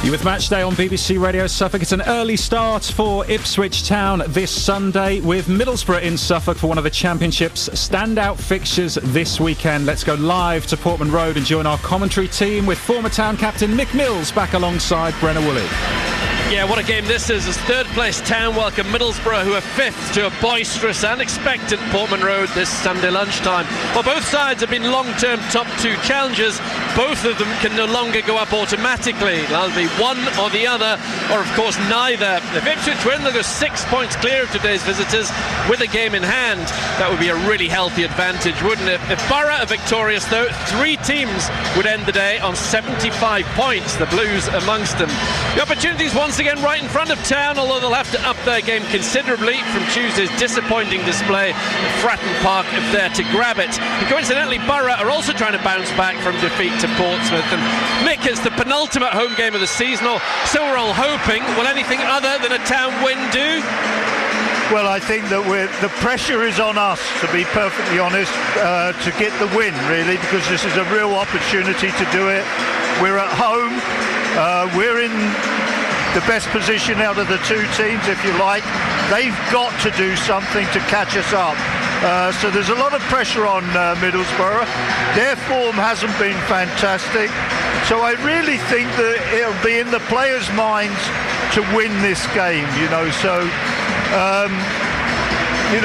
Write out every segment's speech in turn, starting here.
You with Matchday on BBC Radio Suffolk. It's an early start for Ipswich Town this Sunday with Middlesbrough in Suffolk for one of the Championship's standout fixtures this weekend. Let's go live to Portman Road and join our commentary team with former Town captain Mick Mills back alongside Brenna Woolley. Yeah, what a game this is, as third place Town welcome Middlesbrough, who are fifth, to a boisterous and expectant Portman Road this Sunday lunchtime. Well, both sides have been long-term top two challengers. Both of them can no longer go up automatically. That'll be one or the other, or of course neither. If Ipswich win, they'll go 6 points clear of today's visitors with a game in hand. That would be a really healthy advantage, wouldn't it? If Borough are victorious, though, 3 teams would end the day on 75 points, the Blues amongst them. The opportunities once again right in front of Town, although they'll have to up their game considerably from Tuesday's disappointing display at Fratton Park if they're to grab it. And coincidentally, Borough are also trying to bounce back from defeat to Portsmouth. And Mick, it's the penultimate home game of the season, or so we're all hoping. Will anything other than a Town win do? Well, I think that the pressure is on us, to be perfectly honest, to get the win, really, because this is a real opportunity to do it. We're at home. We're in the best position out of the two teams, if you like. They've got to do something to catch us up. So there's a lot of pressure on Middlesbrough. Their form hasn't been fantastic. So I really think that it'll be in the players' minds to win this game, you know. So,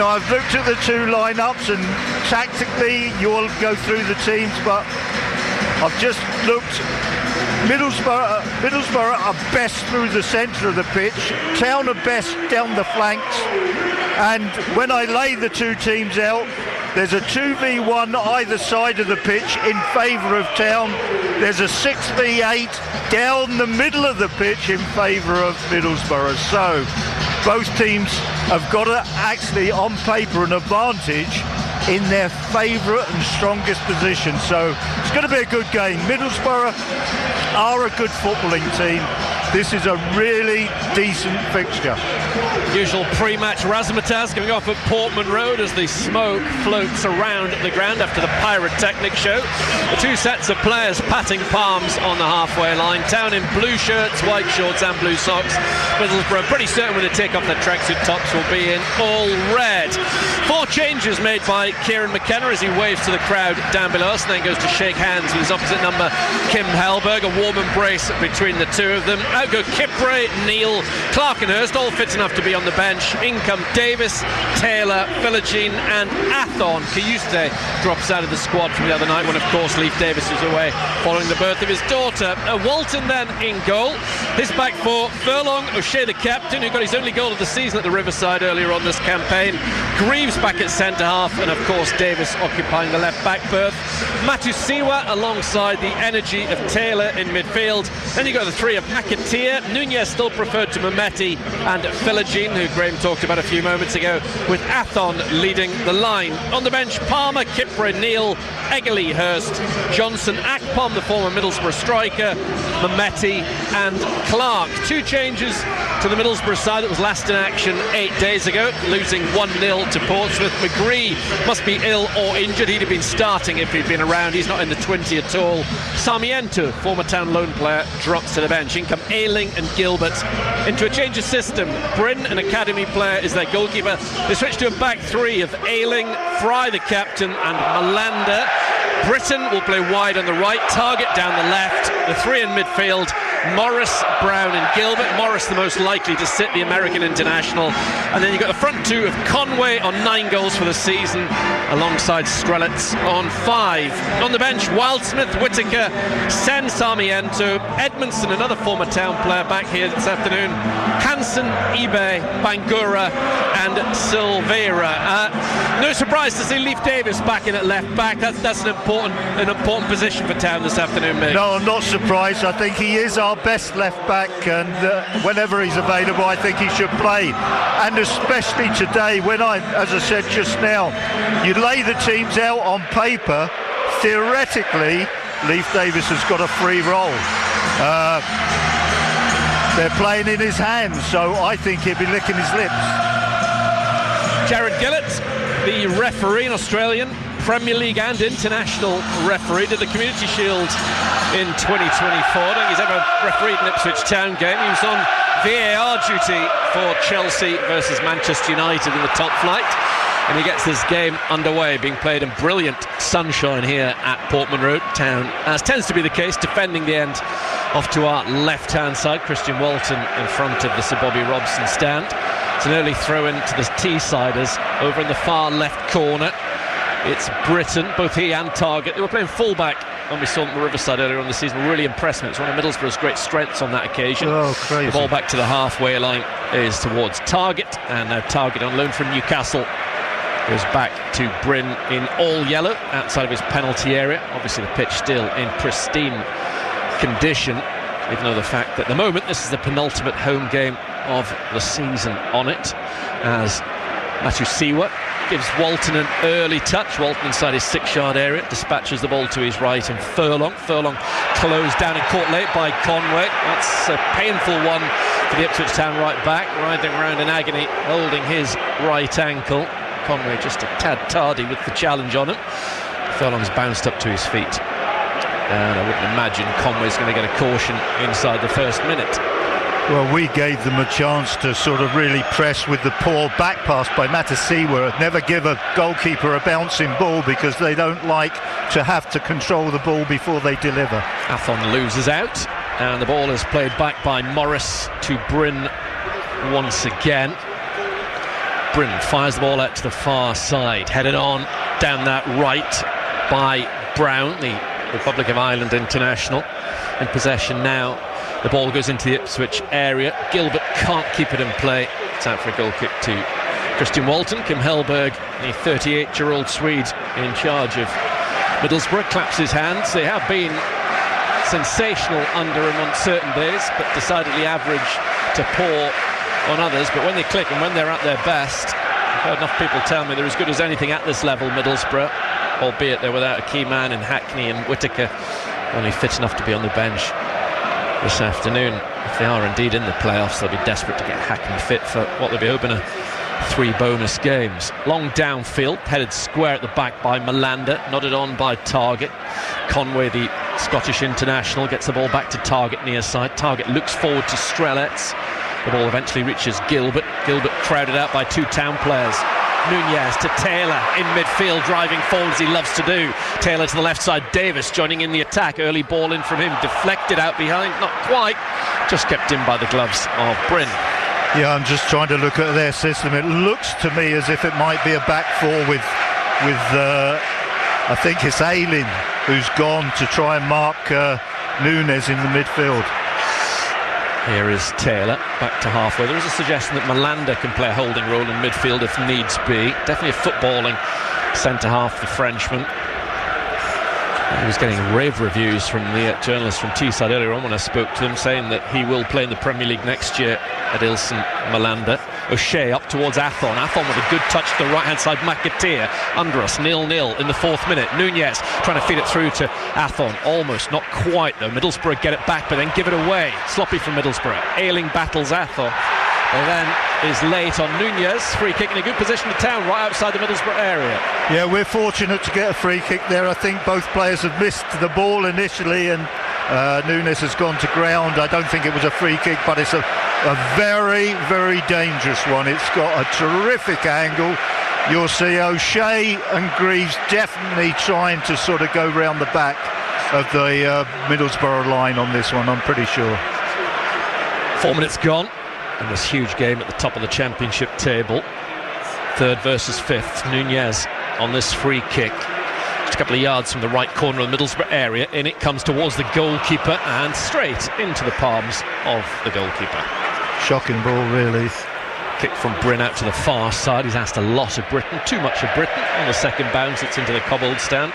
I've looked at the two lineups, and tactically you'll go through the teams, but I've just looked. Middlesbrough are best through the centre of the pitch. Town are best down the flanks. And when I lay the two teams out, there's a 2v1 either side of the pitch in favour of Town. There's a 6v8 down the middle of the pitch in favour of Middlesbrough. So both teams have got actually on paper an advantage in their favourite and strongest position. So it's going to be a good game. Middlesbrough are a good footballing team. This is a really decent fixture. Usual pre-match razzmatazz going off at Portman Road as the smoke floats around the ground after the pyrotechnic show. The two sets of players patting palms on the halfway line. Town in blue shirts, white shorts and blue socks. Middlesbrough pretty certain when they take off their tracksuit tops will be in all red. 4 changes made by Kieran McKenna as he waves to the crowd down below us and then goes to shake hands with his opposite number, Kim Hellberg. A warm embrace between the two of them. Out go Kipre, Neal, Clark and Hurst, all fit enough to be on the bench. In come Davis, Taylor, Philogene and Athon. Kayuste drops out of the squad from the other night when, of course, Leif Davis was away following the birth of his daughter. Walton then in goal. His back four, Furlong, O'Shea the captain, who got his only goal of the season at the Riverside earlier on this campaign. Greaves back at centre-half, and of course Davis occupying the left-back berth. Matusiwa alongside the energy of Taylor in midfield. Then you got the three of McAteer. Nunez still preferred to Mehmeti and Philogene, who Graham talked about a few moments ago, with Athon leading the line. On the bench, Palmer, Kipre, Neal, Eggerly, Hurst, Johnson, Akpom, the former Middlesbrough striker, Mehmeti and Clark. 2 changes to the Middlesbrough side that was last in action 8 days ago, losing 1-0 to Portsmouth. McGree must be ill or injured. He'd have been starting if he'd been around. He's not in the 20 at all. Sarmiento, former Town loan player, drops to the bench. In come Ayling and Gilbert. Into a change of system, Bryn, an academy player, is their goalkeeper. They switch to a back 3 of Ayling, Fry the captain and Malander. Britton will play wide on the right, Target down the left, the 3 in midfield, Morris, Brown and Gilbert. Morris the most likely to sit the American international. And then you've got the front 2 of Conway on 9 goals for the season, alongside Strelitz on 5. On the bench, Wildsmith, Whittaker, Sen, Sarmiento, Edmondson, another former Town player back here this afternoon, Hansen, Ibe, Bangura and Silveira. No surprise to see Leif Davis back in at left back. That's an important position for Town this afternoon, Mick. No, I'm not surprised. I think he is our best left back, and whenever he's available I think he should play, and especially today when as I said just now, you lay the teams out on paper, theoretically Leif Davis has got a free role. They're playing in his hands, so I think he'll be licking his lips. Jared Gillett, the referee, an Australian, Premier League and international referee. Did the Community Shield in 2024. I don't think he's ever refereed an Ipswich Town game. He was on VAR duty for Chelsea versus Manchester United in the top flight. And he gets this game underway, being played in brilliant sunshine here at Portman Road. Town, as tends to be the case, defending the end off to our left-hand side. Christian Walton in front of the Sir Bobby Robson stand. It's an early throw in to the Teessiders over in the far left corner. It's Britton, both he and Targett. They were playing full-back when we saw them at Riverside earlier on the season. Really impressed me. It's one of Middlesbrough's great strengths on that occasion. Oh, crazy. The ball back to the halfway line is towards Targett, and now Targett on loan from Newcastle goes back to Bryn in all yellow outside of his penalty area. Obviously the pitch still in pristine condition, even though the fact that at the moment this is the penultimate home game of the season on it, as Matthew Seawer gives Walton an early touch. Walton inside his 6-yard area dispatches the ball to his right, and Furlong closed down and caught late by Conway. That's a painful one for the Ipswich Town right back, writhing around in agony, holding his right ankle. Conway just a tad tardy with the challenge on him. Furlong's bounced up to his feet, and I wouldn't imagine Conway's going to get a caution inside the first minute. Well, we gave them a chance to sort of really press with the poor back pass by Matasiwa. Never give a goalkeeper a bouncing ball because they don't like to have to control the ball before they deliver. Athon loses out, and the ball is played back by Morris to Bryn once again. Bryn fires the ball out to the far side, headed on down that right by Brown, the Republic of Ireland international. In possession now. The ball goes into the Ipswich area. Gilbert can't keep it in play. It's out for a goal kick to Christian Walton. Kim Hellberg, the 38-year-old Swede in charge of Middlesbrough, claps his hands. They have been sensational under him on certain days, but decidedly average to poor on others. But when they click and when they're at their best, I've heard enough people tell me they're as good as anything at this level, Middlesbrough, albeit they're without a key man in Hackney and Whittaker, only fit enough to be on the bench this afternoon. If they are indeed in the playoffs, they'll be desperate to get Hackney fit for what they'll be hoping are 3 bonus games. Long downfield, headed square at the back by Malander, nodded on by Targett. Conway, the Scottish international, gets the ball back to Targett near side. Targett looks forward to Strelets. The ball eventually reaches Gilbert. Gilbert crowded out by 2 Town players. Nunez to Taylor in midfield, driving forward as he loves to do. Taylor to the left side, Davis joining in the attack. Early ball in from him, deflected out behind, not quite, just kept in by the gloves of Bryn. Yeah, I'm just trying to look at their system. It looks to me as if it might be a back 4 with I think it's Aylin who's gone to try and mark Nunez in the midfield. Here is Taylor, back to halfway. There is a suggestion that Malander can play a holding role in midfield if needs be. Definitely a footballing centre-half, the Frenchman. He was getting rave reviews from the journalists from Teesside earlier on when I spoke to him, saying that he will play in the Premier League next year at Ilson Malander. O'Shea up towards Athon. Athon with a good touch to the right-hand side. McAteer under us, 0-0 in the 4th minute. Nunez trying to feed it through to Athon. Almost, not quite though. Middlesbrough get it back, but then give it away. Sloppy from Middlesbrough. Ayling battles Athon. And then is late on Nunez. Free kick in a good position to Town, right outside the Middlesbrough area. Yeah, we're fortunate to get a free kick there. I think both players have missed the ball initially, and Nunez has gone to ground. I don't think it was a free kick, but it's a very, very dangerous one. It's got a terrific angle. You'll see O'Shea and Greaves definitely trying to sort of go round the back of the Middlesbrough line on this one, I'm pretty sure. 4 minutes gone in this huge game at the top of the championship table. 3rd versus 5th. Nunez on this free kick, just a couple of yards from the right corner of the Middlesbrough area. In it comes towards the goalkeeper and straight into the palms of the goalkeeper. Shocking ball, really. Kick from Bryn out to the far side. He's asked a lot of Britain, too much of Britain. On the second bounce, it's into the cobbled stand.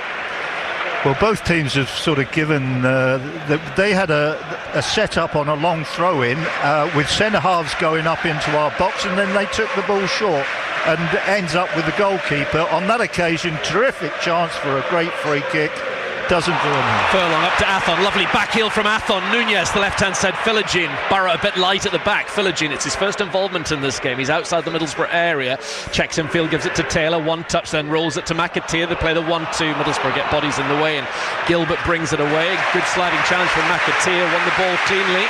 Well, both teams have sort of given... they had a set-up on a long throw-in with centre-halves going up into our box, and then they took the ball short and ends up with the goalkeeper. On that occasion, terrific chance for a great free kick. doesn't do anything. Furlong up to Athon, lovely back heel from Athon. Nunez, the left-hand side, Philogene. Barrow a bit light at the back. Philogene, it's his first involvement in this game. He's outside the Middlesbrough area. Checks infield, gives it to Taylor. One touch, then rolls it to McAteer. They play the 1-2. Middlesbrough get bodies in the way, and Gilbert brings it away. Good sliding challenge from McAteer. Won the ball cleanly.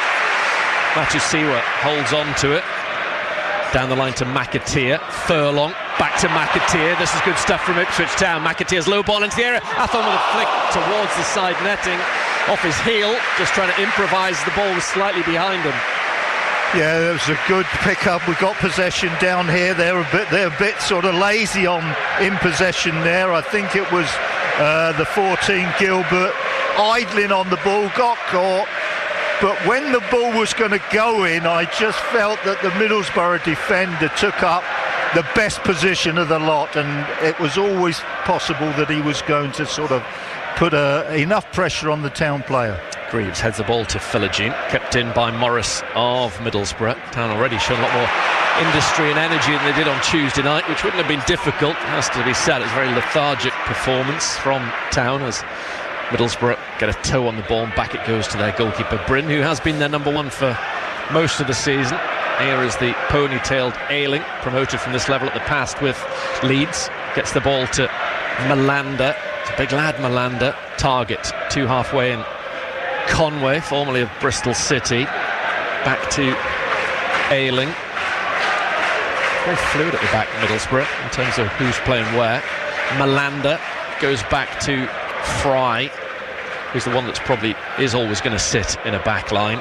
Matusiwa holds on to it. Down the line to McAteer. Furlong back to McAteer. This is good stuff from Ipswich Town. McAteer's low ball into the area. Athon with a flick towards the side netting. Off his heel, just trying to improvise. The ball was slightly behind him. Yeah, that was a good pick-up. We got possession down here. They're a bit sort of lazy in possession there. I think it was the 14 Gilbert idling on the ball, got caught. But when the ball was going to go in, I just felt that the Middlesbrough defender took up the best position of the lot, and it was always possible that he was going to sort of put enough pressure on the Town player. Greaves heads the ball to Philogene, kept in by Morris of Middlesbrough. Town already shown a lot more industry and energy than they did on Tuesday night, which wouldn't have been difficult, has to be said. It's a very lethargic performance from Town as Middlesbrough get a toe on the ball, and back it goes to their goalkeeper Bryn, who has been their number one for most of the season. Here is the ponytailed Ayling, promoted from this level at the past with Leeds. Gets the ball to Malander. It's a big lad, Malander. Target, two halfway in. Conway, formerly of Bristol City. Back to Ayling. Very fluid at the back, Middlesbrough, in terms of who's playing where. Malander goes back to Fry, who's the one that's probably is always going to sit in a back line.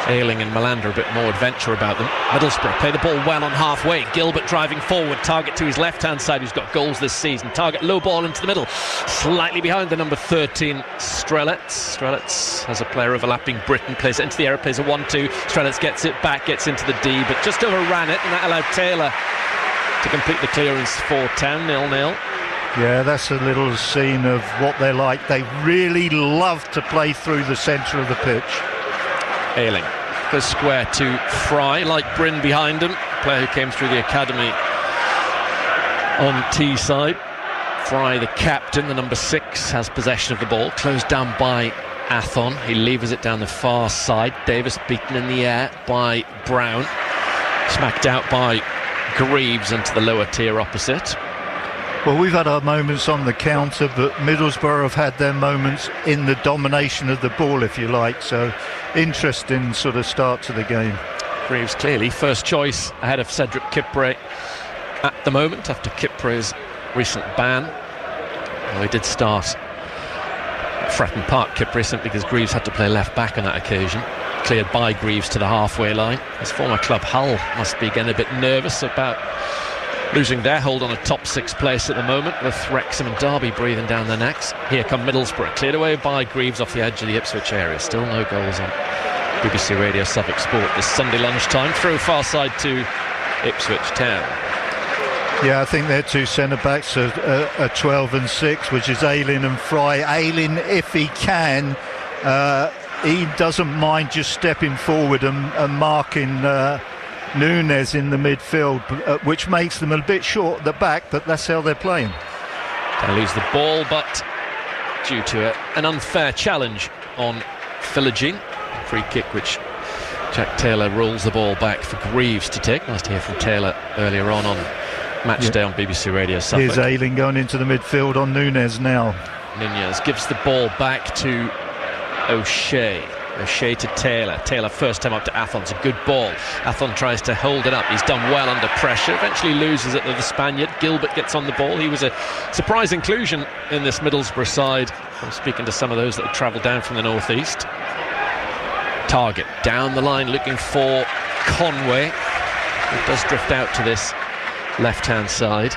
Ayling and Malander a bit more adventure about them. Middlesbrough play the ball well on halfway. Gilbert driving forward. Target to his left-hand side, who's got goals this season. Target low ball into the middle, slightly behind the number 13 Strelets. Strelets has a player overlapping Britain, plays it into the area, plays a 1-2. Strelets gets it back, gets into the D, but just overran it, and that allowed Taylor to complete the clearance for Town. 0-0. Yeah, that's a little scene of what they're like. They really love to play through the centre of the pitch. Ayling goes square to Fry, like Bryn behind him, player who came through the academy on Teesside. Fry, the captain, the number 6, has possession of the ball, closed down by Athon. He levers it down the far side. Davis beaten in the air by Brown, smacked out by Greaves into the lower tier opposite. Well, we've had our moments on the counter, but Middlesbrough have had their moments in the domination of the ball, if you like. So, interesting sort of start to the game. Greaves clearly first choice ahead of Cedric Kipre at the moment, after Kipre's recent ban. Well, he did start at Fratton Park, Kipre, simply because Greaves had to play left back on that occasion. Cleared by Greaves to the halfway line. His former club Hull must be getting a bit nervous about losing their hold on a top 6 place at the moment, with Wrexham and Derby breathing down their necks. Here come Middlesbrough, cleared away by Greaves off the edge of the Ipswich area. Still no goals on BBC Radio Suffolk Sport this Sunday lunchtime. Throw far side to Ipswich Town. Yeah, I think their two centre-backs are 12 and 6, which is Ayling and Fry. Ayling, if he can, he doesn't mind just stepping forward and marking Nunez in the midfield, which makes them a bit short at the back, but that's how they're playing. They lose the ball, but due to an unfair challenge on Philogene, free kick which Jack Taylor rolls the ball back for Greaves to take. Nice to hear from Taylor earlier on Matchday on BBC Radio Suffolk. Here's Ayling going into the midfield on Nunez now. Nunez gives the ball back to O'Shea. O'Shea to Taylor. Taylor first time up to Athon. It's a good ball. Athon tries to hold it up. He's done well under pressure. Eventually loses it to the Spaniard. Gilbert gets on the ball. He was a surprise inclusion in this Middlesbrough side. I'm speaking to some of those that have travelled down from the northeast. Target down the line looking for Conway. It does drift out to this left-hand side.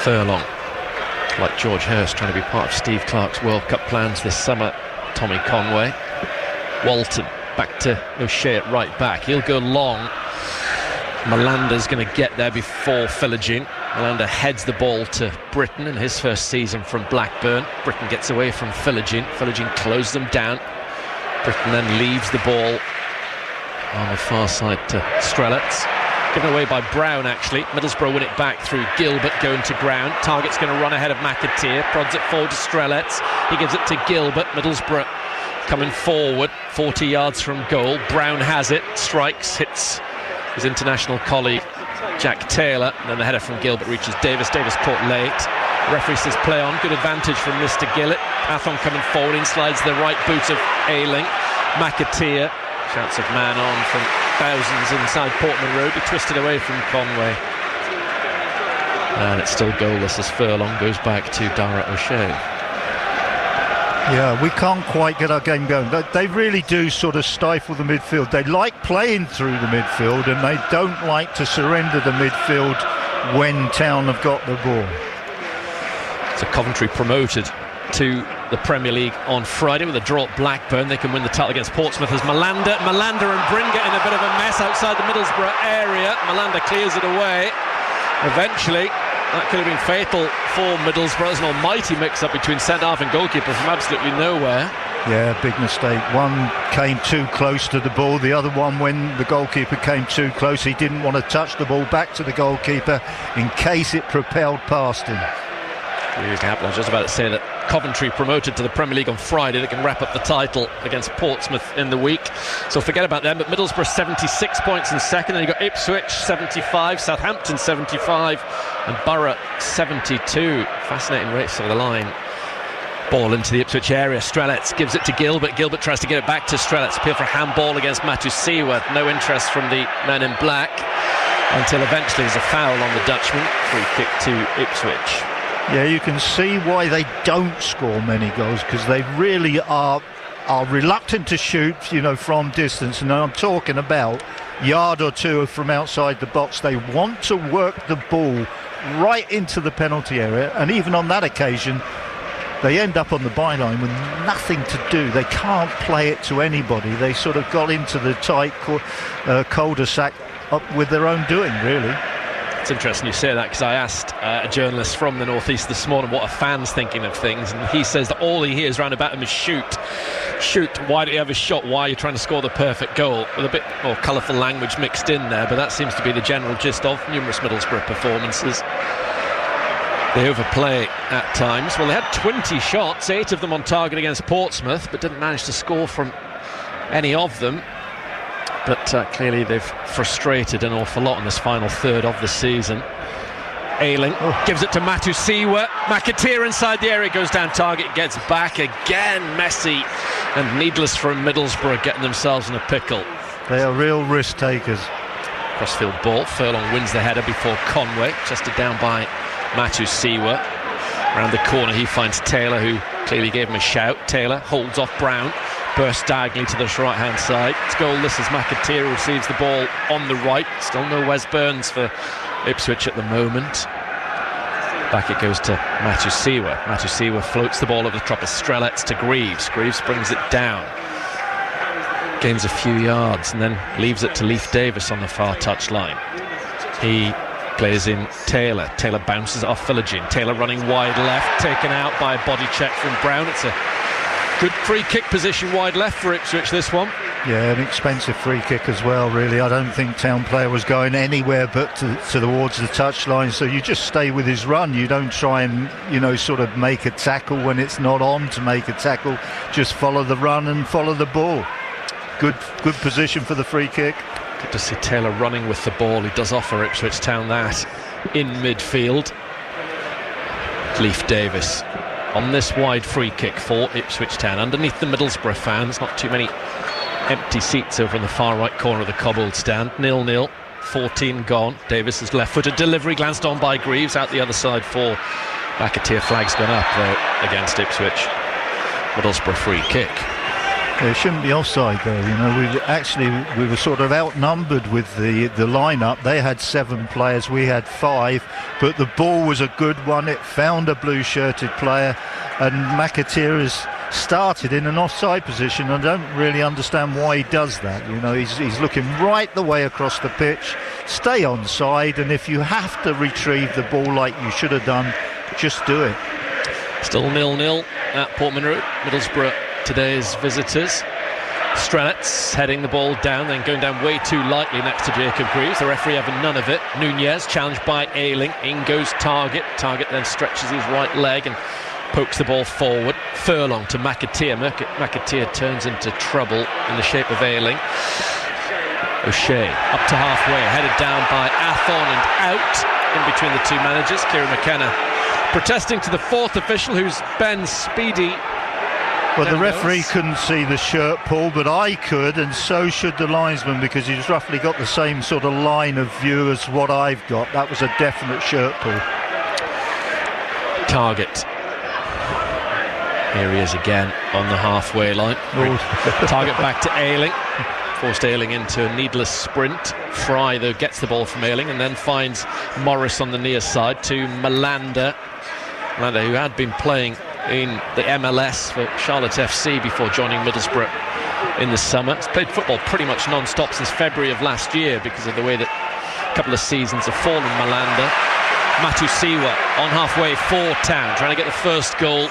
Furlong, like George Hurst, trying to be part of Steve Clarke's World Cup plans this summer. Tommy Conway. Walton back to O'Shea at right back. He'll go long. Malander's going to get there before Philogene. Malander heads the ball to Britton in his first season from Blackburn. Britton gets away from Philogene. Philogene closes them down. Britton then leaves the ball on the far side to Strelets. Given away by Brown, actually. Middlesbrough win it back through Gilbert going to ground. Target's going to run ahead of McAteer. Prods it forward to Strelets. He gives it to Gilbert. Middlesbrough coming forward, 40 yards from goal. Brown has it, strikes, hits his international colleague Jack Taylor, and then the header from Gilbert reaches Davis. Davis caught late. Referee says play on. Good advantage from Mr. Gillett. Athon coming forward, in slides the right boot of Ayling. McAteer, shouts of man on from thousands inside Portman Road. He twisted away from Conway, and it's still goalless as Furlong goes back to Dara O'Shea. Yeah, we can't quite get our game going. They really do sort of stifle the midfield. They like playing through the midfield, and they don't like to surrender the midfield when Town have got the ball. So Coventry promoted to the Premier League on Friday with a draw at Blackburn. They can win the title against Portsmouth as Malanda and Bringa in a bit of a mess outside the Middlesbrough area. Malanda clears it away. Eventually, that could have been fatal for Middlesbrough. There's an almighty mix-up between centre-half and goalkeeper from absolutely nowhere. Yeah, big mistake. One came too close to the ball. The other one, when the goalkeeper came too close, he didn't want to touch the ball back to the goalkeeper in case it propelled past him. Really happened. I was just about to say that Coventry promoted to the Premier League on Friday. They can wrap up the title against Portsmouth in the week, so forget about them. But Middlesbrough 76 points in second, then you've got Ipswich 75, Southampton 75 and Borough 72. Fascinating race over the line. Ball into the Ipswich area. Strelets gives it to Gilbert. Gilbert tries to get it back to Strelets. Appeal for a handball against Matusiwa. No interest from the men in black until eventually there's a foul on the Dutchman. Free kick to Ipswich. Yeah, you can see why they don't score many goals, because they really are reluctant to shoot, from distance. And I'm talking about yard or two from outside the box. They want to work the ball right into the penalty area, and even on that occasion they end up on the byline with nothing to do. They can't play it to anybody. They sort of got into the tight cul-de-sac up with their own doing, really. It's interesting you say that, because I asked a journalist from the northeast this morning what are fans thinking of things, and he says that all he hears round about him is shoot, why do you have a shot, why are you trying to score the perfect goal, with a bit more colourful language mixed in there. But that seems to be the general gist of numerous Middlesbrough performances. They overplay at times. Well, they had 20 shots, 8 of them on target against Portsmouth, but didn't manage to score from any of them. But clearly they've frustrated an awful lot in this final third of the season. Ayling gives it to Matusiwa. McAteer inside the area, goes down target, gets back again. Messy and needless from Middlesbrough, getting themselves in a pickle. They are real risk takers. Crossfield ball. Furlong wins the header before Conway, chested down by Matusiwa. Around the corner he finds Taylor, who clearly gave him a shout. Taylor holds off Brown, bursts diagonally to the right hand side. It's goalless as McAteer receives the ball on the right. Still no Wes Burns for Ipswich at the moment. Back it goes to Matusiwa. Matusiwa floats the ball over the top of Strelets to Greaves. Greaves brings it down, gains a few yards, and then leaves it to Leif Davis on the far touchline. He plays in Taylor. Taylor bounces off Philogene. Taylor running wide left, taken out by a body check from Brown. It's a good free kick position wide left for Ipswich, this one. Yeah, an expensive free kick as well, really. I don't think Town player was going anywhere but towards the touchline, so you just stay with his run. You don't try and, sort of make a tackle when it's not on to make a tackle. Just follow the run and follow the ball. Good position for the free kick. Good to see Taylor running with the ball. He does offer Ipswich Town that in midfield. Leif Davis on this wide free kick for Ipswich Town. Underneath the Middlesbrough fans, not too many empty seats over in the far right corner of the cobbled stand. 0-0, 14 gone. Davis' left-footed delivery glanced on by Greaves, out the other side for McAteer. Flag's gone up though against Ipswich. Middlesbrough free kick. There shouldn't be offside there. We were sort of outnumbered with the lineup. They had 7 players, we had 5, but the ball was a good one. It found a blue-shirted player, and McAteer has started in an offside position. I don't really understand why he does that. He's looking right the way across the pitch. Stay onside, and if you have to retrieve the ball like you should have done, just do it. Still 0-0 at Portman Road. Middlesbrough today's visitors. Strelets heading the ball down, then going down way too lightly next to Jacob Greaves. The referee having none of it. Nunez challenged by Ayling. In goes Targett. Targett then stretches his right leg and pokes the ball forward. Furlong to McAteer. McAteer turns into trouble in the shape of Ayling. O'Shea up to halfway, headed down by Athon and out in between the two managers. Kieran McKenna protesting to the fourth official, who's Ben Speedy. Well, the referee couldn't see the shirt pull, but I could, and so should the linesman, because he's roughly got the same sort of line of view as what I've got. That was a definite shirt pull. Targett. Here he is again on the halfway line. Targett back to Ayling. Forced Ayling into a needless sprint. Fry, though, gets the ball from Ayling and then finds Morris on the near side to Malanda. Malanda, who had been playing in the MLS for Charlotte FC before joining Middlesbrough in the summer. He's played football pretty much non-stop since February of last year because of the way that a couple of seasons have fallen. Malanda. Matusiwa on halfway for Town, trying to get the first goal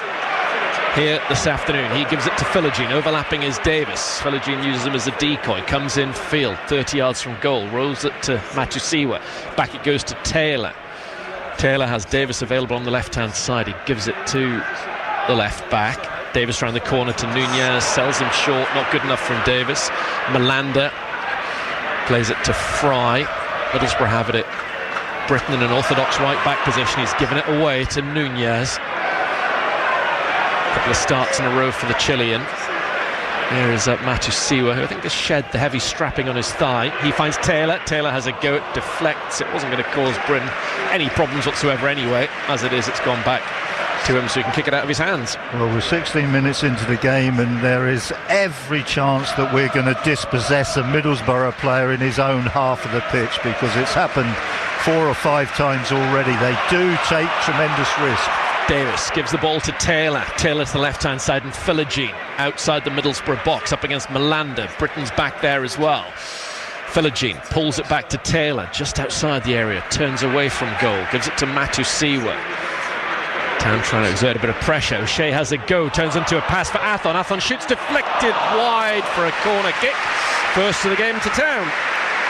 here this afternoon. He gives it to Philogene, overlapping is Davis. Philogene uses him as a decoy, comes in field 30 yards from goal, rolls it to Matusiwa. Back it goes to Taylor. Taylor has Davis available on the left-hand side. He gives it to the left back. Davis round the corner to Nunez, sells him short, not good enough from Davis. Malanda plays it to Fry. Middlesbrough have it. Britton in an orthodox right back position. He's given it away to Nunez. A couple of starts in a row for the Chilean. Here is Matusiwa, who I think has shed the heavy strapping on his thigh. He finds Taylor. Taylor has a go, it deflects. It wasn't going to cause Britton any problems whatsoever anyway. As it is, it's gone back to him so he can kick it out of his hands. Well, we're 16 minutes into the game and there is every chance that we're going to dispossess a Middlesbrough player in his own half of the pitch, because it's happened 4 or 5 times already. They do take tremendous risk. Davis gives the ball to Taylor. Taylor to the left-hand side and Philogene outside the Middlesbrough box up against Malanda. Britton's back there as well. Philogene pulls it back to Taylor just outside the area, turns away from goal, gives it to Matusiwa. Town trying to exert a bit of pressure. O'Shea has a go, turns into a pass for Athon. Athon shoots deflected wide for a corner kick. First of the game to Town.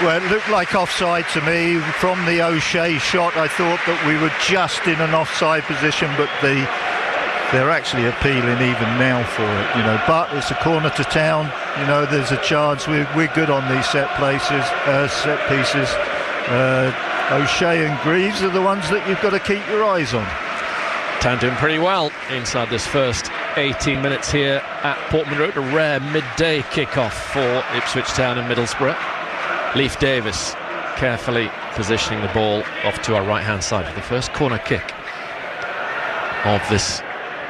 Well, it looked like offside to me. From the O'Shea shot, I thought that we were just in an offside position, but they're actually appealing even now for it, you know. But it's a corner to Town, you know. There's a chance. We're good on these set pieces. O'Shea and Greaves are the ones that you've got to keep your eyes on. Town doing pretty well inside this first 18 minutes here at Portman Road. A rare midday kick-off for Ipswich Town and Middlesbrough. Leif Davis carefully positioning the ball off to our right-hand side for the first corner kick of this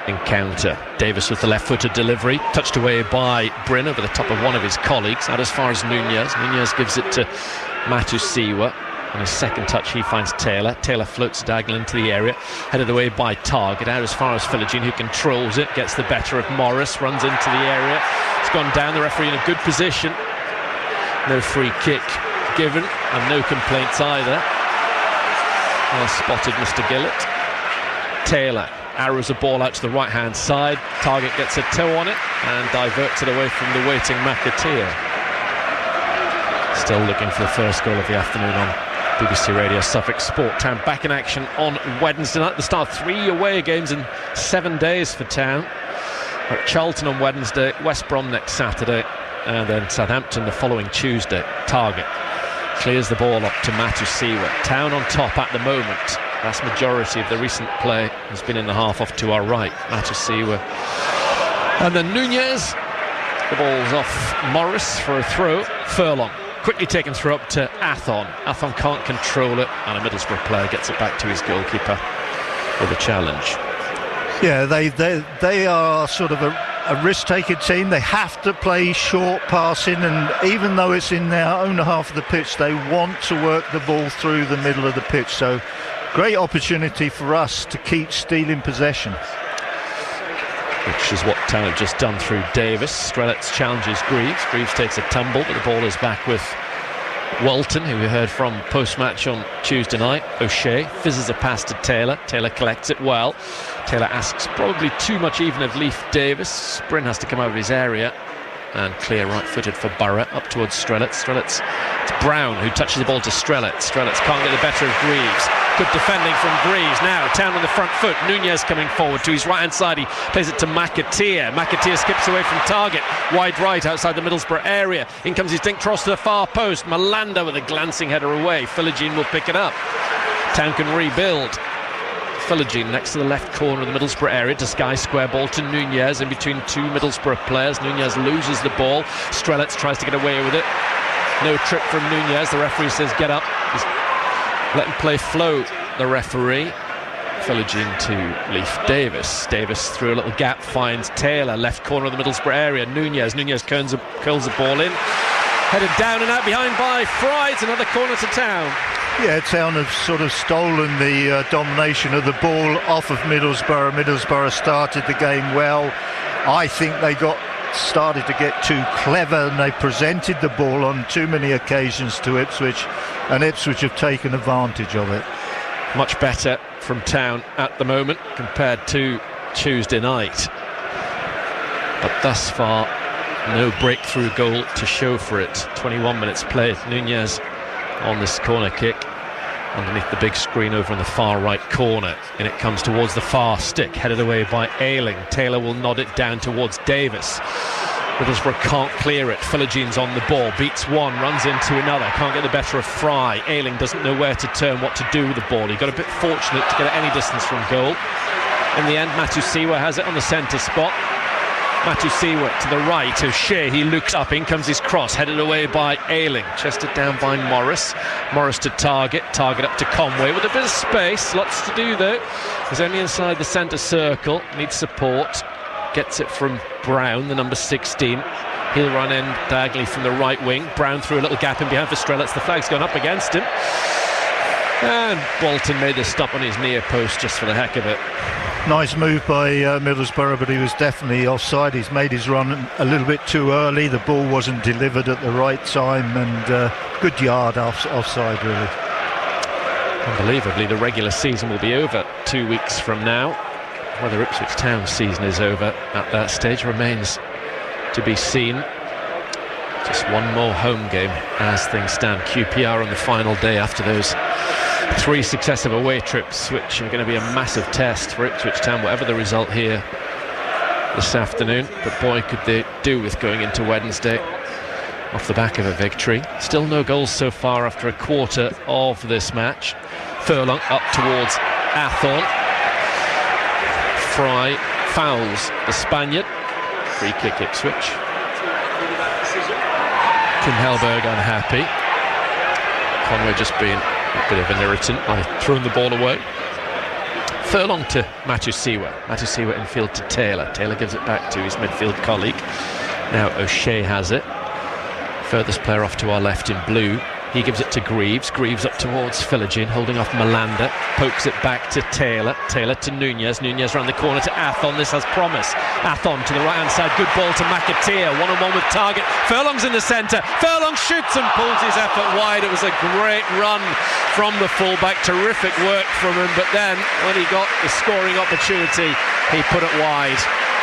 encounter. Davis with the left-footed delivery, touched away by Bryn over the top of one of his colleagues, out as far as Nunez. Nunez gives it to Matusiwa. On his second touch, he finds Taylor. Taylor floats diagonal into the area, headed away by Targett, out as far as Philogene, who controls it, gets the better of Morris, runs into the area. It's gone down, the referee in a good position. No free kick given, and no complaints either. Well spotted, Mr. Gillett. Taylor arrows the ball out to the right-hand side. Targett gets a toe on it and diverts it away from the waiting McAteer. Still looking for the first goal of the afternoon on BBC Radio Suffolk Sport. Town back in action on Wednesday night. The start of 3 away games in 7 days for Town. At Charlton on Wednesday, West Brom next Saturday, and then Southampton the following Tuesday. Targett clears the ball up to Matusiwa. Town on top at the moment. Vast majority of the recent play has been in the half off to our right. Matusiwa. And then Nunez. The ball's off Morris for a throw. Furlong quickly taken through up to Athon. Athon can't control it, and a Middlesbrough player gets it back to his goalkeeper with a challenge. Yeah, they are sort of a risk-taking team. They have to play short passing, and even though it's in their own half of the pitch, they want to work the ball through the middle of the pitch. So great opportunity for us to keep stealing possession, which is what Town have just done through Davis. Strelets challenges Greaves. Greaves takes a tumble, but the ball is back with Walton, who we heard from post-match on Tuesday night. O'Shea fizzes a pass to Taylor. Taylor collects it well. Taylor asks probably too much even of Leif Davis. Bryn has to come out of his area. and clear right-footed for Borough, up towards Strelitz. It's Brown who touches the ball to Strelitz. Strelitz can't get the better of Greaves. Good defending from Greaves. Now Town on the front foot. Nunez coming forward to his right-hand side. He plays it to McAteer. McAteer skips away from target. Wide right outside the Middlesbrough area. In comes his dink cross to the far post. Malanda with a glancing header away. Philogene will pick it up. Town can rebuild. Philogene next to the left corner of the Middlesbrough area. Disguise square ball to Nunez in between two Middlesbrough players. Nunez loses the ball. Strelitz tries to get away with it. No trip from Nunez. The referee says get up. He's let him play flow, the referee. Philogene to Leif Davis. Davis through a little gap, finds Taylor, left corner of the Middlesbrough area. Nunez curls the ball in. Headed down and out behind by Fry. It's another corner to Town. Yeah, Town have sort of stolen the domination of the ball off of Middlesbrough. Middlesbrough started the game well. I think they started to get too clever, and they presented the ball on too many occasions to Ipswich, and Ipswich have taken advantage of it. Much better from Town at the moment compared to Tuesday night. But thus far, no breakthrough goal to show for it. 21 minutes played. Nunez on this corner kick underneath the big screen over in the far right corner, and it comes towards the far stick, headed away by Ayling. Taylor will nod it down towards Davis. Middlesbrough can't clear it. Philogene's on the ball, beats one, runs into another, can't get the better of Fry. Ayling doesn't know where to turn, what to do with the ball. He got a bit fortunate to get it any distance from goal. In the end, Matusiwa has it on the centre spot. Matusiwa to the right, O'Shea, he looks up, in comes his cross, headed away by Ayling, chested down by Morris. Morris to Target up to Conway with a bit of space, lots to do though. He's only inside the centre circle, needs support, gets it from Brown, the number 16. He'll run in diagonally from the right wing. Brown through a little gap in behind for Strelitz, the flag's gone up against him. And Walton made the stop on his near post just for the heck of it. Nice move by Middlesbrough, but he was definitely offside. He's made his run a little bit too early. The ball wasn't delivered at the right time, and good yard offside, really. Unbelievably, the regular season will be over 2 weeks from now. Whether Ipswich Town's season is over at that stage remains to be seen. Just one more home game as things stand. QPR on the final day after those 3 successive away trips, which are going to be a massive test for Ipswich Town, whatever the result here this afternoon. But boy, could they do with going into Wednesday off the back of a victory. Still no goals so far after a quarter of this match. Furlong up towards Athorn. Fry fouls the Spaniard. Free kick Ipswich. Kim Hellberg unhappy. Conway just being a bit of an irritant by throwing the ball away. Furlong to Matusiwa. Matusiwa infield to Taylor. Taylor gives it back to his midfield colleague. Now O'Shea has it. Furthest player off to our left in blue. He gives it to Greaves. Greaves up towards Philogene, holding off Malanda. Pokes it back to Taylor. Taylor to Nunez. Nunez round the corner to Athon. This has promise. Athon to the right-hand side. Good ball to McAteer. One-on-one with Target. Furlong's in the centre. Furlong shoots and pulls his effort wide. It was a great run from the fullback. Terrific work from him. But then, when he got the scoring opportunity, he put it wide.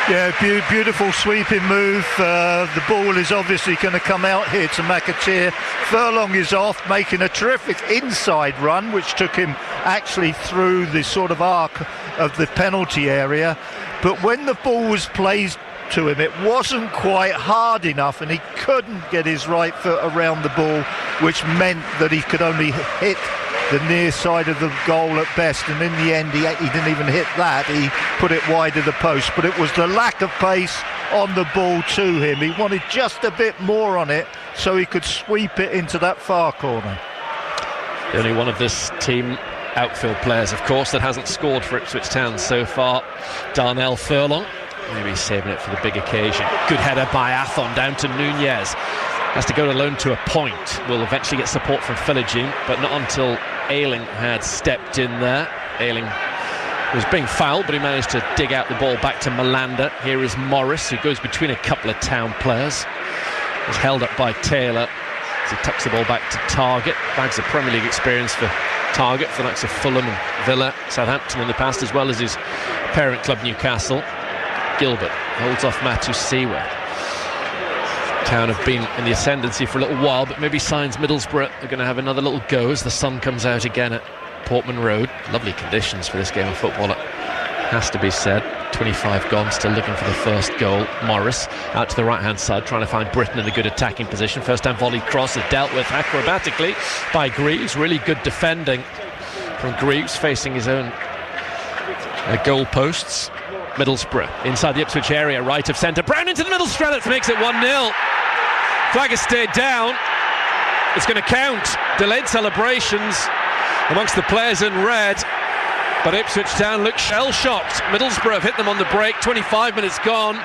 Yeah, beautiful sweeping move. The ball is obviously going to come out here to McAteer. Furlong is off, making a terrific inside run, which took him actually through the sort of arc of the penalty area. But when the ball was played to him, it wasn't quite hard enough, and he couldn't get his right foot around the ball, which meant that he could only hit the near side of the goal at best, and in the end he didn't even hit that. He put it wide of the post, but it was the lack of pace on the ball to him. He wanted just a bit more on it so he could sweep it into that far corner. The only one of this team outfield players, of course, that hasn't scored for Ipswich Town so far, Darnell Furlong. Maybe saving it for the big occasion. Good header by Athon down to Nunez. Has to go alone to a point. Will eventually get support from Philogene, but not until Ayling had stepped in there. Ayling was being fouled, but he managed to dig out the ball back to Malanda. Here is Morris, who goes between a couple of Town players. Was held up by Taylor as he tucks the ball back to Target. Bags of Premier League experience for Target, for the likes of Fulham and Villa, Southampton in the past, as well as his parent club Newcastle. Gilbert holds off Matusiwa. Town have been in the ascendancy for a little while, but maybe signs Middlesbrough are going to have another little go as the sun comes out again at Portman Road. Lovely conditions for this game of football, it has to be said. 25 gone, still looking for the first goal. Morris out to the right hand side, trying to find Britton in a good attacking position. First time volley cross is dealt with acrobatically by Greaves. Really good defending from Greaves, facing his own goal posts. Middlesbrough inside the Ipswich area, right of centre. Brown into the middle, Strelitz makes it 1-0. Flag has stayed down. It's going to count. Delayed celebrations amongst the players in red, but Ipswich Town look shell-shocked. Middlesbrough have hit them on the break. 25 minutes gone,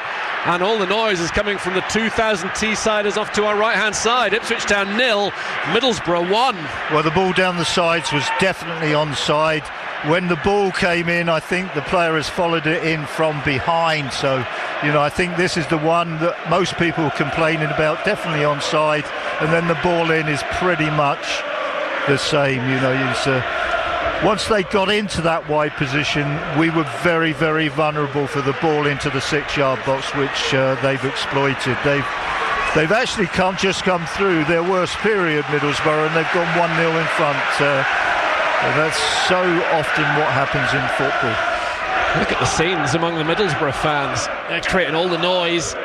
and all the noise is coming from the 2,000 Teessiders off to our right-hand side. Ipswich Town 0, Middlesbrough 1. Well, the ball down the sides was definitely onside. When the ball came in, I think the player has followed it in from behind. So, I think this is the one that most people are complaining about, definitely onside. And then the ball in is pretty much the same. Once they got into that wide position, we were very, very vulnerable for the ball into the 6-yard box, which they've exploited. They've actually come through their worst period, Middlesbrough, and they've gone 1-0 in front. That's so often what happens in football. Look at the scenes among the Middlesbrough fans. They're creating all the noise.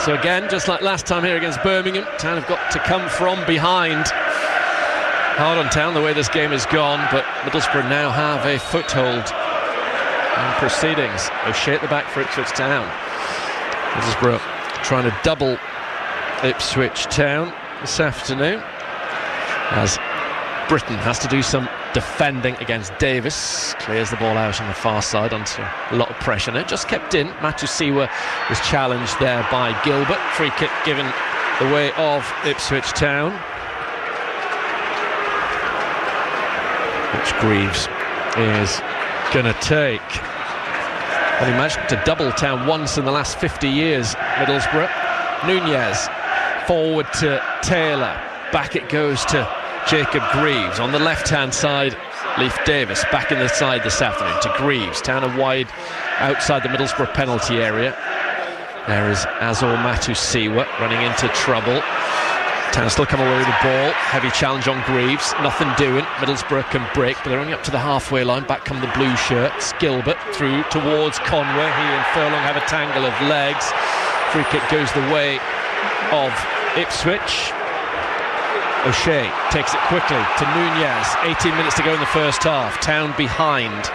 So again, just like last time here against Birmingham, Town have got to come from behind. Hard on Town the way this game has gone, but Middlesbrough now have a foothold in proceedings. O'Shea at the back for Ipswich Town. Middlesbrough trying to double Ipswich Town this afternoon, as Britton has to do some defending against Davis. Clears the ball out on the far side onto a lot of pressure. And it just kept in. Matusiwa was challenged there by Gilbert. Free kick given the way of Ipswich Town, which Greaves is going to take. Only managed to double Town once in the last 50 years, Middlesbrough. Nunez forward to Taylor. Back it goes to Jacob Greaves. On the left-hand side, Leif Davis back in the side this afternoon to Greaves. Town are wide outside the Middlesbrough penalty area. There is Azor Matusiwa running into trouble. Town still come away with the ball. Heavy challenge on Greaves. Nothing doing. Middlesbrough can break, but they're only up to the halfway line. Back come the blue shirts. Gilbert through towards Conway. He and Furlong have a tangle of legs. Free kick goes the way of Ipswich. O'Shea takes it quickly to Nunez. 18 minutes to go in the first half. Town behind.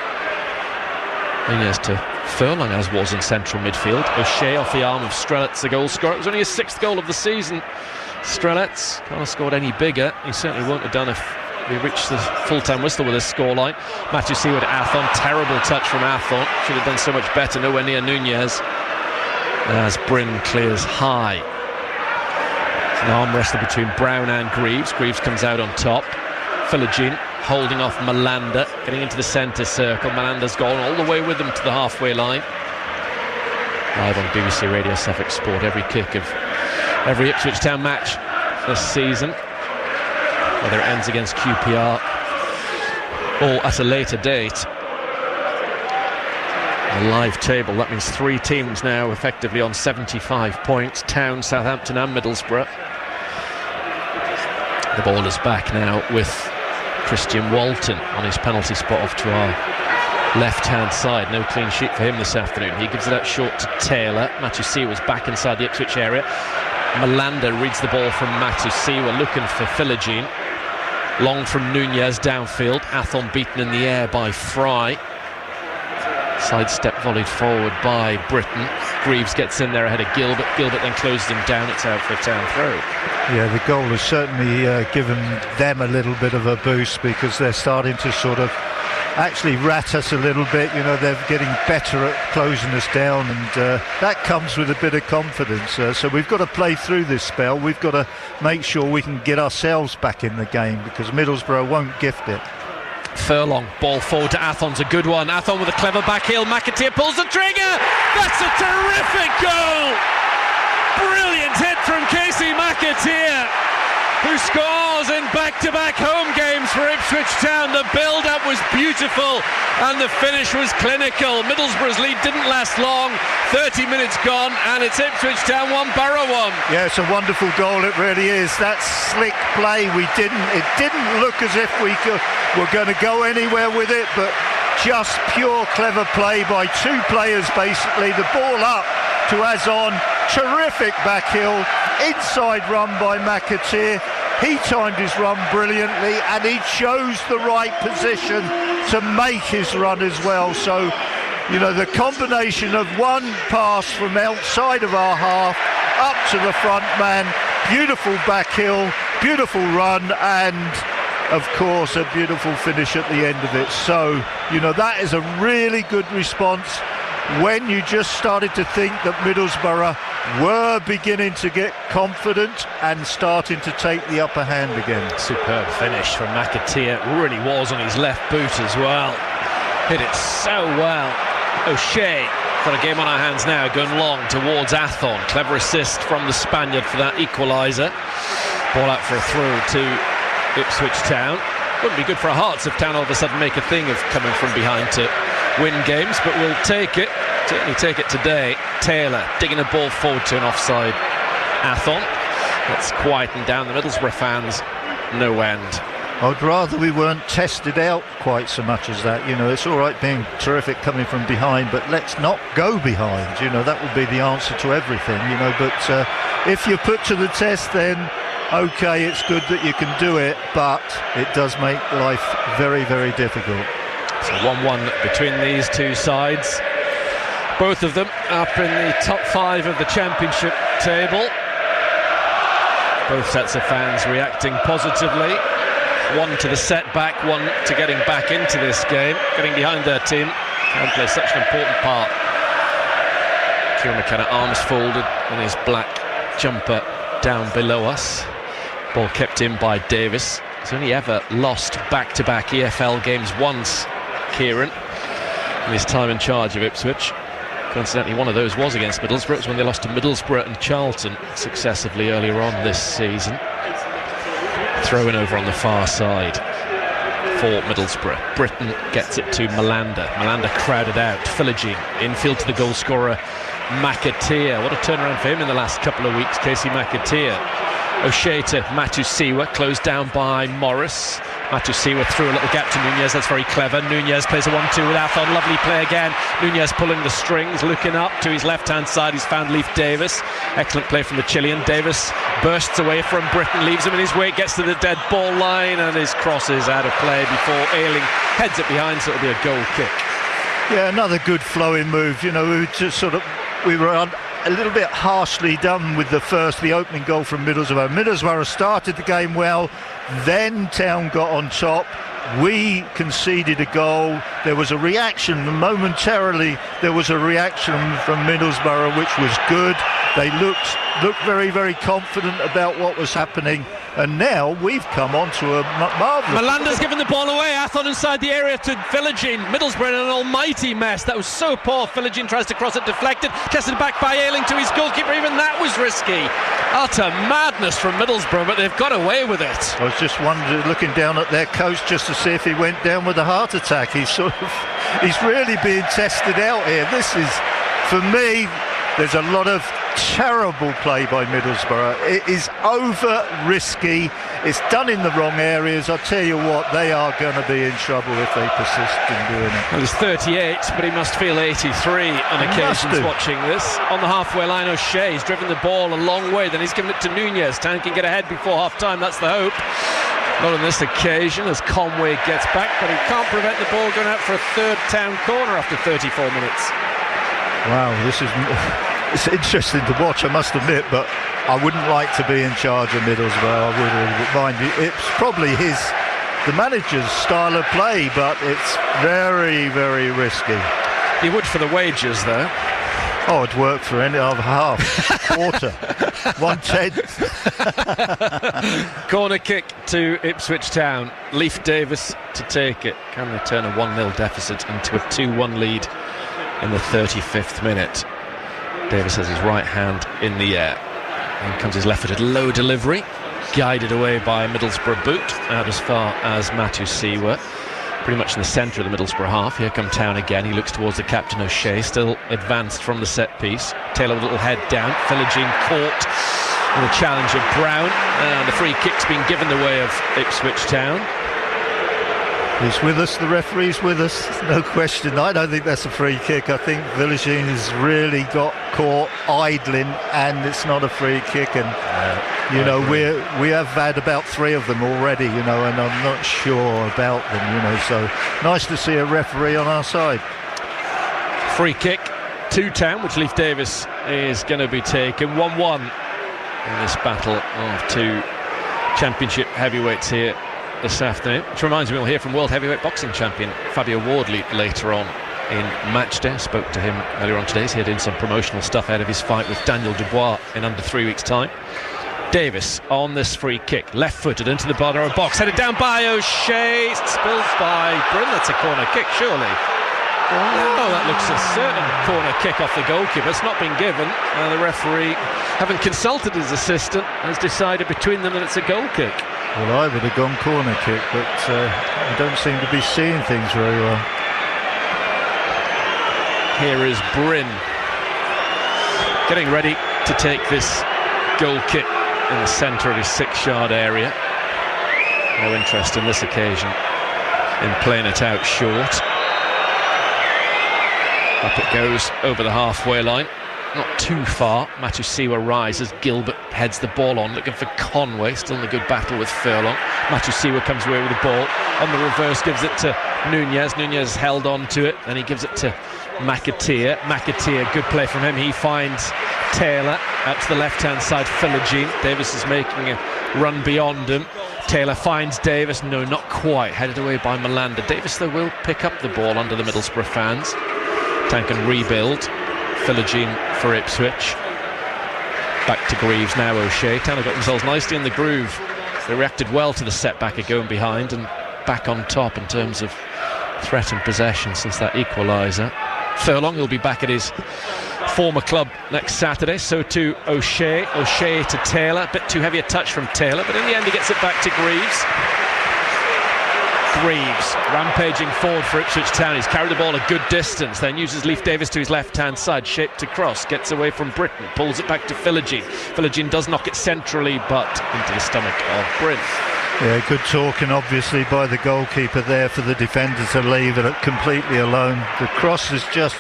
Nunez to Furlong, as was in central midfield. O'Shea off the arm of Strelitz, the goal scorer. It was only his 6th goal of the season. Strelitz can't have scored any bigger. He certainly won't have done if he reached the full-time whistle with his scoreline. Matusiwa to Athon. Terrible touch from Athon. Should have done so much better. Nowhere near Nunez. As Bryn clears high. An arm wrestle between Brown and Greaves. Greaves comes out on top. Philogene holding off Malanda, getting into the centre circle. Malanda's gone all the way with them to the halfway line. Live on BBC Radio Suffolk Sport, every kick of every Ipswich Town match this season, whether it ends against QPR or at a later date. A live table, that means 3 teams now effectively on 75 points. Town, Southampton and Middlesbrough. The ball is back now with Christian Walton on his penalty spot off to our left-hand side. No clean sheet for him this afternoon. He gives it out short to Taylor. Matusiwa's back inside the Ipswich area. Malanda reads the ball from Matusiwa, looking for Philogene. Long from Nunez downfield. Athon beaten in the air by Fry. Sidestep volleyed forward by Britton. Greaves gets in there ahead of Gilbert. Gilbert then closes him down. It's out for a Town throw. Yeah, the goal has certainly given them a little bit of a boost, because they're starting to sort of actually rat us a little bit. They're getting better at closing us down, and that comes with a bit of confidence. So we've got to play through this spell. We've got to make sure we can get ourselves back in the game, because Middlesbrough won't gift it. Furlong, ball forward to Athon's a good one. Athon with a clever back heel. McAteer pulls the trigger. That's a terrific goal. Brilliant hit from Casey McAteer, who scores in back-to-back home games for Ipswich Town. The build-up was beautiful and the finish was clinical. Middlesbrough's lead didn't last long. 30 minutes gone and it's Ipswich Town 1, Borough 1. Yeah, it's a wonderful goal, it really is. That slick play, it didn't look as if were going to go anywhere with it, but just pure clever play by two players basically. The ball up to Azon, terrific back heel, inside run by McAteer. He timed his run brilliantly and he chose the right position to make his run as well. So, you know, the combination of one pass from outside of our half up to the front man, beautiful back heel, beautiful run, and of course a beautiful finish at the end of it. So, you know, that is a really good response when you just started to think that Middlesbrough were beginning to get confident and starting to take the upper hand again. Superb finish from McAteer. Really was on his left boot as well. Hit it so well. O'Shea got a game on our hands now, going long towards Athon. Clever assist from the Spaniard for that equaliser. Ball out for a throw to Ipswich Town. Wouldn't be good for our Hearts if Town all of a sudden make a thing of coming from behind to win games, but we'll take it. Certainly take it today. Taylor digging a ball forward to an offside Athon. Let's quieten down the Middlesbrough fans. No end. I'd rather we weren't tested out quite so much as that. You know, it's all right being terrific coming from behind, but let's not go behind. You know, that would be the answer to everything, you know. But if you're put to the test, then okay, it's good that you can do it, but it does make life very, very difficult. So 1-1 between these two sides. Both of them up in the top 5 of the championship table. Both sets of fans reacting positively. One to the setback, one to getting back into this game, getting behind their team and play such an important part. Kieran McKenna, arms folded in his black jumper down below us. Ball kept in by Davis. He's only ever lost back-to-back EFL games once, Kieran, in his time in charge of Ipswich. Coincidentally, one of those was against Middlesbrough. It was when they lost to Middlesbrough and Charlton successively earlier on this season. Throw-in over on the far side for Middlesbrough. Britton gets it to Malanda. Malanda crowded out. Philogene infield to the goal scorer McAteer. What a turnaround for him in the last couple of weeks, Casey McAteer. O'Shea to Matusiwa, closed down by Morris. Matusiwa through a little gap to Nunez. That's very clever. Nunez plays a 1-2 with Athon. Lovely play again. Nunez pulling the strings, looking up to his left-hand side. He's found Leif Davis. Excellent play from the Chilean. Davis bursts away from Britton, leaves him in his wake, gets to the dead ball line, and his cross is out of play before Ayling heads it behind, so it'll be a goal kick. Yeah, another good flowing move. You know, we were a little bit harshly done with the opening goal from Middlesbrough. Middlesbrough started the game well, then Town got on top. We conceded a goal. There was a reaction momentarily. There was a reaction from Middlesbrough, which was good. They looked very, very confident about what was happening. And now we've come on to a marvellous... Malanda's given the ball away. Athon inside the area to Philogene. Middlesbrough in an almighty mess. That was so poor. Philogene tries to cross it, deflected. Tested back by Ayling to his goalkeeper. Even that was risky. Utter madness from Middlesbrough, but they've got away with it. I was just wondering, looking down at their coach just to see if he went down with a heart attack. He's really being tested out here. This is, for me, there's a lot of terrible play by Middlesbrough. It is over risky. It's done in the wrong areas. I'll tell you what, they are going to be in trouble if they persist in doing it. Well, he's 38, but he must feel 83 on occasions watching this. On the halfway line, O'Shea's driven the ball a long way, then he's given it to Nunez. Town can get ahead before half-time, that's the hope. Not on this occasion, as Conway gets back, but he can't prevent the ball going out for a third Town corner after 34 minutes. Wow, it's interesting to watch, I must admit, but I wouldn't like to be in charge of Middlesbrough. I wouldn't mind. It's probably the manager's style of play, but it's very, very risky. He would for the wages, though. Oh, it'd work for any other half, quarter, 1/10. Corner kick to Ipswich Town. Leif Davis to take it. Can they turn a 1-0 deficit into a 2-1 lead in the 35th minute? Davis has his right hand in the air. In comes his left-footed low delivery. guided away by a Middlesbrough boot out as far as Matthew Seawer, pretty much in the centre of the Middlesbrough half. Here come Town again. He looks towards the captain O'Shea, still advanced from the set piece. Taylor with a little head down. Philogene caught in the challenge of Brown, and the free kick's been given the way of Ipswich Town. He's with us, the referee's with us, no question. I don't think that's a free kick. I think Philogene has really got caught idling, and it's not a free kick. And we have had about 3 of them already, and I'm not sure about them, so nice to see a referee on our side. Free kick to Town, which Leif Davis is going to be taken. 1-1 in this battle of 2 championship heavyweights here this afternoon, which reminds me we'll hear from world heavyweight boxing champion Fabio Wardley later on in match day. I spoke to him earlier on today. He's here doing some promotional stuff ahead of his fight with Daniel Dubois in under 3 weeks' time. Davis on this free kick, left-footed into the bottom of the box, headed down by O'Shea, spilled by Bryn. That's a corner kick, surely. Oh, that looks a certain corner kick off the goalkeeper. It's not been given. The referee, having consulted his assistant, has decided between them that it's a goal kick. Well, I would have gone corner kick, but I don't seem to be seeing things very well. Here is Bryn getting ready to take this goal kick in the centre of his 6-yard area. No interest in this occasion in playing it out short. Up it goes over the halfway line. Not too far. Matthew Seawer rises. Gilbert heads the ball on, looking for Conway. Still in a good battle with Furlong. Matthew Seawer comes away with the ball. On the reverse, gives it to Nunez. Nunez held on to it, and he gives it to McAteer. McAteer, good play from him. He finds Taylor out to the left-hand side. Philogene. Davis is making a run beyond him. Taylor finds Davis. No, not quite. Headed away by Malander. Davis, though, will pick up the ball under the Middlesbrough fans. Town can rebuild. Philogene for Ipswich. Back to Greaves now. O'Shea. Town have got themselves nicely in the groove. They reacted well to the setback of going behind and back on top in terms of threat and possession since that equaliser. Furlong will be back at his former club next Saturday. So too O'Shea. O'Shea to Taylor. A bit too heavy a touch from Taylor, but in the end he gets it back to Greaves. Greaves rampaging forward for Ipswich Town. He's carried the ball a good distance, then uses Leif Davis to his left-hand side, shaped to cross, gets away from Britton, pulls it back to Philogene. Philogene does knock it centrally, but into the stomach of Bryn. Yeah, good talking obviously by the goalkeeper there for the defender to leave it completely alone. The cross is just,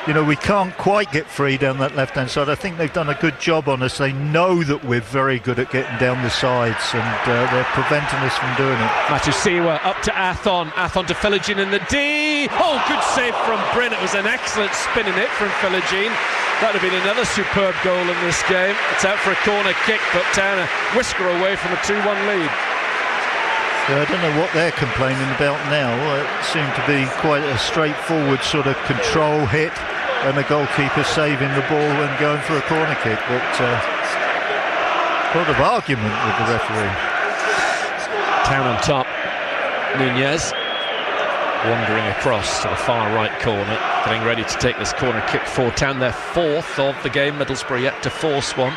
we can't quite get free down that left-hand side. I think they've done a good job on us. They know that we're very good at getting down the sides, and they're preventing us from doing it. Matthew Seawer up to Athon. Athon to Philogene in the D. Oh, good save from Bryn. It was an excellent spinning hit from Philogene. That would have been another superb goal in this game. It's out for a corner kick, but Town a whisker away from a 2-1 lead. Yeah, I don't know what they're complaining about now. It seemed to be quite a straightforward sort of control hit, and the goalkeeper saving the ball and going for a corner kick, but a lot of argument with the referee. Town on top. Nunez wandering across to the far right corner, getting ready to take this corner kick for Town, their 4th of the game. Middlesbrough yet to force one.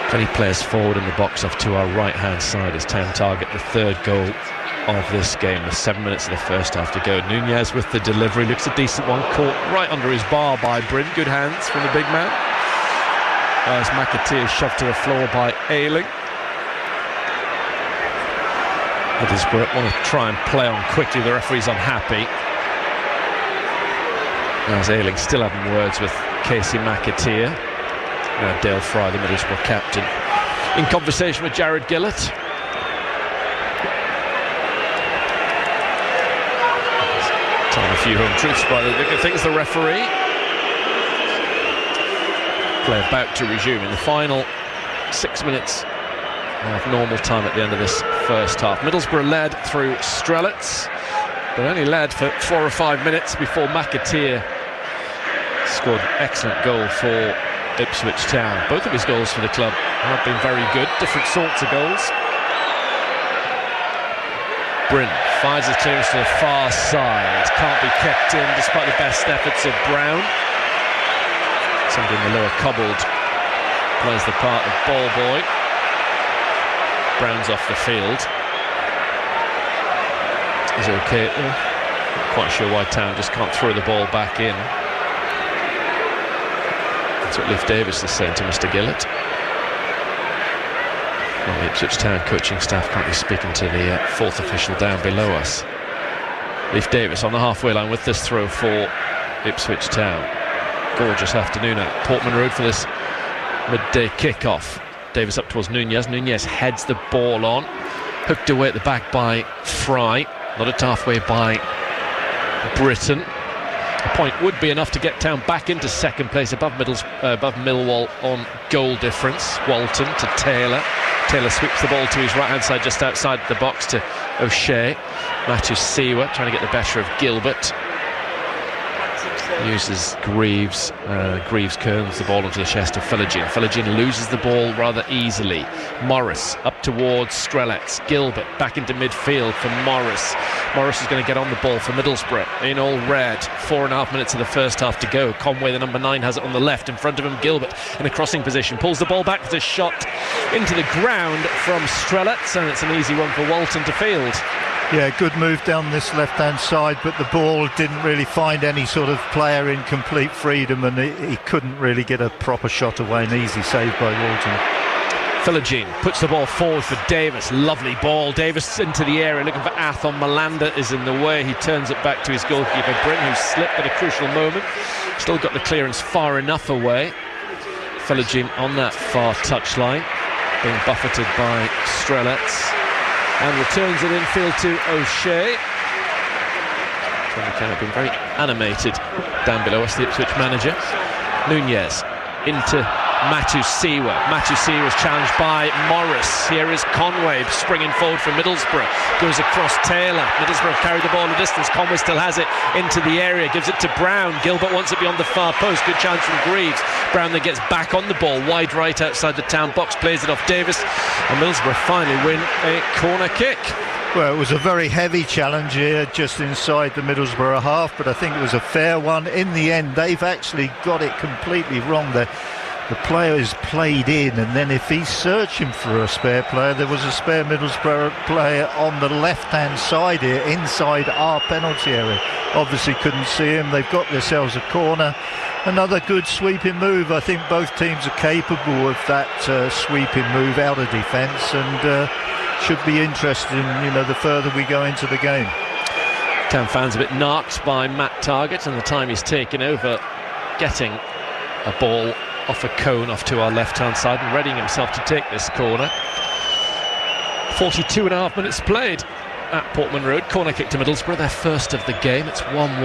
20 players forward in the box off to our right-hand side as Town target the 3rd goal of this game with 7 minutes of the first half to go. Nunez with the delivery, looks a decent one, caught right under his bar by Bryn. Good hands from the big man. As McAteer shoved to the floor by Ayling. Middlesbrough want to try and play on quickly. The referee's unhappy. As Ayling still having words with Casey McAteer. Dale Fry, the Middlesbrough captain, in conversation with Jared Gillett. Telling a few home truths by the look of things. The referee. Play about to resume in the final 6 minutes of normal time at the end of this first half. Middlesbrough led through Strelitz, but only led for 4 or 5 minutes before McAteer scored an excellent goal for Ipswich Town. Both of his goals for the club have been very good, different sorts of goals. Bryn fires the clearance to the far side, can't be kept in despite the best efforts of Brown. Somebody in the lower cobbled plays the part of ball boy. Brown's off the field. He's okay. Not quite sure why Town just can't throw the ball back in. That's what Leif Davis is saying to Mr. Gillett. Well, the Ipswich Town coaching staff can't be speaking to the fourth official down below us. Leif Davis on the halfway line with this throw for Ipswich Town. Gorgeous afternoon at Portman Road for this midday kick-off. Davis up towards Nunez. Nunez heads the ball on. Hooked away at the back by Fry. Not at halfway by Britton. A point would be enough to get Town back into second place above Millwall on goal difference. Walton to Taylor. Taylor sweeps the ball to his right-hand side just outside the box to O'Shea. Matthew Seawer trying to get the better of Gilbert. Uses Greaves. Greaves curls the ball onto the chest of Philogene. Philogene loses the ball rather easily. Morris up towards Strelets. Gilbert back into midfield for Morris. Morris is going to get on the ball for Middlesbrough in all red. 4.5 minutes of the first half to go. Conway, the number 9, has it on the left. In front of him, Gilbert in a crossing position. Pulls the ball back with a shot into the ground from Strelets, and it's an easy one for Walton to field. Yeah, good move down this left-hand side, but the ball didn't really find any sort of player in complete freedom, and he couldn't really get a proper shot away. An easy save by Walton. Philogene puts the ball forward for Davis. Lovely ball. Davis into the area looking for Athon. Malanda is in the way. He turns it back to his goalkeeper, Britton, who slipped at a crucial moment. Still got the clearance far enough away. Philogene on that far touchline, being buffeted by Strelets. And returns it infield to O'Shea. Tony Cannon been very animated down below us, the Ipswich manager. Nunez into Matthew Seawer. Matthew Seawer is challenged by Morris. Here is Conway springing forward for Middlesbrough. Goes across Taylor. Middlesbrough carry the ball a distance. Conway still has it into the area. Gives it to Brown. Gilbert wants it beyond the far post. Good chance from Greaves. Brown then gets back on the ball. Wide right outside the Town box. Plays it off Davis. And Middlesbrough finally win a corner kick. Well, it was a very heavy challenge here just inside the Middlesbrough half, but I think it was a fair one. In the end, they've actually got it completely wrong. The player is played in, and then if he's searching for a spare player, there was a spare Middlesbrough player on the left-hand side here, inside our penalty area. Obviously couldn't see him. They've got themselves a corner. Another good sweeping move. I think both teams are capable of that sweeping move out of defence, and should be interesting, the further we go into the game. Town fans a bit narked by Matt Targett and the time he's taken over getting a ball off a cone off to our left-hand side and readying himself to take this corner. 42.5 minutes played at Portman Road. Corner kick to Middlesbrough, their first of the game. It's 1-1.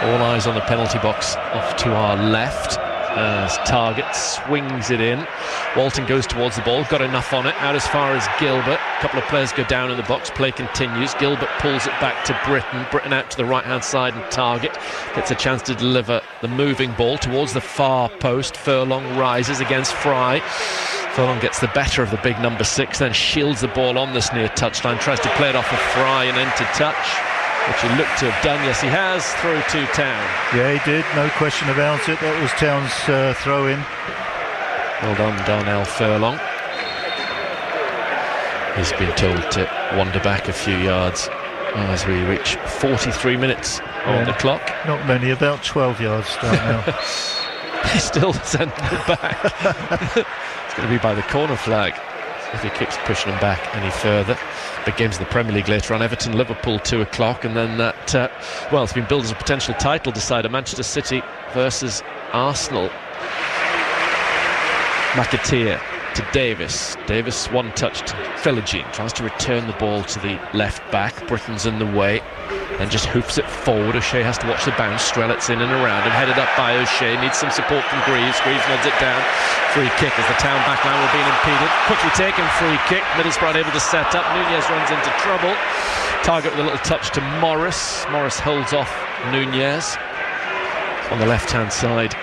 All eyes on the penalty box off to our left as Targett swings it in. Walton goes towards the ball, got enough on it, out as far as Gilbert. A couple of players go down in the box, play continues. Gilbert pulls it back to Britton. Britton out to the right-hand side, and Targett gets a chance to deliver the moving ball towards the far post. Furlong rises against Fry. Furlong gets the better of the big number 6, then shields the ball on this near touchline, tries to play it off of Fry and into touch, which he looked to have done. Yes, he has. Through to Town. Yeah, he did. No question about it. That was Town's throw-in. Well done, Darnell Furlong. He's been told to wander back a few yards as we reach 43 minutes on the clock. Not many, about 12 yards Darnell. He still sent it back. It's going to be by the corner flag if he keeps pushing him back any further. Big games of the Premier League later on. Everton, Liverpool, 2 o'clock, and then that it's been billed as a potential title decider. Manchester City versus Arsenal. McAteer to Davis. Davis one touch to Philogene. Tries to return the ball to the left back. Britton's in the way. Then just hoofs it forward. O'Shea has to watch the bounce. Strelets in and around him. Headed up by O'Shea. Needs some support from Greaves. Greaves nods it down. Free kick as the Town backline were being impeded. Quickly taken free kick. Middlesbrough able to set up. Nunez runs into trouble. Targett with a little touch to Morris. Morris holds off Nunez. On the left-hand side,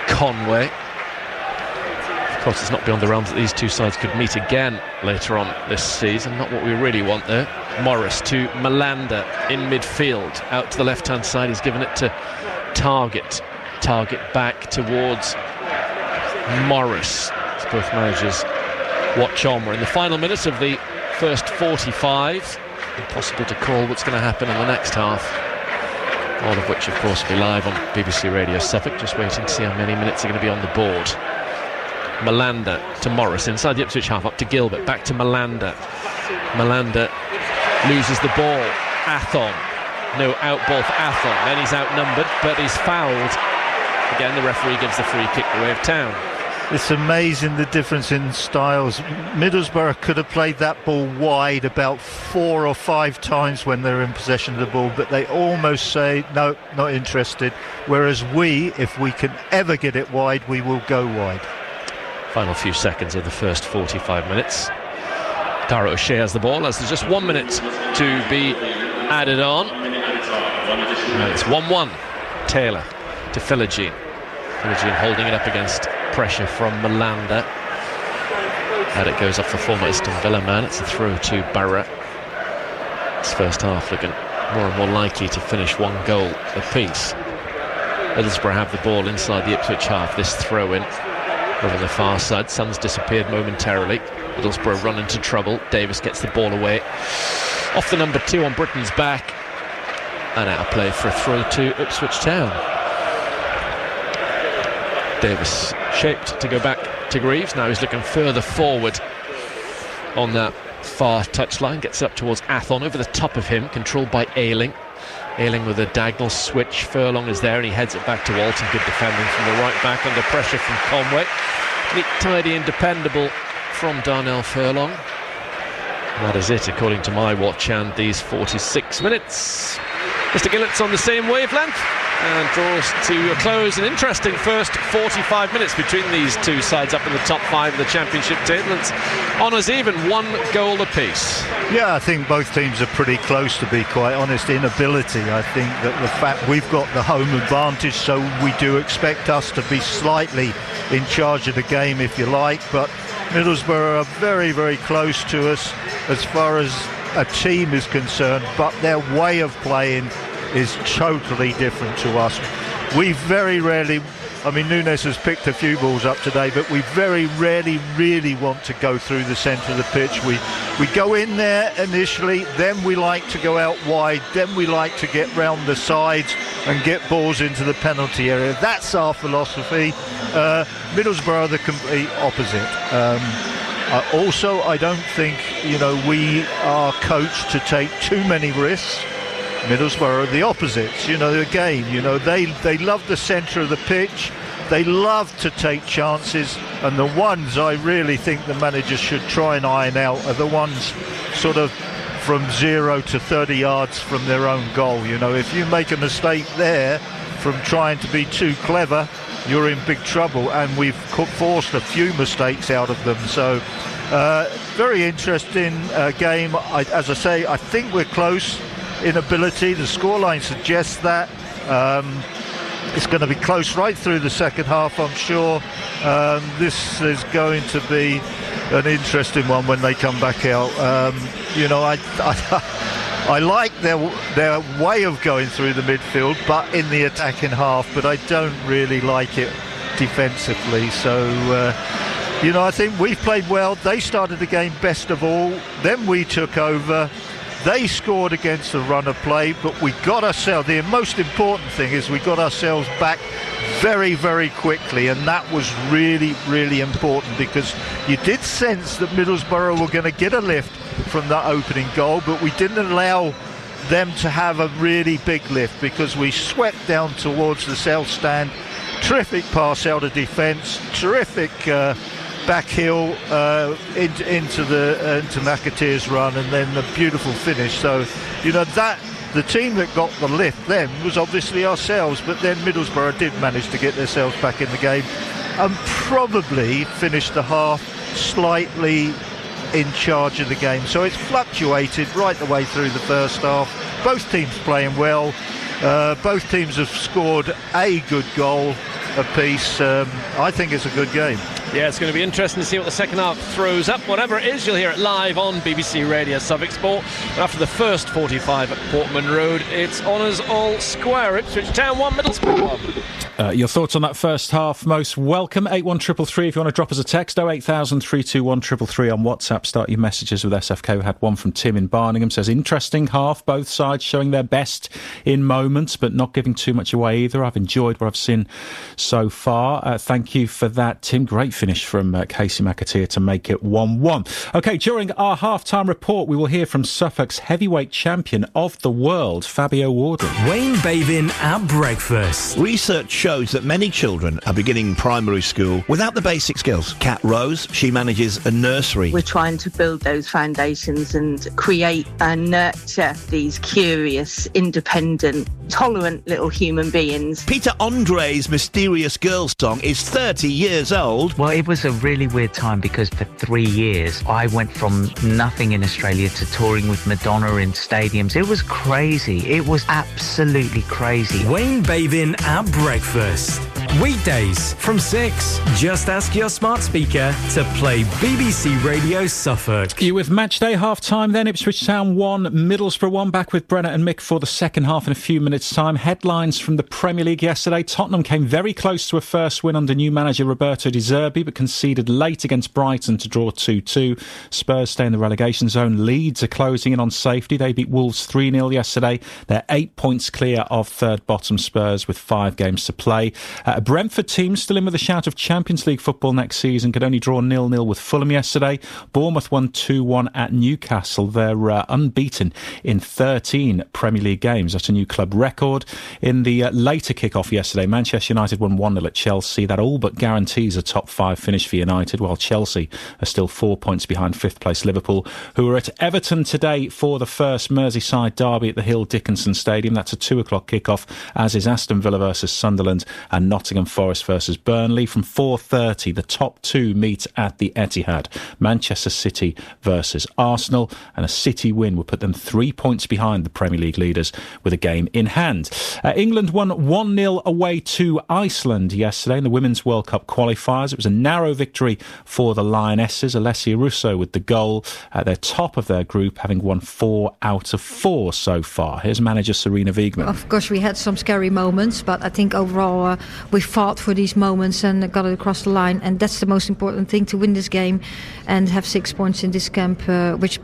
Conway. Of course, it's not beyond the realms that these two sides could meet again later on this season. Not what we really want there. Morris to Malanda in midfield. Out to the left-hand side, he's given it to Targett. Targett back towards Morris. As both managers watch on. We're in the final minutes of the first 45. Impossible to call what's going to happen in the next half. All of which, of course, will be live on BBC Radio Suffolk. Just waiting to see how many minutes are going to be on the board. Malanda to Morris inside the Ipswich half, up to Gilbert, back to Malanda. Malanda loses the ball. Athon, no out ball for Athon. Then he's outnumbered, but he's fouled. Again, the referee gives the free kick the way of Town. It's amazing the difference in styles. Middlesbrough could have played that ball wide about 4 or 5 times when they're in possession of the ball, but they almost say, no, not interested. Whereas we, if we can ever get it wide, we will go wide. Final few seconds of the first 45 minutes. Tara O'Shea has the ball as there's just 1 minute to be added on. And it's 1-1. Taylor to Philogene. Philogene holding it up against pressure from Malanda. And it goes off the former Aston Villa man. It's a throw to Barra. This first half looking more and more likely to finish 1 goal apiece. Middlesbrough have the ball inside the Ipswich half. This throw in over the far side. Sun's disappeared momentarily. Middlesbrough run into trouble. Davis gets the ball away off the number 2 on Britain's back, and out of play for a throw to Ipswich Town. Davis shaped to go back to Greaves. Now he's looking further forward on that far touchline. Gets up towards Athon, over the top of him, controlled by Ayling. Ayling with a diagonal switch. Furlong is there and he heads it back to Walton. Good defending from the right back under pressure from Conway. Neat, tidy and dependable from Darnell Furlong. And that is it according to my watch and these 46 minutes. Mr. Gillett's on the same wavelength and draws to a close an interesting first 45 minutes between these two sides up in the top 5 of the championship table. It's honours even, 1 goal apiece. Yeah, I think both teams are pretty close, to be quite honest, in ability. I think that the fact we've got the home advantage, so we do expect us to be slightly in charge of the game, if you like, but Middlesbrough are very, very close to us as far as a team is concerned, but their way of playing is totally different to us. We very rarely, I mean, Nunes has picked a few balls up today, but we very rarely really want to go through the centre of the pitch. We go in there initially, then we like to go out wide, then we like to get round the sides and get balls into the penalty area. That's our philosophy. Middlesbrough are the complete opposite. Also, I don't think, we are coached to take too many risks. Middlesbrough are the opposites, again, they love the centre of the pitch, they love to take chances, and the ones I really think the managers should try and iron out are the ones sort of from 0 to 30 yards from their own goal. If you make a mistake there from trying to be too clever, you're in big trouble, and we've forced a few mistakes out of them. So very interesting game. As I say, I think we're close in ability. The scoreline suggests that. It's going to be close right through the second half, I'm sure. This is going to be an interesting one when they come back out. I like their way of going through the midfield, but in the attacking half, but I don't really like it defensively. So I think we've played well. They started the game best of all, then we took over. They scored against the run of play, but we got ourselves, the most important thing is we got ourselves back very, very quickly, and that was really, really important, because you did sense that Middlesbrough were going to get a lift from that opening goal, but we didn't allow them to have a really big lift, because we swept down towards the south stand. Terrific pass out of defence, terrific back heel into McAteer's run, and then the beautiful finish. So that the team that got the lift then was obviously ourselves, but then Middlesbrough did manage to get themselves back in the game and probably finished the half slightly in charge of the game. So it's fluctuated right the way through the first half. Both teams playing well. Both teams have scored a good goal apiece. I think it's a good game. Yeah, it's going to be interesting to see what the second half throws up. Whatever it is, you'll hear it live on BBC Radio Suffolk Sport. But after the first 45 at Portman Road, it's honours all square. Ipswich Town 1, Middlesbrough 1. Your thoughts on that first half, most welcome. 81333 if you want to drop us a text. 08000 321 333 on WhatsApp. Start your messages with SFK. We had one from Tim in Barningham. Says, interesting half, both sides showing their best in moments, but not giving too much away either. I've enjoyed what I've seen so far. Thank you for that, Tim. Great finish from Casey McAteer to make it 1-1. OK, during our half-time report, we will hear from Suffolk's heavyweight champion of the world, Fabio Wardley. Wayne Bavin at breakfast. Research shows that many children are beginning primary school without the basic skills. Kat Rose, she manages a nursery. We're trying to build those foundations and create and nurture these curious, independent, tolerant little human beings. Peter Andre's mysterious girl song is 30 years old. Well, it was a really weird time because for 3 years I went from nothing in Australia to touring with Madonna in stadiums. It was crazy. It was absolutely crazy. Wayne Bavin at breakfast. Weekdays from 6. Just ask your smart speaker to play BBC Radio Suffolk. You with Matchday half-time then. Ipswich Town 1, Middlesbrough 1. Back with Brenna and Mick for the second half in a few minutes' time. Headlines from the Premier League yesterday. Tottenham came very close to a first win under new manager Roberto De Zerbi, but conceded late against Brighton to draw 2-2. Spurs stay in the relegation zone. Leeds are closing in on safety. They beat Wolves 3-0 yesterday. They're 8 points clear of third-bottom Spurs with 5 games to play. A Brentford team still in with a shout of Champions League football next season could only draw 0-0 with Fulham yesterday. Bournemouth won 2-1 at Newcastle. They're unbeaten in 13 Premier League games. That's a new club record. In the later kick-off yesterday, Manchester United won 1-0 at Chelsea. That all but guarantees a top 5 finish for United, while Chelsea are still 4 points behind 5th place Liverpool, who are at Everton today for the first Merseyside derby at the Hill Dickinson Stadium. That's a 2 o'clock kick-off, as is Aston Villa versus Sunderland and Nottingham Forest versus Burnley. From 4:30, the top 2 meet at the Etihad. Manchester City versus Arsenal, and a City win would put them 3 points behind the Premier League leaders with a game in hand. England won 1-0 away to Iceland yesterday in the Women's World Cup qualifiers. It was a narrow victory for the Lionesses. Alessia Russo with the goal. They're top of their group, having won 4 out of 4 so far. Here's manager Serena Wiegman. Of course, we had some scary moments, but I think overall we fought for these moments and got it across the line, and that's the most important thing, to win this game and have 6 points in this camp, which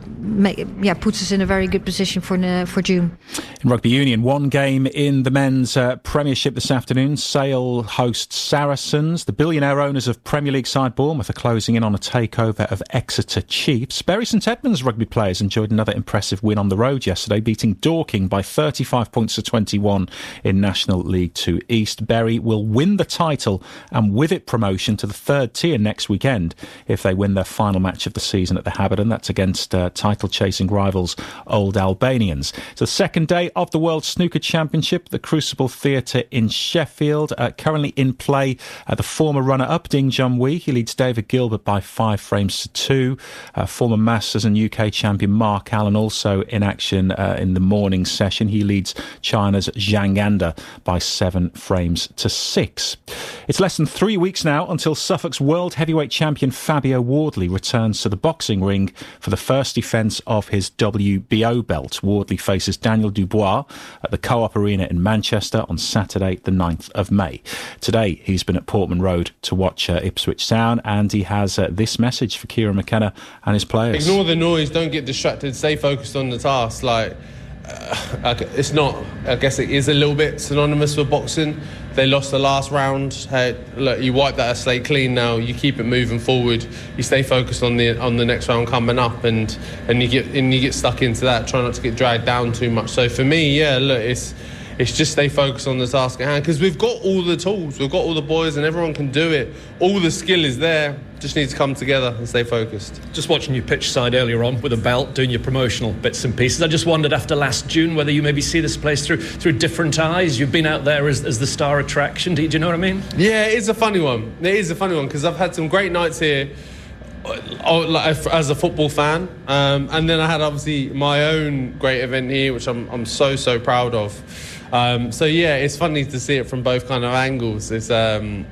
puts us in a very good position for June. In rugby union, one game in the men's Premiership this afternoon. Sale hosts Saracens. The billionaire owners of Premier League side Bournemouth are closing in on a takeover of Exeter Chiefs. Bury St Edmunds rugby players enjoyed another impressive win on the road yesterday, beating Dorking by 35 points to 21 in National League 2 East. Bury will win the title and with it promotion to the third tier next weekend if they win their final match of the season at the Haberden. That's against title-chasing rivals Old Albanians. It's the second day of the World Snooker Championship at the Crucible Theatre in Sheffield. Currently in play, the former runner-up Ding Junhui. He leads David Gilbert by 5 frames to 2. Former Masters and UK champion Mark Allen also in action in the morning session. He leads China's Zhang Anda by 7 frames to 6. It's less than 3 weeks now until Suffolk's world heavyweight champion Fabio Wardley returns to the boxing ring for the first defence of his WBO belt. Wardley faces Daniel Dubois at the Co-op Arena in Manchester on Saturday the 9th of May. Today he's been at Portman Road to watch Ipswich Town, and he has this message for Kieran McKenna and his players. Ignore the noise, don't get distracted, stay focused on the task. It's not, I guess it is a little bit synonymous with boxing. They lost the last round. Hey, look, you wipe that slate clean now, you keep it moving forward, you stay focused on the next round coming up, and you get stuck into that, try not to get dragged down too much. So for me, it's just stay focused on the task at hand, because we've got all the tools, we've got all the boys, and everyone can do it. All the skill is there, just need to come together and stay focused. Just watching you pitch side earlier on with a belt, doing your promotional bits and pieces, I just wondered after last June whether you maybe see this place through different eyes. You've been out there as the star attraction. Do you know what I mean? Yeah, it is a funny one. It is a funny one, because I've had some great nights here as a football fan, and then I had obviously my own great event here, which I'm so proud of. So yeah, it's funny to see it from both kind of angles. It's some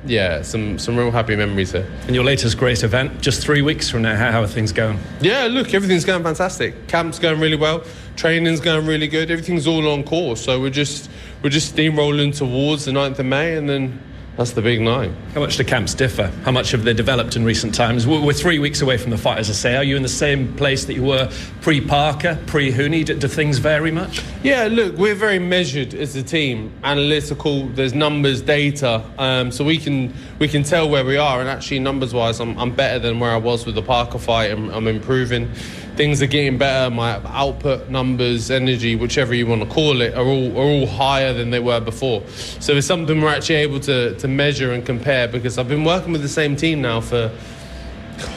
real happy memories here. And your latest great event, just 3 weeks from now, how are things going? Yeah, look, everything's going fantastic. Camp's going really well, training's going really good, everything's all on course. So we're just steamrolling towards the 9th of May, and then that's the big night. How much do camps differ? How much have they developed in recent times? We're 3 weeks away from the fight, as I say. Are you in the same place that you were pre-Parker, pre-Hooney? Do things vary much? Yeah, look, we're very measured as a team, analytical. There's numbers, data, so we can tell where we are. And actually, numbers-wise, I'm better than where I was with the Parker fight. I'm improving. Things are getting better. My output numbers, energy, whichever you want to call it, are all higher than they were before. So it's something we're actually able to measure and compare, because I've been working with the same team now for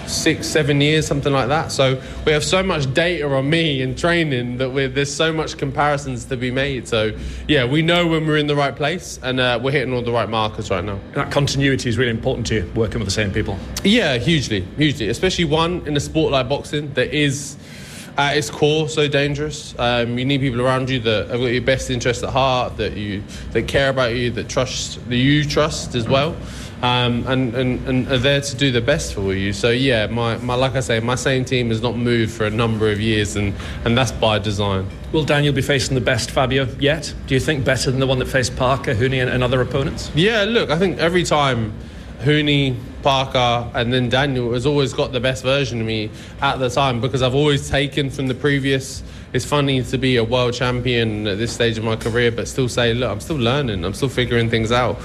6-7 years, something like that. So we have so much data on me in training that there's so much comparisons to be made. So yeah, we know when we're in the right place, and we're hitting all the right markers right now. That continuity is really important to you, working with the same people. Yeah, hugely, especially one in a sport like boxing that is at its core so dangerous. You need people around you that have got your best interest at heart, that care about you, that you trust as well. And are there to do the best for you. So yeah, my like I say, my same team has not moved for a number of years, and that's by design. Will Daniel be facing the best Fabio yet? Do you think better than the one that faced Parker, Hooney and other opponents? Yeah, look, I think every time Hooney, Parker and then Daniel has always got the best version of me at the time, because I've always taken from the previous. It's funny to be a world champion at this stage of my career, but still say, look, I'm still learning, I'm still figuring things out.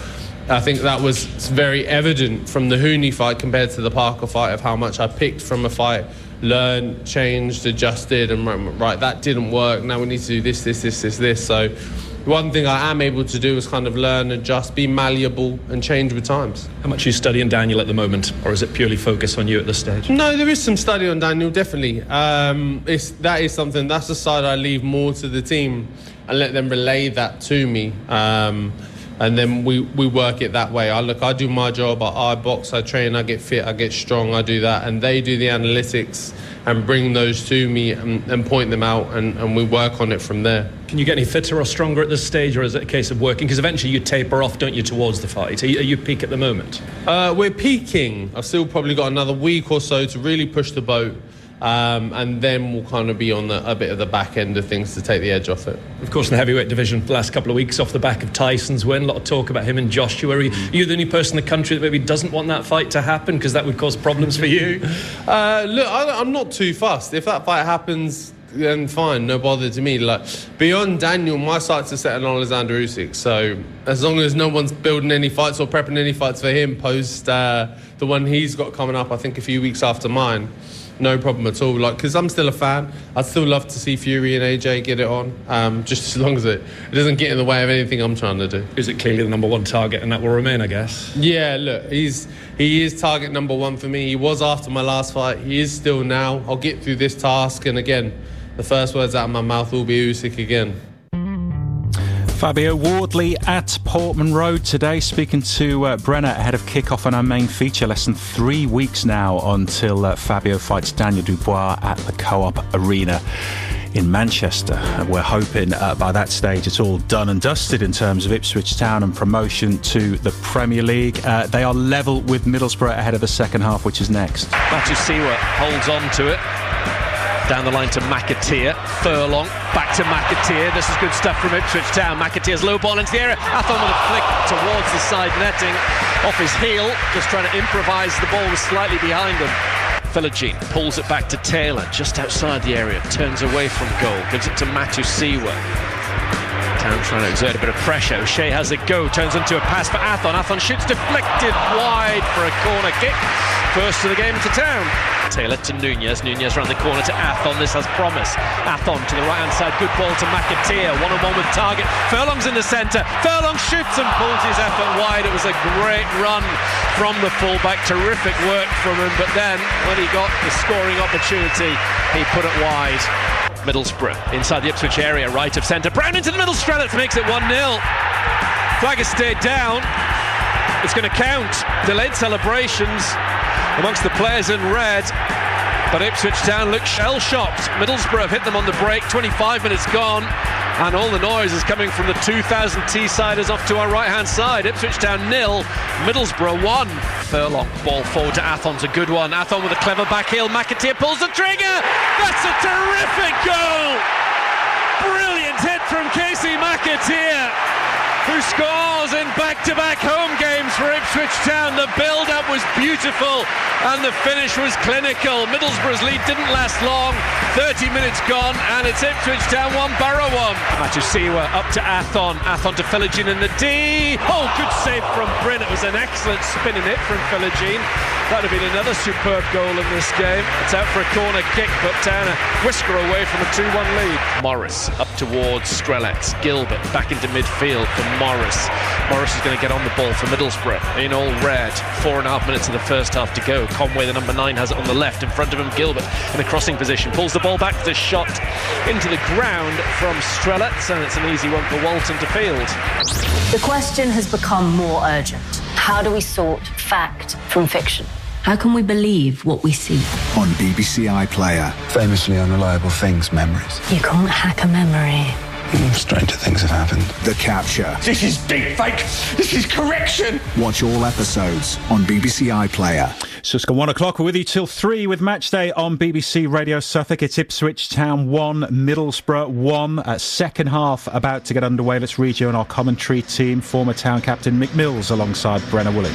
I think that was very evident from the Hooney fight compared to the Parker fight, of how much I picked from a fight, learned, changed, adjusted, and right, that didn't work, now we need to do this. So one thing I am able to do is kind of learn, adjust, be malleable and change with times. How much are you studying Daniel at the moment, or is it purely focused on you at this stage? No, there is some study on Daniel, definitely. That's the side I leave more to the team and let them relay that to me. And then we work it that way. I do my job, I box, I train, I get fit, I get strong, I do that, and they do the analytics and bring those to me and point them out, and we work on it from there. Can you get any fitter or stronger at this stage, or is it a case of working? Because eventually you taper off, don't you, towards the fight? Are you peak at the moment? We're peaking. I've still probably got another week or so to really push the boat. And then we'll kind of be on a bit of the back end of things to take the edge off it. Of course, in the heavyweight division, the last couple of weeks off the back of Tyson's win, a lot of talk about him and Joshua. Are you the only person in the country that maybe doesn't want that fight to happen, because that would cause problems for you? Look, I'm not too fussed. If that fight happens, then fine, no bother to me. Like, beyond Daniel, my sights are set on Alexander Usyk. So as long as no one's building any fights or prepping any fights for him post the one he's got coming up, I think a few weeks after mine, no problem at all. Because I'm still a fan. I'd still love to see Fury and AJ get it on, just as long as it doesn't get in the way of anything I'm trying to do. Is it clearly the number one target, and that will remain, I guess? Yeah, look, he is target number one for me. He was after my last fight. He is still now. I'll get through this task, and again, the first words out of my mouth will be Usyk again. Fabio Wardley at Portman Road today, speaking to Brenner ahead of kick-off on our main feature. Less than 3 weeks now until Fabio fights Daniel Dubois at the Co-op Arena in Manchester. We're hoping by that stage it's all done and dusted in terms of Ipswich Town and promotion to the Premier League. They are level with Middlesbrough ahead of the second half, which is next. Matthew Siwa holds on to it. Down the line to McAteer, Furlong, back to McAteer. This is good stuff from Ipswich Town. McAteer's low ball into the area. Athon with a flick towards the side netting, off his heel, just trying to improvise. The ball was slightly behind him. Philogene pulls it back to Taylor, just outside the area, turns away from goal, gives it to Matthew Siwa. Town trying to exert a bit of pressure. O'Shea has a go, turns into a pass for Athon. Athon shoots deflected wide for a corner kick. First of the game to Town. Taylor to Nunez. Nunez round the corner to Athon. This has promise. Athon to the right-hand side. Good ball to McAteer. One-on-one with target. Furlong's in the centre. Furlong shoots and pulls his effort wide. It was a great run from the fullback. Terrific work from him. But then, when he got the scoring opportunity, he put it wide. Middlesbrough inside the Ipswich area, right of centre. Brown into the middle. Strelitz makes it 1-0. Flag has stayed down. It's going to count. Delayed celebrations amongst the players in red, but Ipswich Town look shell-shocked. Middlesbrough have hit them on the break. 25 minutes gone. And all the noise is coming from the 2,000 Teessiders off to our right-hand side. Ipswich Town 0, Middlesbrough 1. Furlong, ball forward to Athon's a good one. Athon with a clever back heel. McAteer pulls the trigger. That's a terrific goal. Brilliant hit from Casey McAteer, who scores in back-to-back home games for Ipswich Town. The build-up was beautiful and the finish was clinical. Middlesbrough's lead didn't last long. 30 minutes gone and it's Ipswich Town 1, Borough 1. Matusiwa up to Athon. Athon to Philogene in the D. Oh, good save from Bryn. It was an excellent spinning hit from Philogene. That would have been another superb goal in this game. It's out for a corner kick, but Town a whisker away from a 2-1 lead. Morris up towards Strelets. Gilbert back into midfield for Morris. Morris is going to get on the ball for Middlesbrough in all red. 4.5 minutes of the first half to go. Conway, the number 9, has it on the left. In front of him, Gilbert in a crossing position. Pulls the ball back with a shot into the ground from Strelets, and it's an easy one for Walton to field. The question has become more urgent. How do we sort fact from fiction? How can we believe what we see? On BBC iPlayer, famously unreliable things, memories. You can't hack a memory. Stranger things have happened. The Capture. This is deepfake. This is correction. Watch all episodes on BBC iPlayer. So it's 1 o'clock. We're with you till 3 with Matchday on BBC Radio Suffolk. It's Ipswich Town 1, Middlesbrough 1. Second half about to get underway. Let's rejoin our commentary team. Former Town captain Mick Mills alongside Brenna Woolley.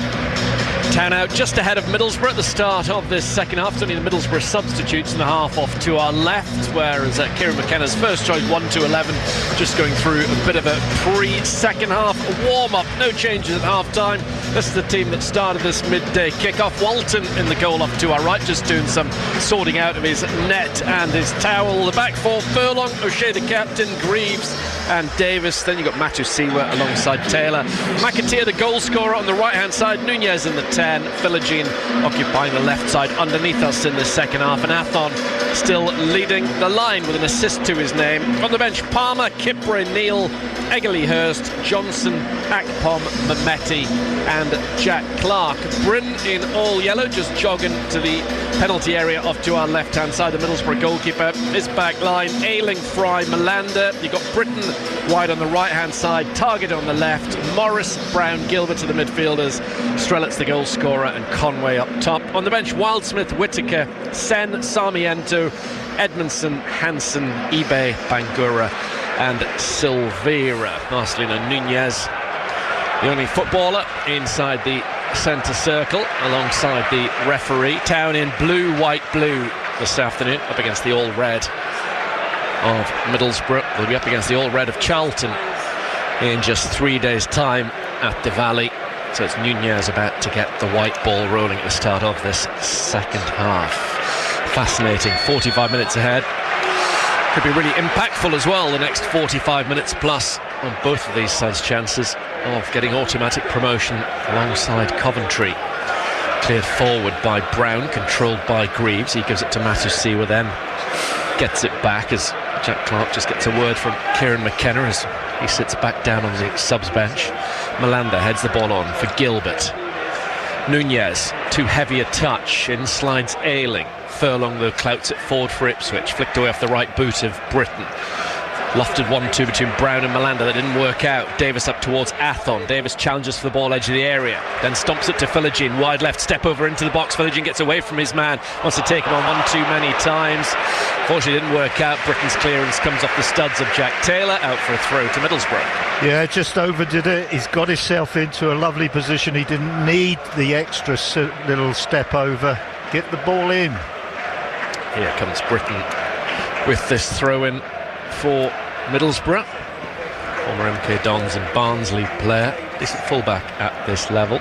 Town out just ahead of Middlesbrough at the start of this second half. It's only the Middlesbrough substitutes in the half off to our left, whereas Kieran McKenna's first choice 1-11 just going through a bit of a pre-second half warm-up. No changes at half-time. This is the team that started this midday kick-off. Walton in the goal off to our right, just doing some sorting out of his net and his towel. The back four, Furlong, O'Shea the captain, Greaves and Davis. Then you've got Matusiwa alongside Taylor. McAteer the goal scorer on the right-hand side. Nunez in the 10. Philogene occupying the left side underneath us in the second half. And Athon still leading the line with an assist to his name. On the bench, Palmer, Kipre, Neal, Eggerly Hurst, Johnson, Akpom, Mehmeti and Jack Clark. Bryn in all yellow, just jogging to the penalty area off to our left-hand side. The Middlesbrough goalkeeper, his back line, Ayling, Fry, Malander. You've got Britton wide on the right-hand side, Target on the left, Morris, Brown, Gilbert to the midfielders, Strelets the goal scorer and Conway up top. On the bench, Wildsmith, Whittaker, Sen, Sarmiento, Edmondson, Hansen, Ibe, Bangura and Silveira. Marcelino Nunez, the only footballer inside the centre circle alongside the referee. Town in blue, white, blue this afternoon, up against the all-red of Middlesbrough. They'll be up against the all-red of Charlton in just 3 days' time at the Valley. So it's Nunez about to get the white ball rolling at the start of this second half. Fascinating 45 minutes ahead. Could be really impactful as well, the next 45 minutes plus on both of these sides' chances of getting automatic promotion alongside Coventry. Cleared forward by Brown, controlled by Greaves. He gives it to Matusiwa, then gets it back as Jack Clark just gets a word from Kieran McKenna as he sits back down on the subs bench. Malander heads the ball on for Gilbert. Nunez, too heavy a touch, in slides Ayling. Furlong though clouts it forward for Ipswich, flicked away off the right boot of Britton. Lofted 1-2 between Brown and Malander, that didn't work out. Davis up towards Athon. Davis challenges for the ball edge of the area, then stomps it to Philogene, wide left, step over into the box. Philogene gets away from his man, wants to take him on one too many times. Fortunately didn't work out. Britton's clearance comes off the studs of Jack Taylor, out for a throw to Middlesbrough. Yeah, just overdid it. He's got himself into a lovely position. He didn't need the extra little step over. Get the ball in. Here comes Britton with this throw-in for Middlesbrough. Former MK Dons and Barnsley player, decent fullback at this level.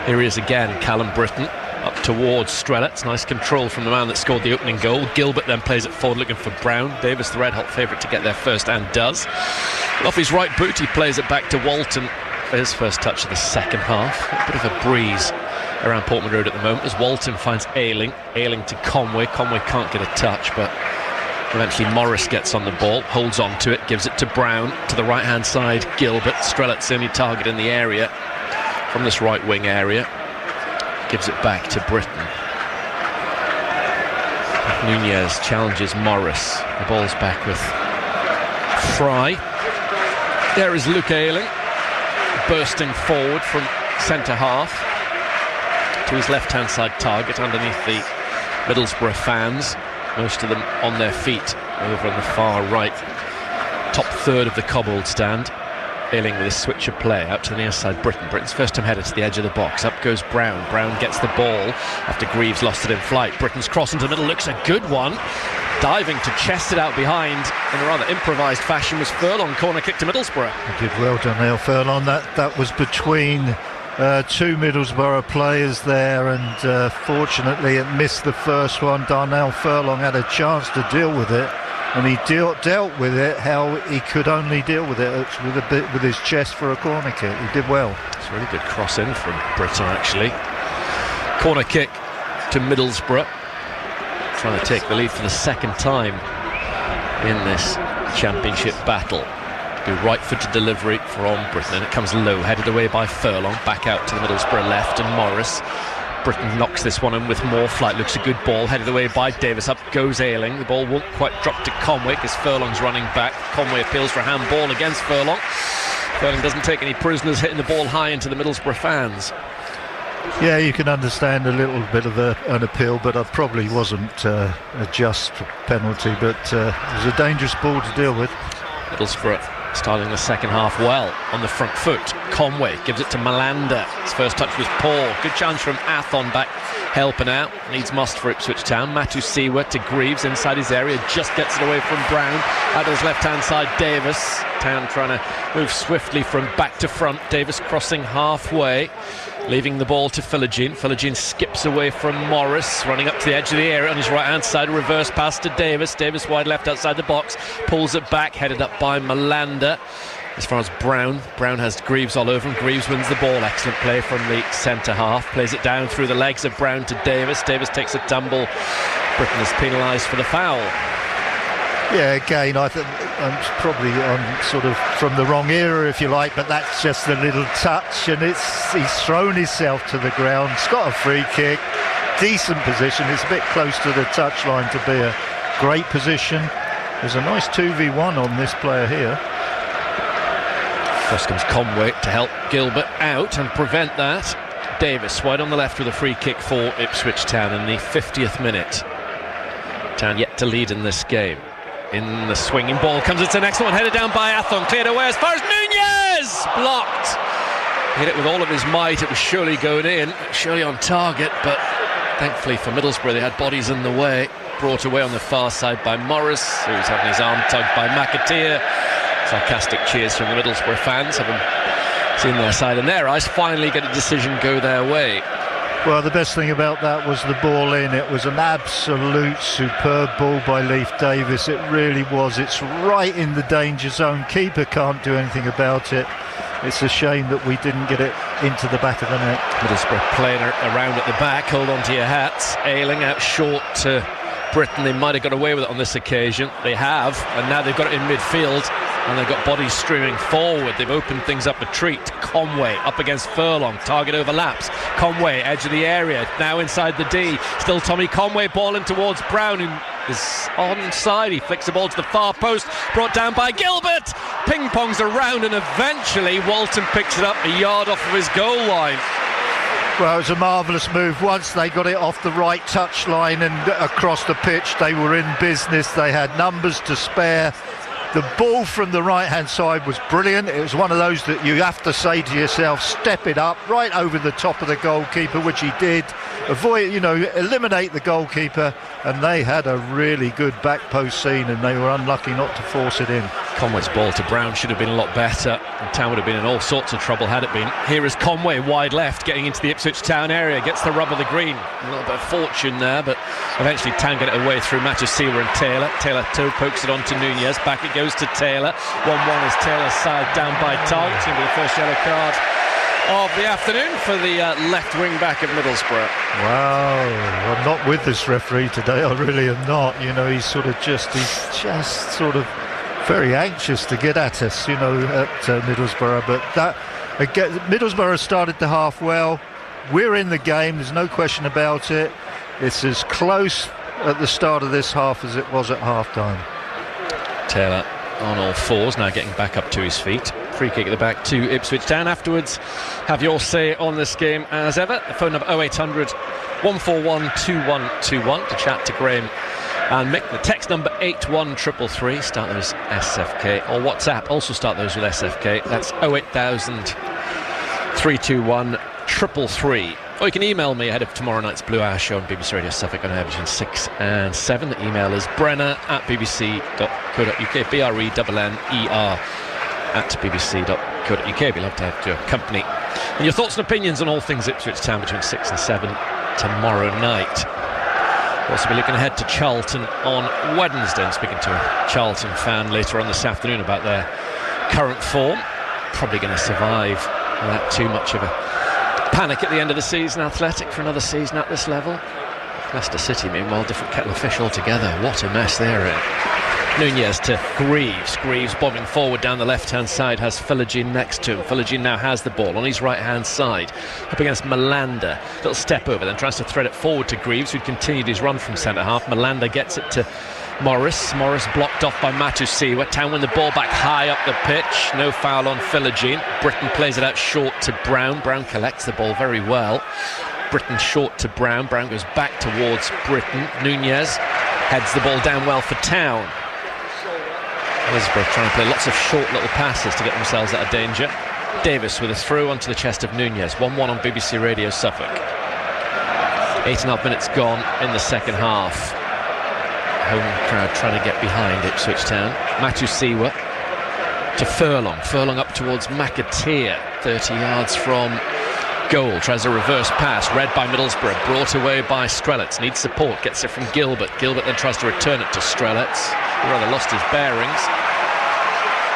Here he is again, Callum Britton up towards Strelets. Nice control from the man that scored the opening goal. Gilbert then plays it forward looking for Brown. Davis, the red hot favourite to get there first, and does. Off his right boot he plays it back to Walton for his first touch of the second half. A bit of a breeze around Portman Road at the moment as Walton finds Ayling. Ayling to Conway. Conway can't get a touch, but eventually Morris gets on the ball, holds on to it, gives it to Brown. To the right-hand side, Gilbert. Strelets the only target in the area from this right wing area. Gives it back to Britton. Nunez challenges Morris. The ball's back with Fry. There is Luke Ayling bursting forward from centre half to his left-hand side target underneath the Middlesbrough fans, most of them on their feet over on the far right, top third of the cobbled stand. Ayling with a switch of play out to the near side. Britain's first time header to the edge of the box. Up goes Brown. Brown gets the ball after Greaves lost it in flight. Britain's cross into the middle looks a good one. Diving to chest it out behind in a rather improvised fashion was Furlong. Corner kick to Middlesbrough. He did well, Darnell Furlong. That was between two Middlesbrough players there, and fortunately it missed the first one. Darnell Furlong had a chance to deal with it, and he dealt with it how he could only deal with it with his chest for a corner kick. He did well. It's a really good cross in from Britain, actually. Corner kick to Middlesbrough, trying to take the lead for the second time in this championship battle. Be right-footed delivery from Britain, and it comes low, headed away by Furlong, back out to the Middlesbrough left, and Morris. Britain knocks this one in with more flight. Looks a good ball, headed away by Davis. Up goes Ayling. The ball won't quite drop to Conway because Furlong's running back. Conway appeals for a handball against Furlong. Furlong doesn't take any prisoners, hitting the ball high into the Middlesbrough fans. Yeah, you can understand a little bit of an appeal, but I probably wasn't a just penalty, but it was a dangerous ball to deal with. Middlesbrough starting the second half well on the front foot. Conway gives it to Malander. His first touch was poor. Good chance from Athon back helping out. Needs must for Ipswich Town. Matusiwa to Greaves inside his area. Just gets it away from Brown. Out to his left-hand side, Davis. Town trying to move swiftly from back to front. Davis crossing halfway, leaving the ball to Philogene. Philogene skips away from Morris, running up to the edge of the area on his right-hand side. A reverse pass to Davis. Davis wide left outside the box. Pulls it back, headed up by Malander. As far as Brown has Greaves all over him. Greaves wins the ball. Excellent play from the centre half. Plays it down through the legs of Brown to Davis. Davis takes a tumble. Britain is penalised for the foul. Yeah, again, I think I'm probably on sort of from the wrong era, if you like, but that's just a little touch, and he's thrown himself to the ground. He's got a free kick, decent position. It's a bit close to the touchline to be a great position. There's a nice 2v1 on this player here. First comes Conway to help Gilbert out and prevent that. Davis wide on the left with a free kick for Ipswich Town in the 50th minute. Town yet to lead in this game. In the swinging ball comes its next one, headed down by Athon, cleared away as far as Nunez! Blocked! Hit it with all of his might. It was surely going in, surely on target, but thankfully for Middlesbrough they had bodies in the way. Brought away on the far side by Morris, who's having his arm tugged by McAteer. Sarcastic cheers from the Middlesbrough fans, having seen their side and their eyes finally get a decision go their way. Well, the best thing about that was the ball in. It was an absolute superb ball by Leif Davis. It really was. It's right in the danger zone. Keeper can't do anything about it. It's a shame that we didn't get it into the back of the net. Middlesbrough playing around at the back. Hold on to your hats. Ayling out short to Britain. They might have got away with it on this occasion. They have, and now they've got it in midfield. And they've got bodies streaming forward. They've opened things up a treat. Conway up against Furlong. Target overlaps. Conway, edge of the area. Now inside the D. Still Tommy Conway balling towards Brown, who is onside. He flicks the ball to the far post. Brought down by Gilbert. Ping-pongs around, and eventually Walton picks it up a yard off of his goal line. Well, it was a marvellous move. Once they got it off the right touchline and across the pitch, they were in business. They had numbers to spare. The ball from the right-hand side was brilliant. It was one of those that you have to say to yourself, step it up right over the top of the goalkeeper, which he did. Eliminate the goalkeeper, and they had a really good back post scene, and they were unlucky not to force it in. Conway's ball to Brown should have been a lot better, and Town would have been in all sorts of trouble had it been. Here is Conway wide left, getting into the Ipswich Town area, gets the rub of the green. A little bit of fortune there, but eventually Town get it away through Matusiwa and Taylor. Taylor toe pokes it on to Nunez, back it goes to Taylor. 1-1 is Taylor's side down by Tom. It's going to be the first yellow card of the afternoon for the left wing back of Middlesbrough. Wow, I'm not with this referee today. I really am not. He's just sort of very anxious to get at us, at Middlesbrough. But that again, Middlesbrough started the half well. We're in the game. There's no question about it. It's as close at the start of this half as it was at half time. Taylor on all fours now, getting back up to his feet. Free kick at the back to Ipswich Town. Afterwards, have your say on this game as ever. The phone number 0800 141 2121 to chat to Graham and Mick. The text number 81333. Start those SFK, or WhatsApp. Also start those with SFK. That's 08000 321 333. Or you can email me ahead of tomorrow night's Blue Hour show on BBC Radio Suffolk on air between 6 and 7. The email is brenner@bbc.co.uk, BRENNER @bbc.co.uk. We'd love to have your company and your thoughts and opinions on all things Ipswich Town between 6 and 7 tomorrow night. We'll also be looking ahead to Charlton on Wednesday and speaking to a Charlton fan later on this afternoon about their current form. Probably going to survive without too much of a panic at the end of the season. Athletic for another season at this level. Leicester City, meanwhile, different kettle of fish altogether. What a mess they're in. Nunez to Greaves. Greaves bombing forward down the left-hand side, has Philogene next to him. Philogene now has the ball on his right-hand side, up against Malander. Little step over, then tries to thread it forward to Greaves, who'd continued his run from centre-half. Malander gets it to Morris. Morris blocked off by Matusiwa. Town win the ball back high up the pitch. No foul on Philogene. Britton plays it out short to Brown. Brown collects the ball very well. Britton short to Brown. Brown goes back towards Britton. Nunez heads the ball down well for Town. Middlesbrough trying to play lots of short little passes to get themselves out of danger. Davis with a throw onto the chest of Nunez. 1-1 on BBC Radio Suffolk. 8.5 minutes gone in the second half. Home crowd trying to get behind Ipswich Town. Matusiwa to Furlong. Furlong up towards McAteer. 30 yards from goal. Tries a reverse pass. Read by Middlesbrough. Brought away by Strelets. Needs support. Gets it from Gilbert. Gilbert then tries to return it to Strelets. He rather lost his bearings.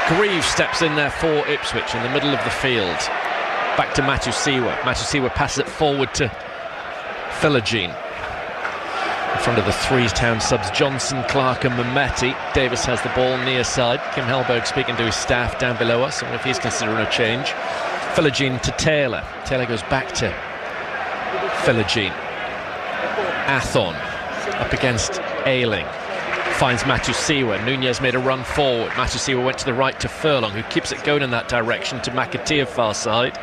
Greaves steps in there for Ipswich in the middle of the field. Back to Matusiwa. Matusiwa passes it forward to Philogene. In front of the three Town subs, Johnson, Clark and Mehmeti. Davis has the ball near side. Kim Hellberg speaking to his staff down below us, and if he's considering a change. Philogene to Taylor. Taylor goes back to Philogene. Athon up against Ayling. Finds Matusiwa. Nunez made a run forward. Matusiwa went to the right to Furlong, who keeps it going in that direction to McAteer far side.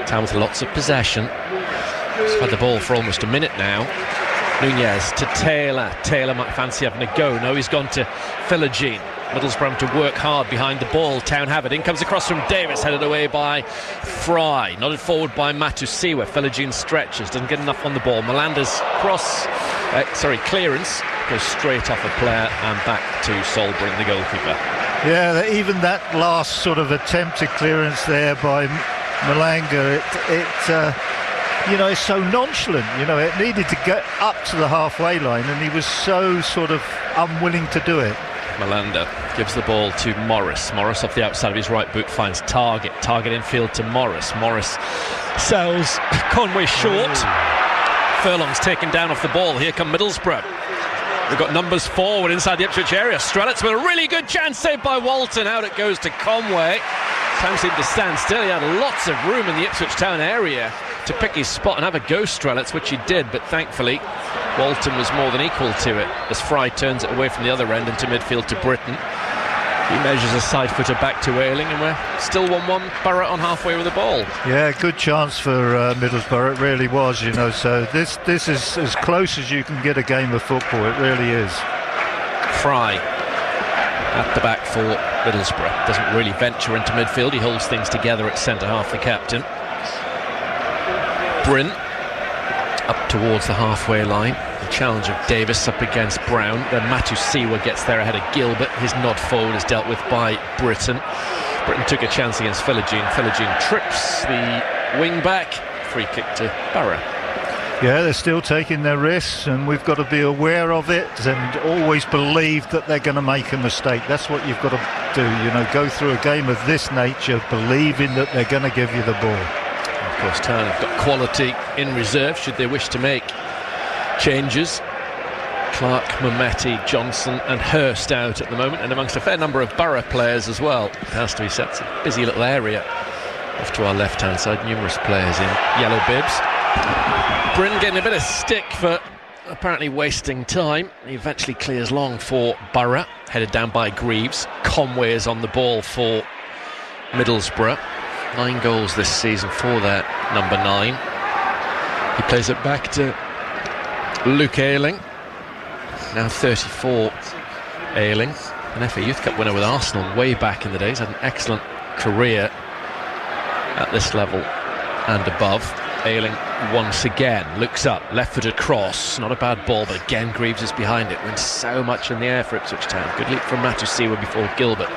Town with lots of possession. He's had the ball for almost a minute now. Nunez to Taylor. Taylor might fancy having a go. No, he's gone to Philogene. Middlesbrough to work hard behind the ball. Town have it. In comes across from Davis, headed away by Fry. Nodded forward by Matusiwa. Philogene stretches, doesn't get enough on the ball. Melander's clearance goes straight off a player and back to Solbring, the goalkeeper. Yeah, even that last sort of attempted clearance there by Malanga, it's so nonchalant. It needed to get up to the halfway line, and he was so sort of unwilling to do it. Malanda gives the ball to Morris. Morris off the outside of his right boot finds Target. Target infield to Morris. Morris sells Conway short. Furlong's taken down off the ball. Here come Middlesbrough. They've got numbers forward inside the Ipswich area. Strelets with a really good chance, saved by Walton. Out it goes to Conway. Time seemed to stand still. He had lots of room in the Ipswich Town area to pick his spot and have a go, Strelets, which he did, but thankfully Walton was more than equal to it as Fry turns it away from the other end into midfield to Britton. He measures a side footer back to Ayling, and we're still 1-1. Borough on halfway with the ball. Yeah, good chance for Middlesbrough. It really was, so this is as close as you can get a game of football. It really is. Fry at the back for Middlesbrough. Doesn't really venture into midfield. He holds things together at centre half, the captain. Bryn up towards the halfway line. The challenge of Davis up against Brown. Then Matusiwa gets there ahead of Gilbert. His nod forward is dealt with by Britton. Britton took a chance against Philogene. Philogene trips the wing back. Free kick to Borough. Yeah, they're still taking their risks, and we've got to be aware of it and always believe that they're going to make a mistake. That's what you've got to do, go through a game of this nature, believing that they're going to give you the ball. Of course, Town have got quality in reserve should they wish to make changes. Clark, Mehmeti, Johnson and Hurst out at the moment, and amongst a fair number of Borough players as well. It has to be said, it's a busy little area off to our left-hand side. Numerous players in yellow bibs. Bryn getting a bit of stick for apparently wasting time. He eventually clears long for Borough, headed down by Greaves. Conway is on the ball for Middlesbrough. 9 goals this season for their number 9. He plays it back to Luke Ayling. Now 34, Ayling. An FA Youth Cup winner with Arsenal way back in the day. He's had an excellent career at this level and above. Ayling once again looks up, left-footed cross, not a bad ball, but again Greaves is behind it, wins so much in the air for Ipswich Town. Good leap from Matusiwa before Gilbert,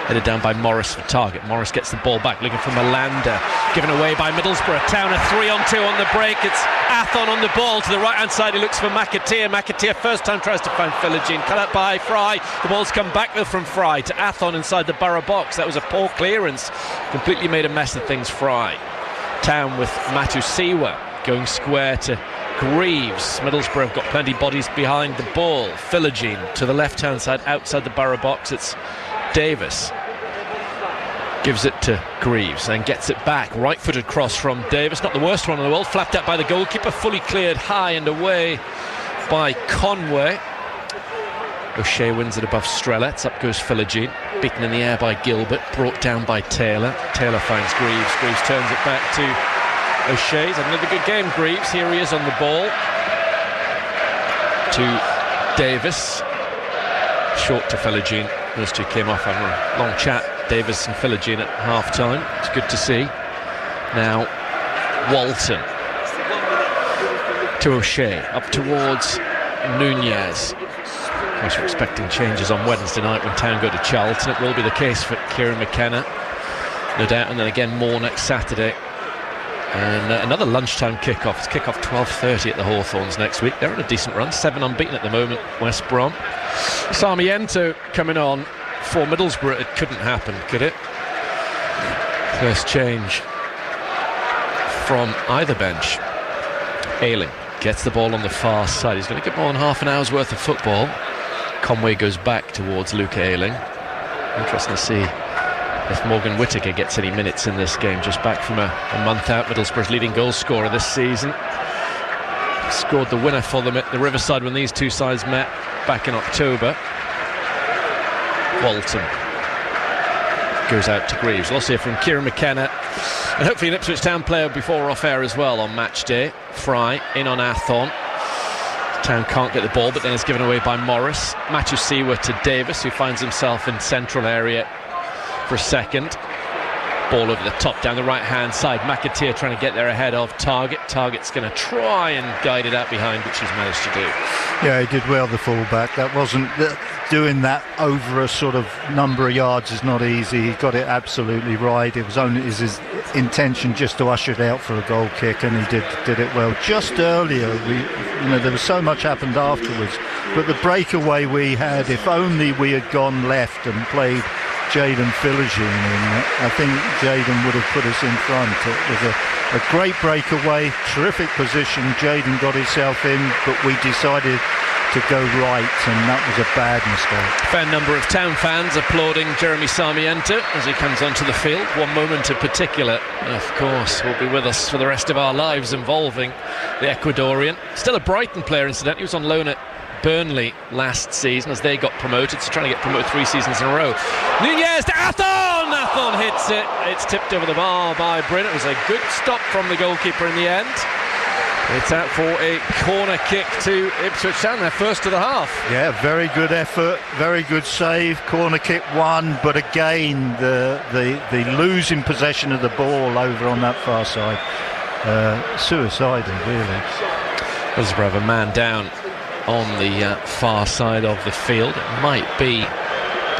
headed down by Morris for target. Morris gets the ball back, looking for Malanda, given away by Middlesbrough. Town a 3-on-2 on the break. It's Athon on the ball to the right-hand side. He looks for McAteer first time tries to find Philogene, cut out by Fry. The ball's come back though from Fry to Athon inside the Borough box. That was a poor clearance, completely made a mess of things. Fry. Town with Matusiwa going square to Greaves. Middlesbrough have got plenty of bodies behind the ball. Philogene to the left-hand side outside the Borough box. It's Davis. Gives it to Greaves and gets it back. Right-footed cross from Davis. Not the worst one in the world. Flapped out by the goalkeeper. Fully cleared high and away by Conway. O'Shea wins it above Strelets. Up goes Philogene. Beaten in the air by Gilbert. Brought down by Taylor. Taylor finds Greaves. Greaves turns it back to O'Shea. He's had another good game, Greaves. Here he is on the ball. To Davis. Short to Philogene. Those two came off having a long chat, Davis and Philogene, at half-time. It's good to see. Now, Walton. To O'Shea. Up towards Nunez. Of course, we're expecting changes on Wednesday night when Town go to Charlton. It will be the case for Kieran McKenna, no doubt, and then again more next Saturday. And another lunchtime kickoff. It's kickoff 12:30 at the Hawthorns next week. They're on a decent run, 7 unbeaten at the moment, West Brom. Sarmiento coming on for Middlesbrough. It couldn't happen, could it? First change from either bench. Ayling gets the ball on the far side. He's going to get more than half an hour's worth of football. Conway goes back towards Luke Ayling. Interesting to see if Morgan Whittaker gets any minutes in this game, just back from a month out. Middlesbrough's leading goal scorer this season. Scored the winner for them at the Riverside when these two sides met back in October. Walton goes out to Greaves. We'll see from Kieran McKenna, and hopefully an Ipswich Town player before or off air as well on match day. Fry in on Athon. Town can't get the ball, but then it's given away by Morris. Matusiwa to Davis, who finds himself in central area for a second. Ball over the top down the right hand side. McAteer trying to get there ahead of Target. Target's going to try and guide it out behind, which he's managed to do. Yeah, he did well, the fullback. That wasn't doing that over a sort of number of yards is not easy. He got it absolutely right. It was only his intention just to usher it out for a goal kick, and he did it well. Just earlier, there was so much happened afterwards, but the breakaway we had, if only we had gone left and played Jayden Philogene in, I think Jayden would have put us in front. It was a great breakaway, terrific position. Jayden got himself in, but we decided to go right, and that was a bad mistake. Fair number of Town fans applauding Jeremy Sarmiento as he comes onto the field. One moment in particular, of course, will be with us for the rest of our lives, involving the Ecuadorian. Still a Brighton player, incidentally. He was on loan at Burnley last season as they got promoted, so trying to get promoted 3 seasons in a row. Nunez to Athon! Athon hits it. It's tipped over the bar by Bryn. It was a good stop from the goalkeeper in the end. It's out for a corner kick to Ipswich Town, their first of the half. Yeah, very good effort, very good save. Corner kick won, but again the losing possession of the ball over on that far side. Suicidal, really. Middlesbrough have a man down on the far side of the field. It might be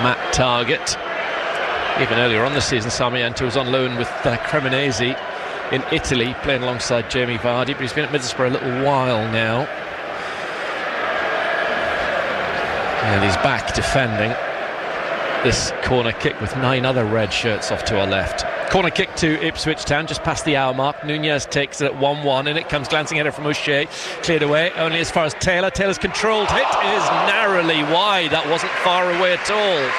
Matt Target. Even earlier on the season, Sarmiento was on loan with Cremonese in Italy, playing alongside Jamie Vardy, but he's been at Middlesbrough a little while now. And he's back defending this corner kick with 9 other red shirts off to our left. Corner kick to Ipswich Town, just past the hour mark. Nunez takes it at 1-1, and it comes glancing header from O'Shea. Cleared away, only as far as Taylor. Taylor's controlled hit is narrowly wide. That wasn't far away at all.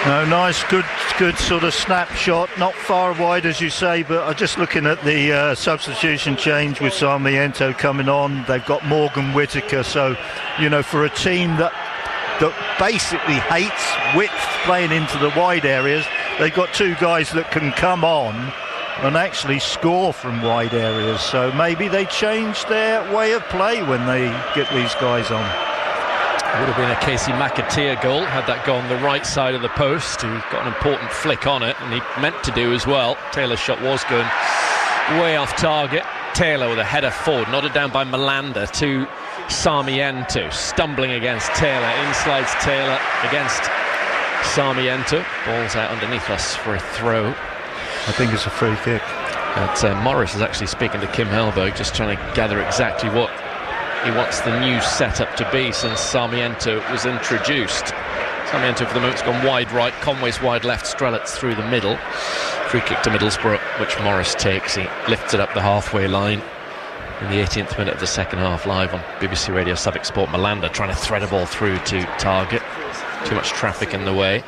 No, nice, good sort of snapshot. Not far wide, as you say, but I'm just looking at the substitution change with Sarmiento coming on. They've got Morgan Whittaker, so, for a team that basically hates width playing into the wide areas, they've got two guys that can come on and actually score from wide areas. So maybe they change their way of play when they get these guys on. Would have been a Casey McAteer goal had that gone the right side of the post. He got an important flick on it, and he meant to do as well. Taylor's shot was going way off target. Taylor with a header forward, nodded down by Malanda to Sarmiento, stumbling against Taylor. In slides Taylor against Sarmiento. Ball's out underneath us for a throw. I think it's a free kick. But Morris is actually speaking to Kim Hellberg, just trying to gather exactly what he wants the new setup to be since Sarmiento was introduced. Sarmiento for the moment's gone wide right, Conway's wide left, Strelitz through the middle. Free kick to Middlesbrough, which Morris takes. He lifts it up the halfway line in the 18th minute of the second half, live on BBC Radio Suffolk Sport. Malanda trying to thread a ball through to target. Too much traffic in the way.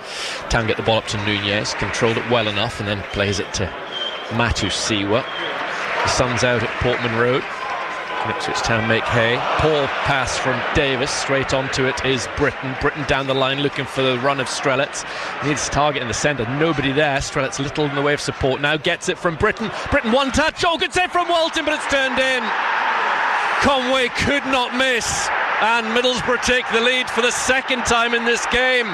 Town get the ball up to Nunez, controlled it well enough, and then plays it to Matusiwa. The sun's out at Portman Road. Ipswich Town make hay. Poor pass from Davis. Straight onto it is Britton. Britton down the line looking for the run of Strelitz. Needs target in the centre. Nobody there. Strelitz little in the way of support. Now gets it from Britton. Britton one touch. Oh, good save from Walton, but it's turned in. Conway could not miss. And Middlesbrough take the lead for the second time in this game.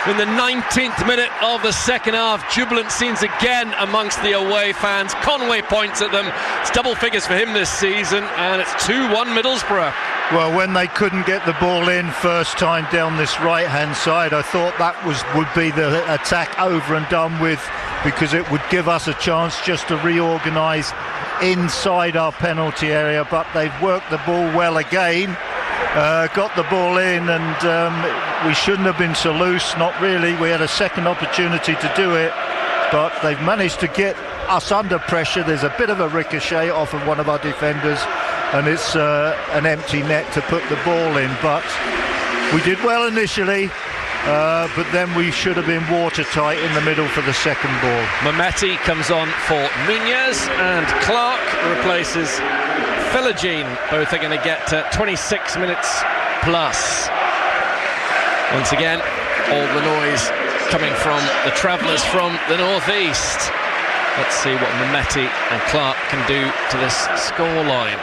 In the 19th minute of the second half, jubilant scenes again amongst the away fans. Conway points at them. It's double figures for him this season, and it's 2-1 Middlesbrough. Well, when they couldn't get the ball in first time down this right-hand side, I thought that would be the attack over and done with, because it would give us a chance just to reorganise inside our penalty area. But they've worked the ball well again. Got the ball in, and we shouldn't have been so loose. Not really. We had a second opportunity to do it, but they've managed to get us under pressure. There's a bit of a ricochet off of one of our defenders, and it's an empty net to put the ball in. But we did well initially, but then we should have been watertight in the middle for the second ball. Mehmeti comes on for Nunez, and Clark replaces Philogene. Both are going to get 26 minutes plus. Once again, all the noise coming from the travellers from the northeast. Let's see what Mehmeti and Clark can do to this scoreline.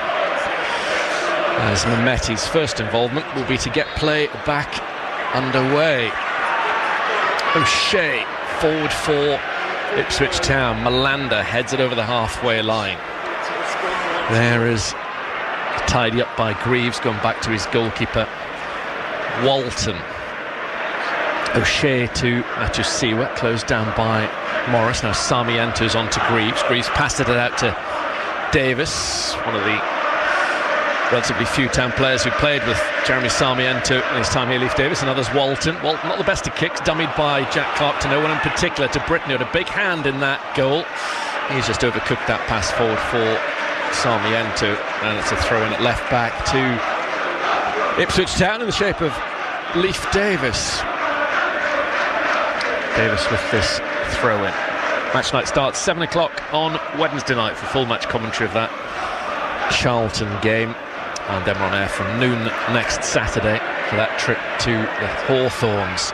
As Mehmeti's first involvement will be to get play back underway. O'Shea forward for Ipswich Town. Malanda heads it over the halfway line. There is tidy up by Greaves, going back to his goalkeeper Walton. O'Shea to Matusiwa, closed down by Morris. Now Sarmiento's on to Greaves. Greaves passed it out to Davis, one of the relatively few Town players who played with Jeremy Sarmiento in his time here. Leif Davis, and others Walton. Walton not the best of kicks, dummied by Jack Clark to no one in particular, to Britton, who had a big hand in that goal. He's just overcooked that pass forward for Sarmiento, and it's a throw in at left back to Ipswich Town in the shape of Leif Davis. Davis with this throw in. Match night starts 7 o'clock on Wednesday night for full match commentary of that Charlton game, and then we're on air from noon next Saturday for that trip to the Hawthorns.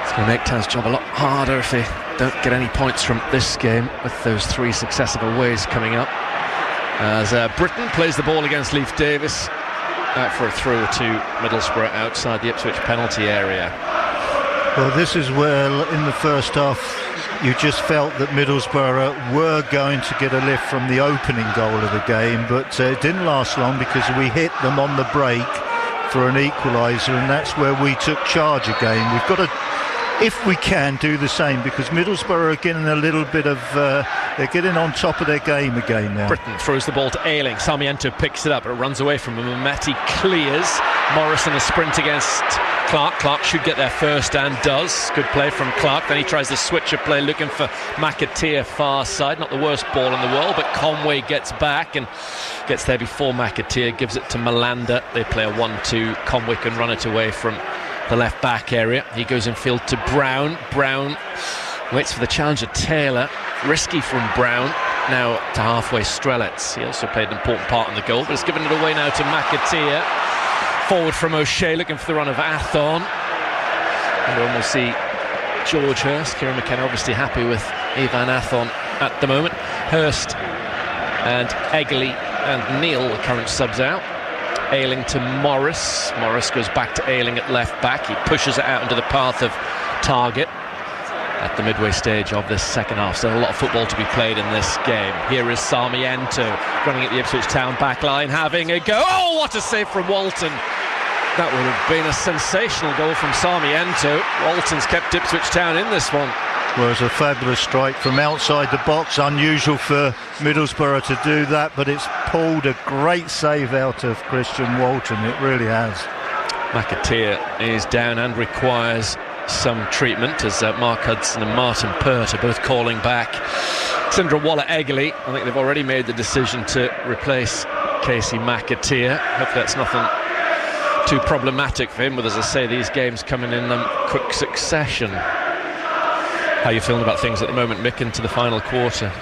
It's going to make Town's job a lot harder if they don't get any points from this game, with those 3 successive aways coming up. As Britton plays the ball against Leif Davis, out for a throw to Middlesbrough outside the Ipswich penalty area. Well, this is where in the first half you just felt that Middlesbrough were going to get a lift from the opening goal of the game, but it didn't last long because we hit them on the break for an equaliser, and that's where we took charge again. We've got to, if we can, do the same, because Middlesbrough are getting a little bit of they're getting on top of their game again now. Britton throws the ball to Ayling. Sarmiento picks it up, but it runs away from him. Mehmeti clears. Morris in a sprint against Clark. Clark should get there first, and does. Good play from Clark. Then he tries the switcher play, looking for McAteer far side. Not the worst ball in the world, but Conway gets back and gets there before McAteer. Gives it to Malanda. They play a 1-2. Conway can run it away from the left back area. He goes in field to Brown. Brown waits for the challenger Taylor. Risky from Brown. Now to halfway Strelitz. He also played an important part in the goal, but has given it away now to McAteer. Forward from O'Shea, looking for the run of Athon. And we'll see George Hurst. Kieran McKenna obviously happy with Ivan Athon at the moment. Hurst and Egley and Neal, the current subs out. Ayling to Morris. Morris goes back to Ayling at left back. He pushes it out into the path of Targett at the midway stage of this second half. So a lot of football to be played in this game. Here is Sarmiento running at the Ipswich Town back line, having a go. Oh, what a save from Walton. That would have been a sensational goal from Sarmiento. Walton's kept Ipswich Town in this one. Well, it's a fabulous strike from outside the box. Unusual for Middlesbrough to do that, but it's pulled a great save out of Christian Walton. It really has. McAteer is down and requires some treatment, as Mark Hudson and Martin Pert are both calling back. Sindra Waller-Egley, I think they've already made the decision to replace Casey McAteer. Hopefully that's nothing too problematic for him, with, as I say, these games coming in quick succession. How are you feeling about things at the moment, Mick, into the final quarter?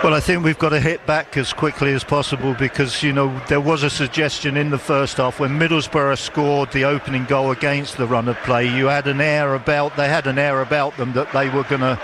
Well, I think we've got to hit back as quickly as possible, because, you know, there was a suggestion in the first half when Middlesbrough scored the opening goal against the run of play. They had an air about them that they were going to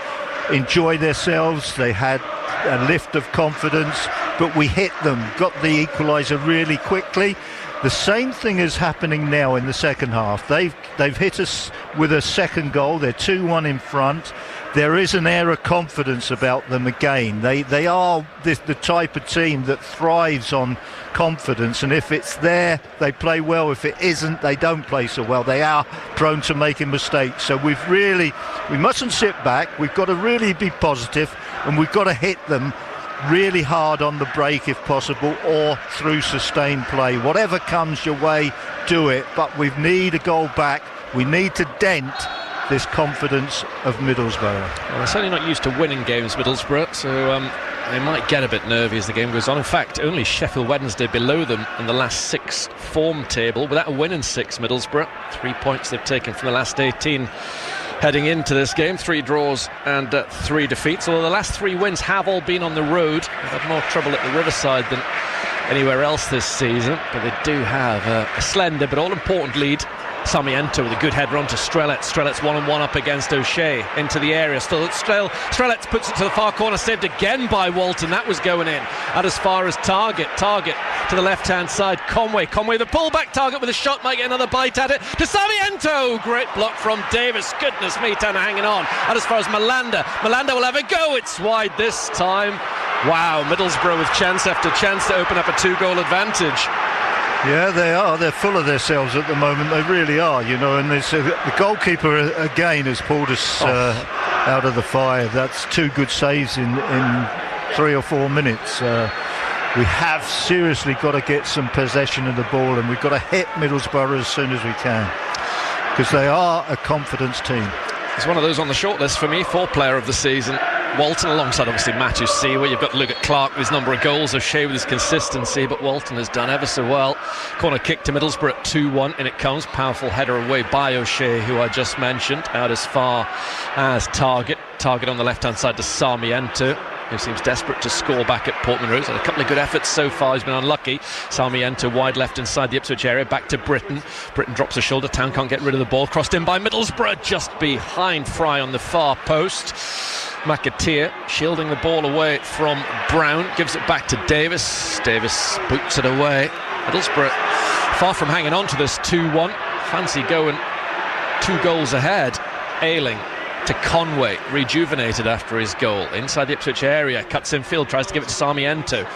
enjoy themselves. They had a lift of confidence, but we hit them, got the equaliser really quickly. The same thing is happening now in the second half. They've hit us with a second goal. They're 2-1 in front. There is an air of confidence about them again. They are the type of team that thrives on confidence, and if it's there, they play well. If it isn't, they don't play so well. They are prone to making mistakes. So we mustn't sit back. We've got to really be positive, and we've got to hit them really hard on the break if possible, or through sustained play. Whatever comes your way, do it, but we need a goal back. We need to dent this confidence of Middlesbrough. Well, they're certainly not used to winning games, Middlesbrough, so they might get a bit nervy as the game goes on. In fact, only Sheffield Wednesday below them in the last 6 form table, without a win in 6, Middlesbrough. 3 points they've taken from the last 18 heading into this game. 3 draws and 3 defeats, although the last 3 wins have all been on the road. They've had more trouble at the Riverside than anywhere else this season, but they do have a slender but all-important lead. Sarmiento with a good header on to Strelets. Strelets 1-on-1 up against O'Shea into the area. Still Strelets puts it to the far corner, saved again by Walton. That was going in. And as far as Targett to the left-hand side. Conway the pull-back. Targett with a shot, might get another bite at it. To Sarmiento! Great block from Davis. Goodness me, Tanner hanging on. And as far as Malanda will have a go. It's wide this time. Wow, Middlesbrough with chance after chance to open up a 2-goal advantage. Yeah, they are. They're full of themselves at the moment. They really are, you know. And the goalkeeper again has pulled us out of the fire. That's 2 good saves in 3 or 4 minutes. We have seriously got to get some possession of the ball, and we've got to hit Middlesbrough as soon as we can, because they are a confidence team. It's one of those on the shortlist for me for player of the season. Walton alongside obviously Matthew Seawer. You've got to look at Clark with his number of goals, O'Shea with his consistency, but Walton has done ever so well. Corner kick to Middlesbrough at 2-1, and it comes. Powerful header away by O'Shea, who I just mentioned, out as far as Targett on the left hand side to Sarmiento, who seems desperate to score back at Portman Road. Had a couple of good efforts so far. He's been unlucky. Sarmiento wide left inside the Ipswich area, back to Britton. Britton drops a shoulder. Town can't get rid of the ball. Crossed in by Middlesbrough, just behind Fry on the far post. McAteer shielding the ball away from Brown, gives it back to Davis. Davis boots it away. Middlesbrough far from hanging on to this 2-1. Fancy going 2 goals ahead. Ayling to Conway, rejuvenated after his goal. Inside the Ipswich area, cuts in field, tries to give it to Sarmiento.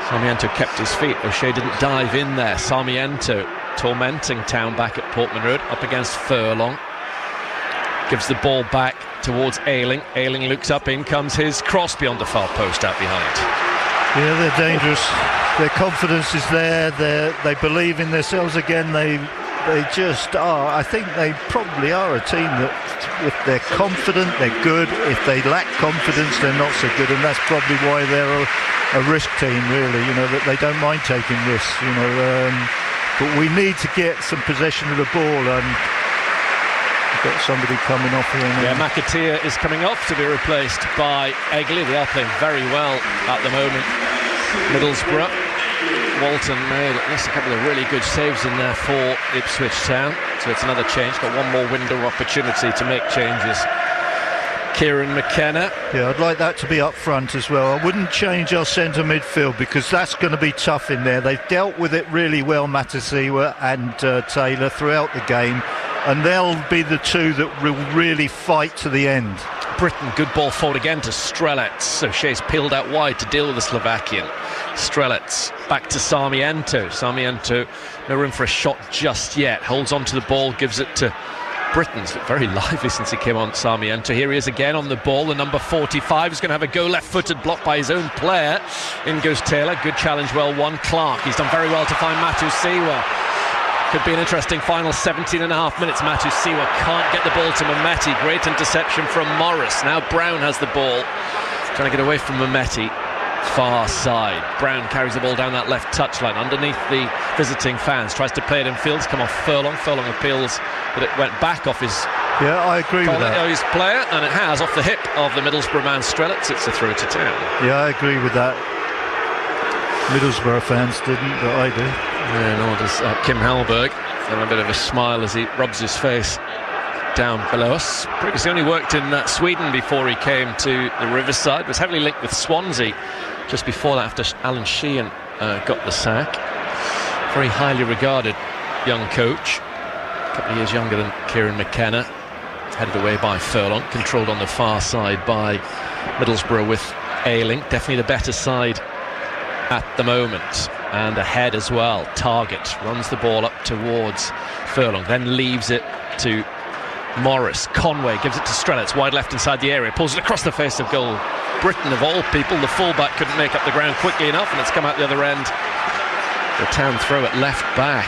Sarmiento kept his feet. O'Shea didn't dive in there. Sarmiento tormenting Town back at Portman Road, up against Furlong. Gives the ball back towards Ayling. Ayling looks up, in comes his cross beyond the far post, out behind. Yeah, they're dangerous. Their confidence is there. They believe in themselves again. They just are. I think they probably are a team that, if they're confident, they're good. If they lack confidence, they're not so good, and that's probably why they're a risk team, really. You know, that they don't mind taking risks. You know, but we need to get some possession of the ball. Got somebody coming off here now. Yeah, McAteer is coming off to be replaced by Egley. They are playing very well at the moment, Middlesbrough. Walton made at least a couple of really good saves in there for Ipswich Town, so it's another change. Got one more window opportunity to make changes Kieran McKenna. Yeah, I'd like that to be up front as well. I wouldn't change our centre midfield because that's going to be tough in there. They've dealt with it really well, Matasiwa and Taylor, throughout the game, and they'll be the two that will really fight to the end. Britain, good ball forward again to Strelec. O'Shea's peeled out wide to deal with the Slovakian. Strelec back to Sarmiento. Sarmiento, no room for a shot just yet. Holds on to the ball, gives it to Britain's looked very lively since he came on, Sarmiento. Here he is again on the ball. The number 45 is going to have a go, left-footed, blocked by his own player. In goes Taylor. Good challenge, well won. Clark, he's done very well to find Matasiwa. Could be an interesting final 17 and a half minutes. Matasiwa can't get the ball to Mehmeti. Great interception from Morris. Now Brown has the ball, trying to get away from Mehmeti. Far side. Brown carries the ball down that left touchline underneath the visiting fans, tries to play it in field, come off Furlong. Furlong appeals that it went back off his I agree with that. His player, and it has off the hip of the Middlesbrough man Strelec. It's a throw to town. Yeah, I agree with that. Middlesbrough fans didn't, but I do. Yeah, nor does Kim Hallberg. And a bit of a smile as he rubs his face down below us. Previously only worked in Sweden before he came to the Riverside. Was heavily linked with Swansea just before that, after Alan Sheehan got the sack. Very highly regarded young coach. A couple of years younger than Kieran McKenna. Headed away by Furlong. Controlled on the far side by Middlesbrough with Ayling. Definitely the better side at the moment. And ahead as well. Target runs the ball up towards Furlong, then leaves it to Morris. Conway gives it to Strelec, wide left inside the area, pulls it across the face of goal. Britain, of all people, the fullback couldn't make up the ground quickly enough, and it's come out the other end. The town throw at left back.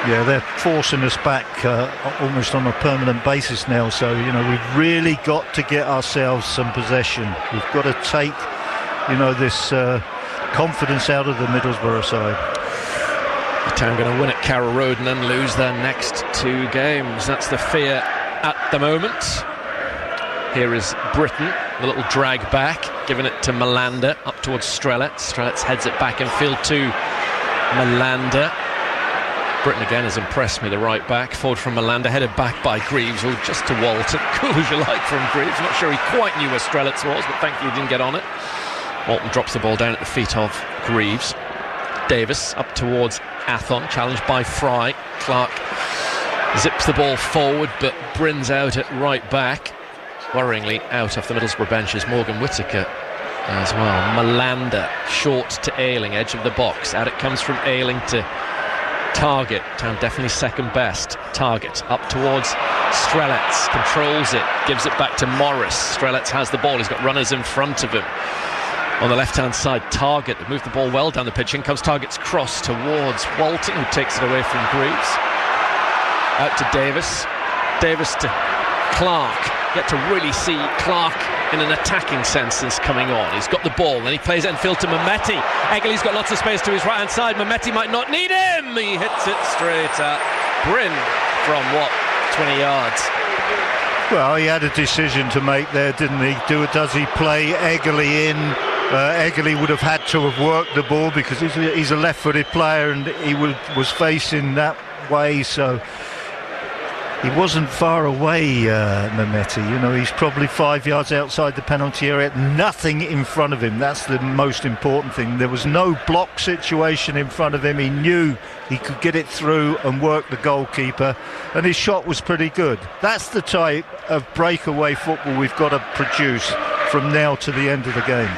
Yeah, they're forcing us back almost on a permanent basis now, so we've really got to get ourselves some possession. We've got to take this confidence out of the Middlesbrough side. The town going to win at Carrow Road and then lose their next two games. That's the fear at the moment. Here is Britain, the little drag back, giving it to Malander up towards Strelec. Strelec heads it back in field to Malander. Britain again has impressed me, the right back. Forward from Malander, headed back by Greaves, or just to Walton. Cool as you like from Greaves. Not sure he quite knew where Strelec was, but thankfully he didn't get on it. Walton drops the ball down at the feet of Greaves. Davis up towards Athon, challenged by Fry. Clark zips the ball forward, but Bryn's out at right back. Worryingly out off the Middlesbrough benches, Morgan Whittaker as well. Malander short to Ayling, edge of the box. Out it comes from Ayling to Target. Town definitely second best. Target up towards Strelec, controls it, gives it back to Morris. Strelec has the ball, he's got runners in front of him. On the left-hand side, Target, they moved the ball well down the pitch. In comes Target's cross towards Walton, who takes it away from Greaves. Out to Davis. Davis to Clark. Get to really see Clark in an attacking sense since coming on. He's got the ball, then he plays infield to Mehmeti. Eggley's got lots of space to his right-hand side. Mehmeti might not need him. He hits it straight at Bryn from, 20 yards? Well, he had a decision to make there, didn't he? Does he play Eggley in? Eggley would have had to have worked the ball because he's a left-footed player and he was facing that way, so he wasn't far away, Mehmeti. He's probably 5 yards outside the penalty area, nothing in front of him. That's the most important thing. There was no block situation in front of him. He knew he could get it through and work the goalkeeper, and his shot was pretty good. That's the type of breakaway football we've got to produce from now to the end of the game.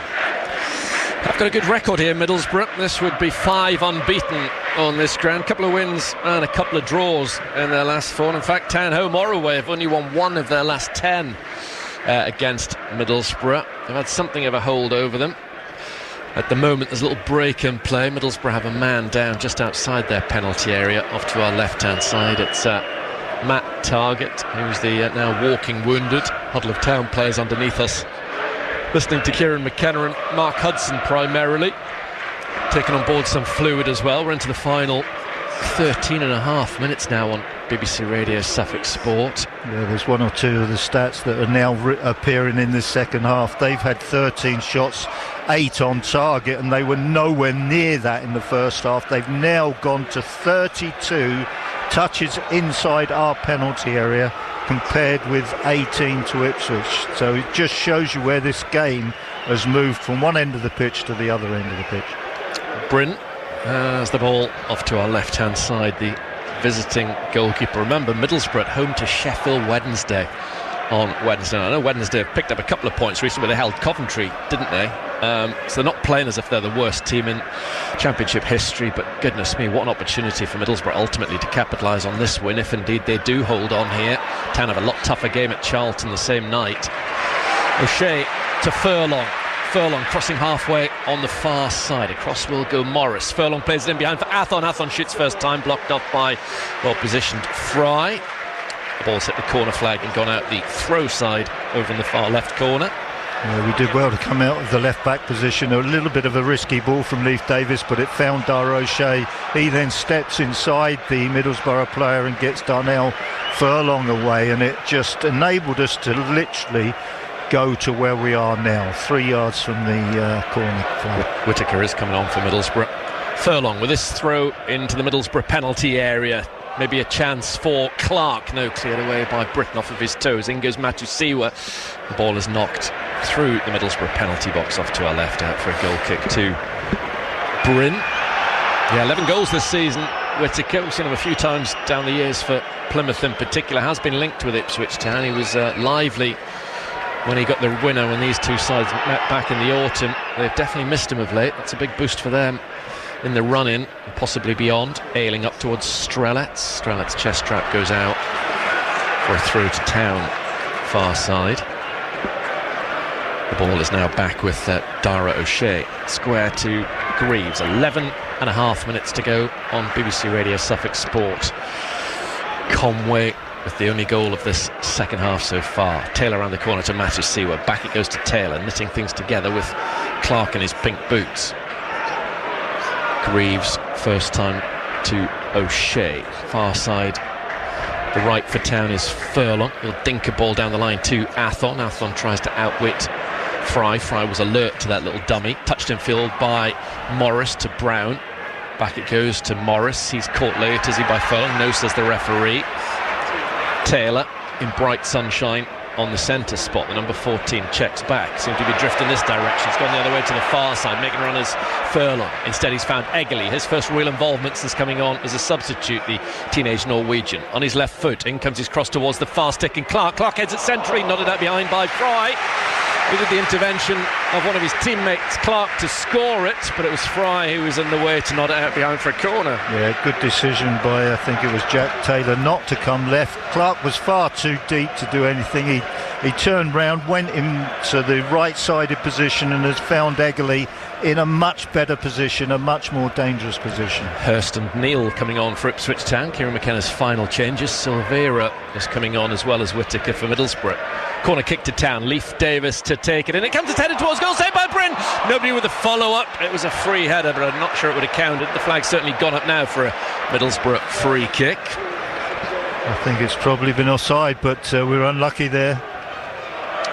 I've got a good record here, Middlesbrough. This would be 5 unbeaten on this ground. A couple of wins and a couple of draws in their last 4. In fact, Town home or away have only won 1 of their last 10 against Middlesbrough. They've had something of a hold over them. At the moment, there's a little break in play. Middlesbrough have a man down just outside their penalty area, off to our left-hand side. It's Matt Target, who's the now walking wounded. Huddle of Town players underneath us, listening to Kieran McKenna and Mark Hudson primarily, taking on board some fluid as well. We're into the final 13 and a half minutes now on BBC Radio Suffolk Sport. Yeah, there's 1 or 2 of the stats that are now appearing in the second half. They've had 13 shots, 8 on target, and they were nowhere near that in the first half. They've now gone to 32 touches inside our penalty area, compared with 18 to Ipswich. So it just shows you where this game has moved from one end of the pitch to the other end of the pitch. Bryn has the ball off to our left-hand side, the visiting goalkeeper. Remember, Middlesbrough at home to Sheffield Wednesday on Wednesday. I know Wednesday have picked up a couple of points recently. They held Coventry, didn't they? So they're not playing as if they're the worst team in Championship history, but goodness me, what an opportunity for Middlesbrough ultimately to capitalise on this win, if indeed they do hold on here. Town have a lot tougher game at Charlton the same night. O'Shea to Furlong. Furlong crossing halfway on the far side. Across will go Morris. Furlong plays it in behind for Athon. Athon shoots first time, blocked off by well-positioned Fry. The ball's hit the corner flag and gone out the throw side over in the far left corner. We did well to come out of the left-back position. A little bit of a risky ball from Leif Davis, but it found Dara O'Shea. He then steps inside the Middlesbrough player and gets Darnell Furlong away, and it just enabled us to literally go to where we are now, 3 yards from the corner flag. Whittaker is coming on for Middlesbrough. Furlong with this throw into the Middlesbrough penalty area. Maybe a chance for Clark. No, cleared away by Britton off of his toes. In goes Matusiwa. The ball is knocked through the Middlesbrough penalty box off to our left, out for a goal kick to Bryn. Yeah, 11 goals this season. Whittaker, we've seen him a few times down the years for Plymouth in particular, has been linked with Ipswich Town. He was lively when he got the winner when these two sides met back in the autumn. They've definitely missed him of late. That's a big boost for them in the run-in, possibly beyond. Ailing up towards Strelets. Strelets' chest trap goes out for a throw to Town, far side. The ball is now back with Dara O'Shea. Square to Greaves. 11 and a half minutes to go on BBC Radio Suffolk Sport. Conway with the only goal of this second half so far. Taylor around the corner to Matusiwa. Back it goes to Taylor, knitting things together with Clark in his pink boots. Greaves, first time to O'Shea. Far side, the right for Town is Furlong. He'll dink a ball down the line to Athon. Athon tries to outwit Fry. Fry was alert to that little dummy. Touched in field by Morris to Brown. Back it goes to Morris. He's caught late, is he, by Furlong? No, says the referee. Taylor in bright sunshine on the centre spot. The number 14 checks back. Seems to be drifting this direction. He's gone the other way to the far side, making runners Furlong. Instead he's found Eggerly, his first real involvement since coming on as a substitute, the teenage Norwegian. On his left foot, in comes his cross towards the far stick, and Clark heads at centre, he nodded out behind by Fry. He did the intervention of one of his teammates, Clark, to score it, but it was Fry who was in the way to nod it out behind for a corner. Yeah, good decision by, I think it was Jack Taylor, not to come left. Clark was far too deep to do anything. He turned round, went into the right-sided position, and has found Eggerly in a much better position, a much more dangerous position. Hurst and Neal coming on for Ipswich Town. Kieran McKenna's final changes. Silveira is coming on as well as Whittaker for Middlesbrough. Corner kick to Town. Leif Davis to take it, and it comes, it's headed towards goal, saved by Bryn. Nobody with a follow-up. It was a free header, but I'm not sure it would have counted. The flag's certainly gone up now for a Middlesbrough free kick. I think it's probably been offside, but we're unlucky there.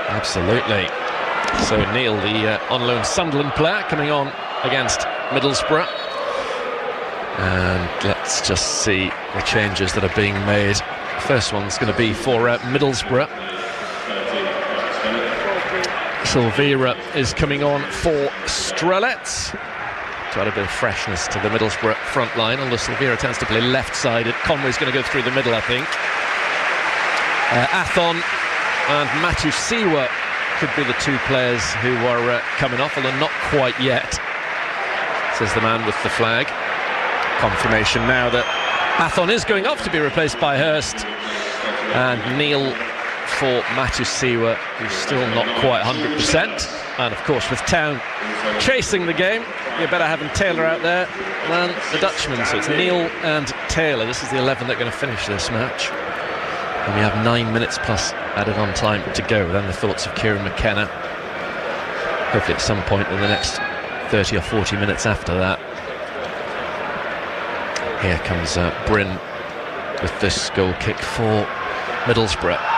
Absolutely. So Neal, the on-loan Sunderland player, coming on against Middlesbrough. And let's just see the changes that are being made. First one's going to be for Middlesbrough. Silveira is coming on for Strelets to add a bit of freshness to the Middlesbrough front line, although Silveira tends to play left-sided. Conway's going to go through the middle, I think. Athon and Matusiwa could be the two players who are coming off, although not quite yet, says the man with the flag. Confirmation now that Athon is going off to be replaced by Hurst, and Neal for Matusiwa, who's still not quite 100%. And of course, with Town chasing the game, you're better having Taylor out there than the Dutchman. So it's Neal and Taylor. This is the 11 that are going to finish this match. And we have 9 minutes plus added on time to go. Then the thoughts of Kieran McKenna. Hopefully at some point in the next 30 or 40 minutes after that. Here comes Bryn with this goal kick for Middlesbrough.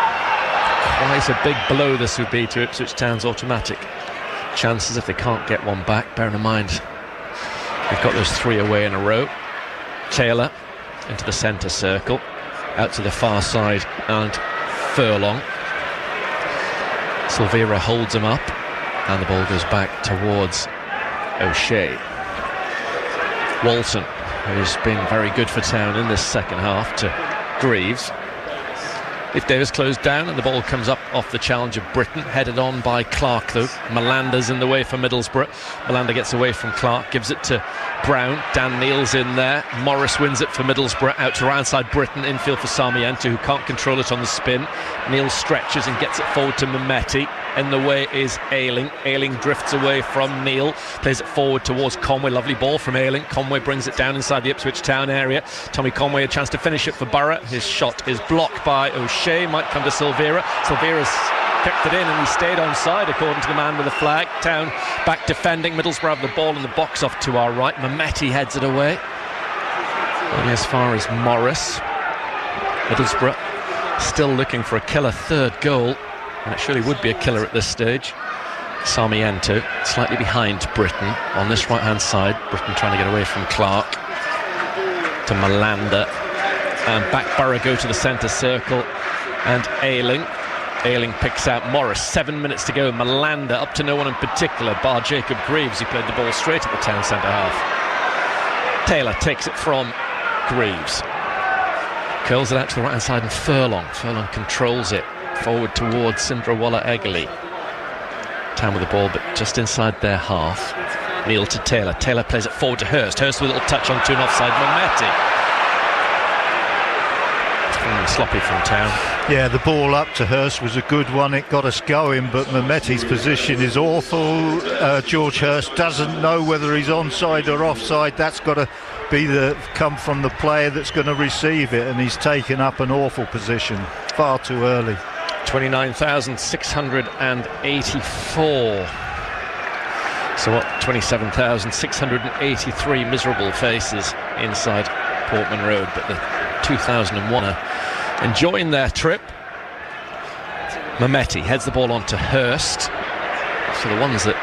Quite a big blow this would be to Ipswich Town's automatic chances if they can't get one back. Bearing in mind they've got those 3 away in a row. Taylor into the centre circle, out to the far side, and Furlong. Silvera holds him up, and the ball goes back towards O'Shea. Walton, who's been very good for Town in this second half, to Greaves. If Davis closed down and the ball comes up off the challenge of Britton, headed on by Clark though. Melander's in the way for Middlesbrough. Melander gets away from Clark, gives it to Brown. Dan Neal's in there. Morris wins it for Middlesbrough, out to right side Britton, infield for Sarmiento, who can't control it on the spin. Neal stretches and gets it forward to Mehmeti. In the way is Ayling. Ayling drifts away from Neal, plays it forward towards Conway. Lovely ball from Ayling. Conway brings it down inside the Ipswich Town area. Tommy Conway a chance to finish it for Borough. His shot is blocked by O'Shea. Might come to Silvera. Silvera's kept it in and he stayed onside according to the man with the flag. Town back defending. Middlesbrough have the ball in the box off to our right. Mehmeti heads it away. Only as far as Morris. Middlesbrough still looking for a killer third goal, and it surely would be a killer at this stage. Sarmiento slightly behind Britton on this right hand side. Britton trying to get away from Clark to Melander, and back Borough go to the centre circle, and Ayling picks out Morris. 7 minutes to go. Melander up to no one in particular bar Jacob Greaves, who played the ball straight at the Town centre half. Taylor takes it from Greaves, curls it out to the right hand side, and Furlong controls it forward towards Sindrawalla Eggley. Town with the ball but just inside their half. Neal to Taylor. Taylor plays it forward to Hurst. Hurst with a little touch onto an offside Mehmeti. Sloppy from Town. Yeah, the ball up to Hurst was a good one. It got us going, but Mehmeti's position is awful. George Hurst doesn't know whether he's onside or offside. That's got to be come from the player that's going to receive it, and he's taken up an awful position far too early. 29,684. So what? 27,683 miserable faces inside Portman Road, but the 2001 are enjoying their trip. Mehmeti heads the ball on to Hurst. So the ones that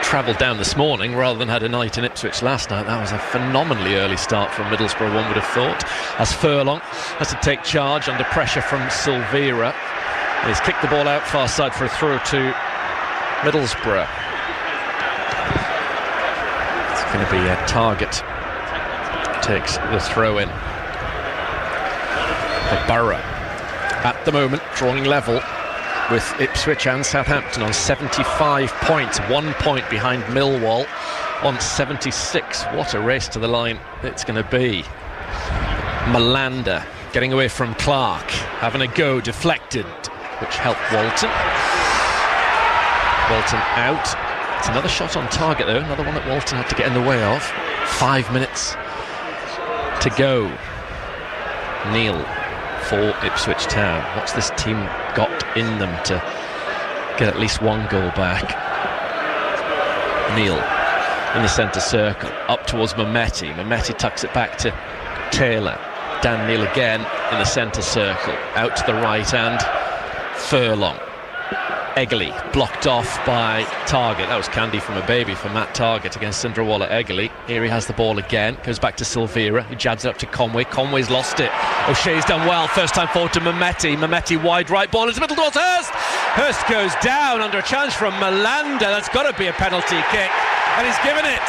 travelled down this morning rather than had a night in Ipswich last night, that was a phenomenally early start from Middlesbrough, one would have thought, as Furlong has to take charge under pressure from Silvera. He's kicked the ball out far side for a throw to Middlesbrough. It's going to be a Target takes the throw in. Borough at the moment drawing level with Ipswich and Southampton on 75 points, 1 point behind Millwall on 76. What a race to the line it's going to be. Melander getting away from Clark, having a go, deflected, which helped Walton. Walton out. It's another shot on target though, another one that Walton had to get in the way of. 5 minutes to go. Neal for Ipswich Town. What's this team got in them to get at least one goal back? Neal in the centre circle, up towards Mehmeti. Mehmeti tucks it back to Taylor. Dan Neal again in the centre circle, out to the right, and Furlong. Eggley blocked off by Target. That was candy from a baby for Matt Target against Sindrawalla Eggley. Here he has the ball again, goes back to Silvera, who jabs it up to Conway. Conway's lost it. O'Shea's done well, first time forward to Mehmeti. Mehmeti wide right, ball into the middle towards Hurst. Hurst goes down under a challenge from Melander. That's got to be a penalty kick, and he's given it.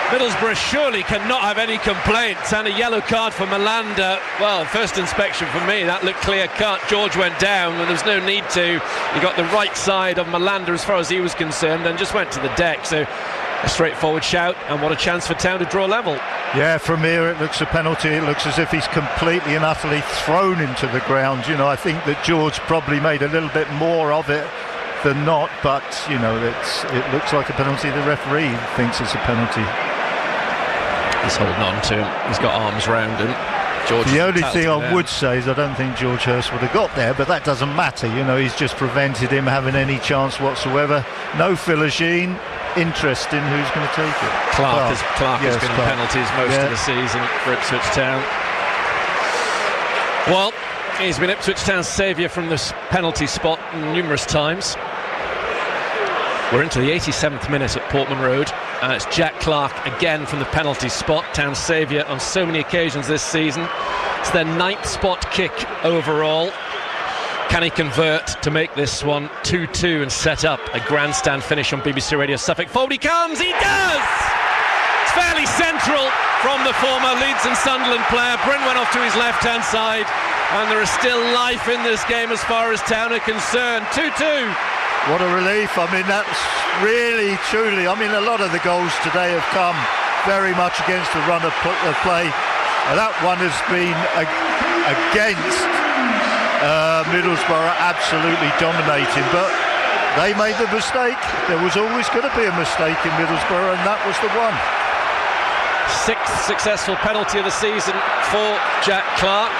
Middlesbrough surely cannot have any complaints, and a yellow card for Melander. Well, first inspection for me, that looked clear cut. George went down and there was no need to. He got the right side of Melander as far as he was concerned and just went to the deck. So a straightforward shout, and what a chance for Town to draw level. Yeah, from here it looks a penalty. It looks as if he's completely and utterly thrown into the ground. You know, I think that George probably made a little bit more of it than not, but you know, it looks like a penalty. The referee thinks it's a penalty. He's holding on to him. He's got arms round him. George, the only thing I would say is I don't think George Hurst would have got there, but that doesn't matter. You know, he's just prevented him having any chance whatsoever. No Philogene. Interesting who's going to take it. Clark has been in penalties most of the season for Ipswich Town. Well, he's been Ipswich Town's saviour from this penalty spot numerous times. We're into the 87th minute at Portman Road, and it's Jack Clark again from the penalty spot, Town's saviour on so many occasions this season. It's their 9th spot kick overall. Can he convert to make this one 2-2 and set up a grandstand finish on BBC Radio Suffolk? Forward he comes, he does! It's fairly central from the former Leeds and Sunderland player. Bryn went off to his left-hand side, and there is still life in this game as far as Town are concerned. 2-2. What a relief. I mean, that's really, truly, I mean, a lot of the goals today have come very much against the run of play. That one has been against Middlesbrough, absolutely dominating, but they made the mistake. There was always going to be a mistake in Middlesbrough, and that was the one. Sixth successful penalty of the season for Jack Clarke.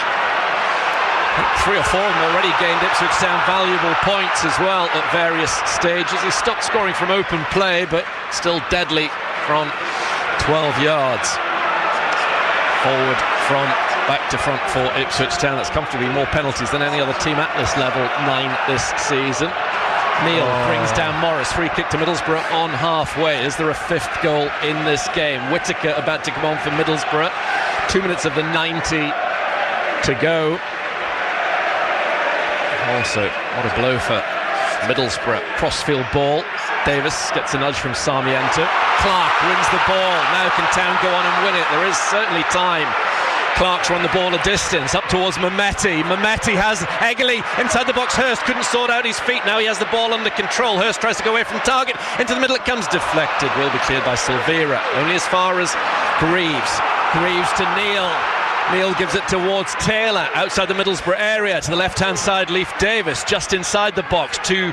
3 or 4 of them already gained Ipswich Town valuable points as well at various stages. He stopped scoring from open play, but still deadly from 12 yards. Forward from back to front for Ipswich Town. That's comfortably more penalties than any other team at this level, 9 this season. Neil brings down Morris. Free kick to Middlesbrough on halfway. Is there a 5th goal in this game? Whittaker about to come on for Middlesbrough. 2 minutes of the 90 to go. Also, what a blow for Middlesbrough. Crossfield ball. Davis gets a nudge from Sarmiento. Clarke wins the ball. Now can Town go on and win it? There is certainly time. Clarke's run the ball a distance up towards Mehmeti. Mehmeti has Eggley inside the box. Hurst couldn't sort out his feet. Now he has the ball under control. Hurst tries to go away from target. Into the middle it comes. Deflected. Will be cleared by Silvera. Only as far as Greaves. Greaves to Neil. Neil gives it towards Taylor outside the Middlesbrough area. To the left-hand side, Leif Davis just inside the box to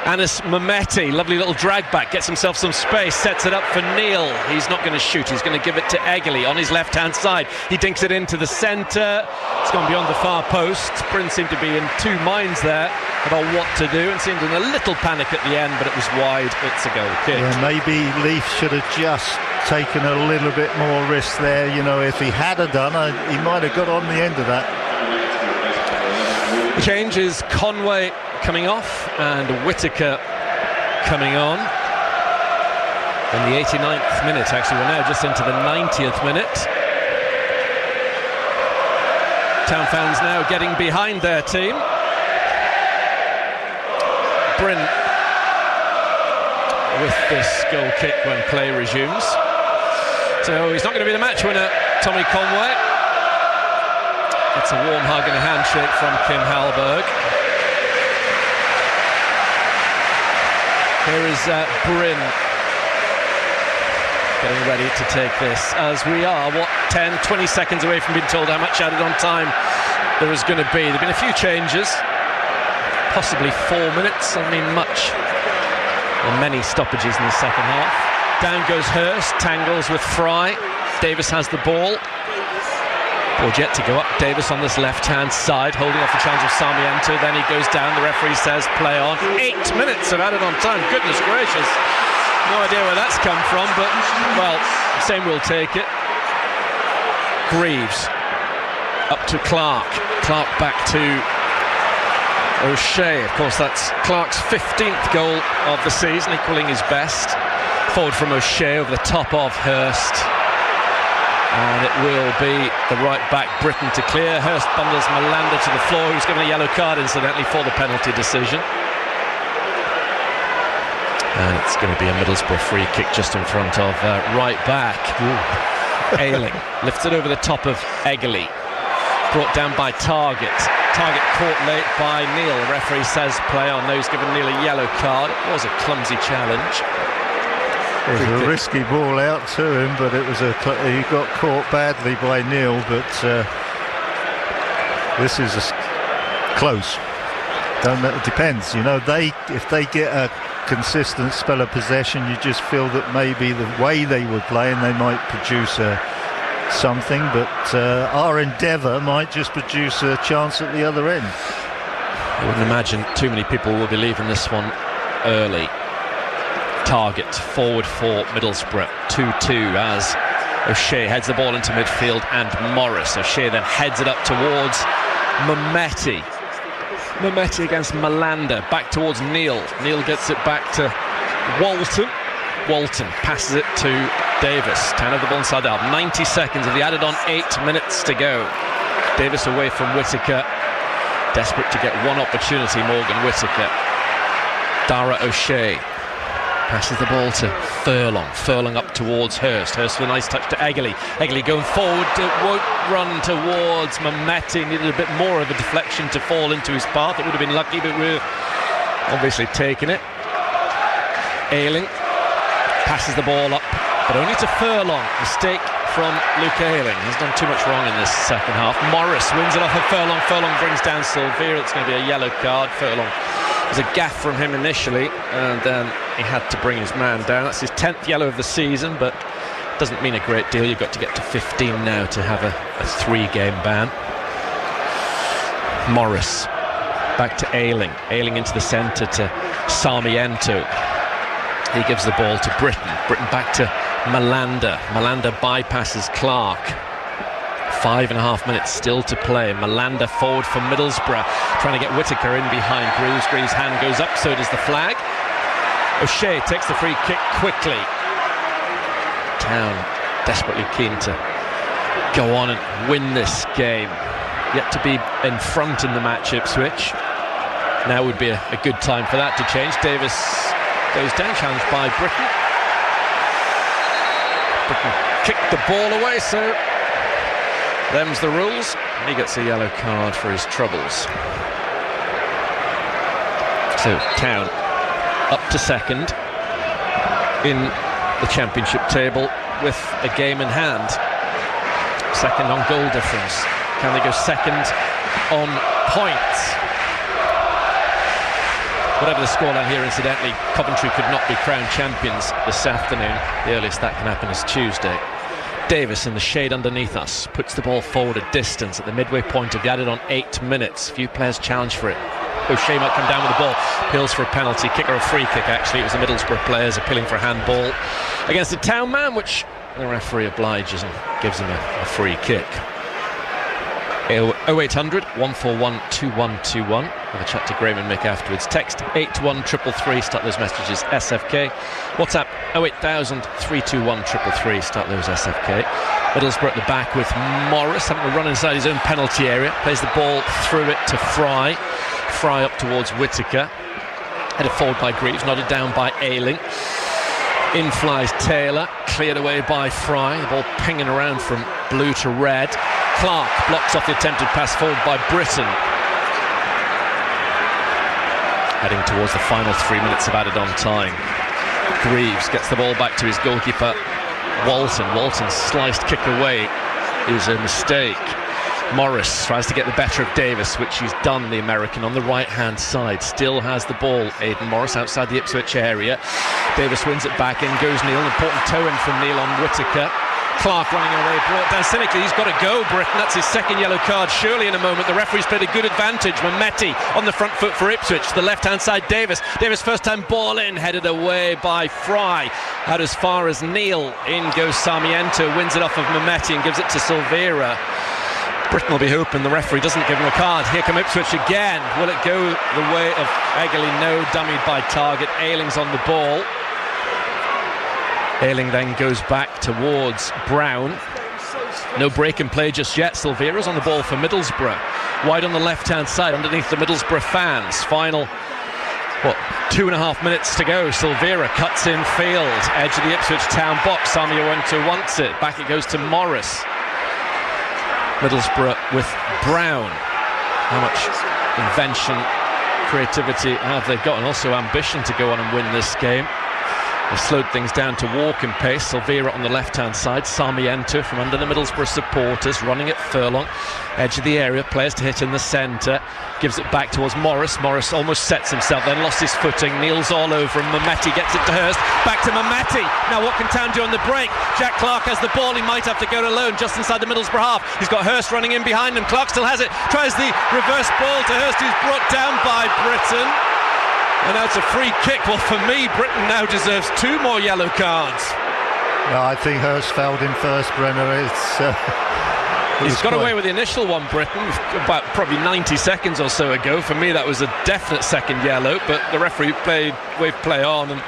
Anis Mehmeti. Lovely little drag back, gets himself some space, sets it up for Neil. He's not going to shoot, he's going to give it to Eggley on his left-hand side. He dinks it into the centre. It's gone beyond the far post. Bryn seemed to be in 2 minds there about what to do and seemed in a little panic at the end, but it was wide. It's a goal kick. Yeah, maybe Leif should have just taken a little bit more risk there. You know, if he had done, he might have got on the end of that. The change is Conway coming off and Whittaker coming on in the 89th minute. Actually, we're now just into the 90th minute. Town fans now getting behind their team. Bryn with this goal kick when play resumes. So he's not going to be the match winner, Tommy Conway. It's a warm hug and a handshake from Kim Hallberg. Here is Bryn getting ready to take this, as we are, 10-20 seconds away from being told how much added on time there is going to be. There have been a few changes, possibly 4 minutes. I mean, many stoppages in the second half. Down goes Hurst, tangles with Fry. Davis has the ball. Ball yet to go up. Davis on this left-hand side, holding off the challenge of Sarmiento. Then he goes down. The referee says play on. 8 minutes of added on time. Goodness gracious. No idea where that's come from, but, well, same will take it. Greaves up to Clarke. Clarke back to O'Shea. Of course, that's Clarke's 15th goal of the season, equalling his best. Forward from O'Shea over the top of Hurst. And it will be the right back Britain to clear. Hurst bundles Malander to the floor, who's given a yellow card, incidentally, for the penalty decision. And it's going to be a Middlesbrough free kick just in front of right back. Ayling lifts it over the top of Eggley. Brought down by Target. Target caught late by Neil. The referee says play on. Now he's given Neil a yellow card. It was a clumsy challenge. It was a risky ball out to him, but he got caught badly by Neil. But this is close. It depends, you know. If they get a consistent spell of possession, you just feel that maybe the way they were playing, they might produce something. But our endeavour might just produce a chance at the other end. I wouldn't imagine too many people will be leaving this one early. Target forward for Middlesbrough, 2-2 as O'Shea heads the ball into midfield and Morris. O'Shea then heads it up towards Mehmeti. Mehmeti against Malander, back towards Neil. Neil gets it back to Walton. Walton passes it to Davis. Town of the ball inside out. 90 seconds of the added on 8 minutes to go. Davis away from Whittaker. Desperate to get one opportunity, Morgan Whittaker. Dara O'Shea passes the ball to Furlong. Furlong up towards Hurst. Hurst with a nice touch to Eggley. Eggley going forward. It won't run towards Mehmeti. Needed a bit more of a deflection to fall into his path. It would have been lucky, but we're obviously taking it. Ayling passes the ball up, but only to Furlong. Mistake from Luke Ayling. He's done too much wrong in this second half. Morris wins it off of Furlong. Furlong brings down Silvera. It's going to be a yellow card. Furlong, there's a gaff from him initially, and then he had to bring his man down. That's his 10th yellow of the season, but doesn't mean a great deal. You've got to get to 15 now to have a 3-game ban. Morris back to Ayling. Ayling into the centre to Sarmiento. He gives the ball to Britton. Britton back to Malanda. Malanda bypasses Clark. 5.5 minutes still to play. Malanda forward for Middlesbrough, trying to get Whittaker in behind Greaves. Greaves' hand goes up, so does the flag. O'Shea takes the free kick quickly. Town desperately keen to go on and win this game. Yet to be in front in the match, Ipswich. Now would be a good time for that to change. Davis goes down, challenged by Britton. Britton kicked the ball away, so them's the rules. And he gets a yellow card for his troubles. So Town up to second in the championship table with a game in hand. Second on goal difference. Can they go second on points? Whatever the scoreline here, incidentally, Coventry could not be crowned champions this afternoon. The earliest that can happen is Tuesday. Davis in the shade underneath us puts the ball forward a distance at the midway point of the added on 8 minutes. Few players challenge for it. O'Shea might come down with the ball, appeals for a penalty kick, or a free kick actually. It was the Middlesbrough players appealing for a handball against the Town man, which the referee obliges and gives him a free kick. 0800 141 2121. Have a chat to Graham and Mick afterwards. Text 81333, start those messages SFK. WhatsApp 08000 321 333, start those SFK. Middlesbrough at the back with Morris having to run inside his own penalty area. Plays the ball through it to Fry. Fry up towards Whittaker. Headed forward by Greaves, nodded down by Ayling. In flies Taylor, cleared away by Fry. The ball pinging around from blue to red. Clark blocks off the attempted pass forward by Britton. Heading towards the final 3 minutes of added on time. Greaves gets the ball back to his goalkeeper Walton. Walton's sliced kick away is a mistake. Morris tries to get the better of Davis, which he's done, the American, on the right-hand side. Still has the ball, Aidan Morris, outside the Ipswich area. Davis wins it back, in goes Neil. Important toe-in from Neil on Whittaker. Clark running away, brought down cynically. He's got to go, Britton. That's his second yellow card, surely in a moment. The referee's played a good advantage. Mehmeti on the front foot for Ipswich. To the left-hand side, Davis. Davis first time ball in, headed away by Fry. Out as far as Neil. In goes Sarmiento, wins it off of Mehmeti and gives it to Silvera. Britton will be hoping the referee doesn't give him a card. Here come Ipswich again. Will it go the way of Eggley? No, dummied by Target. Ayling's on the ball. Ayling then goes back towards Brown. No break in play just yet. Silvera's on the ball for Middlesbrough. Wide on the left-hand side, underneath the Middlesbrough fans. Final, 2.5 minutes to go. Silvera cuts in field. Edge of the Ipswich Town box. Sarmiento wants it. Back it goes to Morris. Middlesbrough with Brown. How much invention, creativity have they got, and also ambition to go on and win this game. They've slowed things down to walking pace. Silvera on the left-hand side. Sarmiento from under the Middlesbrough supporters, running at Furlong. Edge of the area, players to hit in the centre. Gives it back towards Morris. Morris almost sets himself, then lost his footing. Kneels all over him. Mehmeti gets it to Hurst. Back to Mehmeti. Now what can Town do on the break? Jack Clark has the ball. He might have to go alone just inside the Middlesbrough half. He's got Hurst running in behind him. Clark still has it. Tries the reverse ball to Hurst, who's brought down by Britton. And now it's a free kick. Well, for me, Britton now deserves 2 more yellow cards. No, I think Hurst fouled him first, Brenner. He's got away with the initial one, Britton, about probably 90 seconds or so ago. For me, that was a definite second yellow, but the referee waved play on, and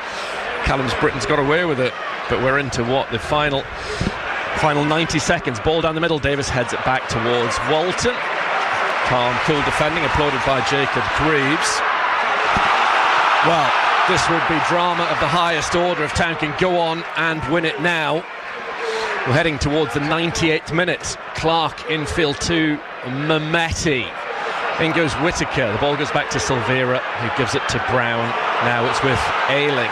Callum's Britton's got away with it. But we're into the final 90 seconds. Ball down the middle. Davis heads it back towards Walton. Calm, cool defending, applauded by Jacob Greaves. Well, this would be drama of the highest order if Town can go on and win it now. We're heading towards the 98th minute. Clark infield to Mehmeti. In goes Whittaker. The ball goes back to Silvera, who gives it to Brown. Now it's with Ayling.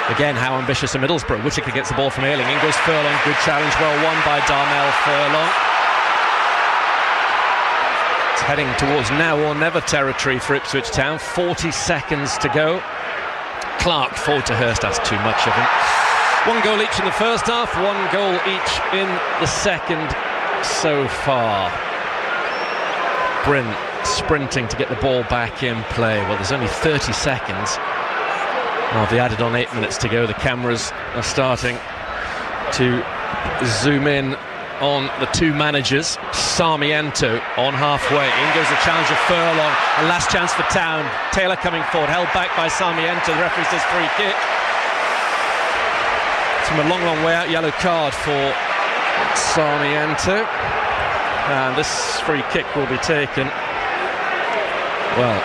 Again, how ambitious are Middlesbrough. Whittaker gets the ball from Ayling. In goes Furlong. Good challenge, well won by Darnell Furlong. It's heading towards now or never territory for Ipswich Town. 40 seconds to go. Clark forward to Hurst. That's too much of him. 1 goal each in the first half, 1 goal each in the second so far. Bryn sprinting to get the ball back in play. Well, there's only 30 seconds. Well, they added on 8 minutes to go. The cameras are starting to zoom in on the two managers. Sarmiento on halfway. In goes the challenge of Furlong. A last chance for Town. Taylor coming forward, held back by Sarmiento. The referee says free kick. From a long way out, yellow card for Sarmiento, and this free kick will be taken, well,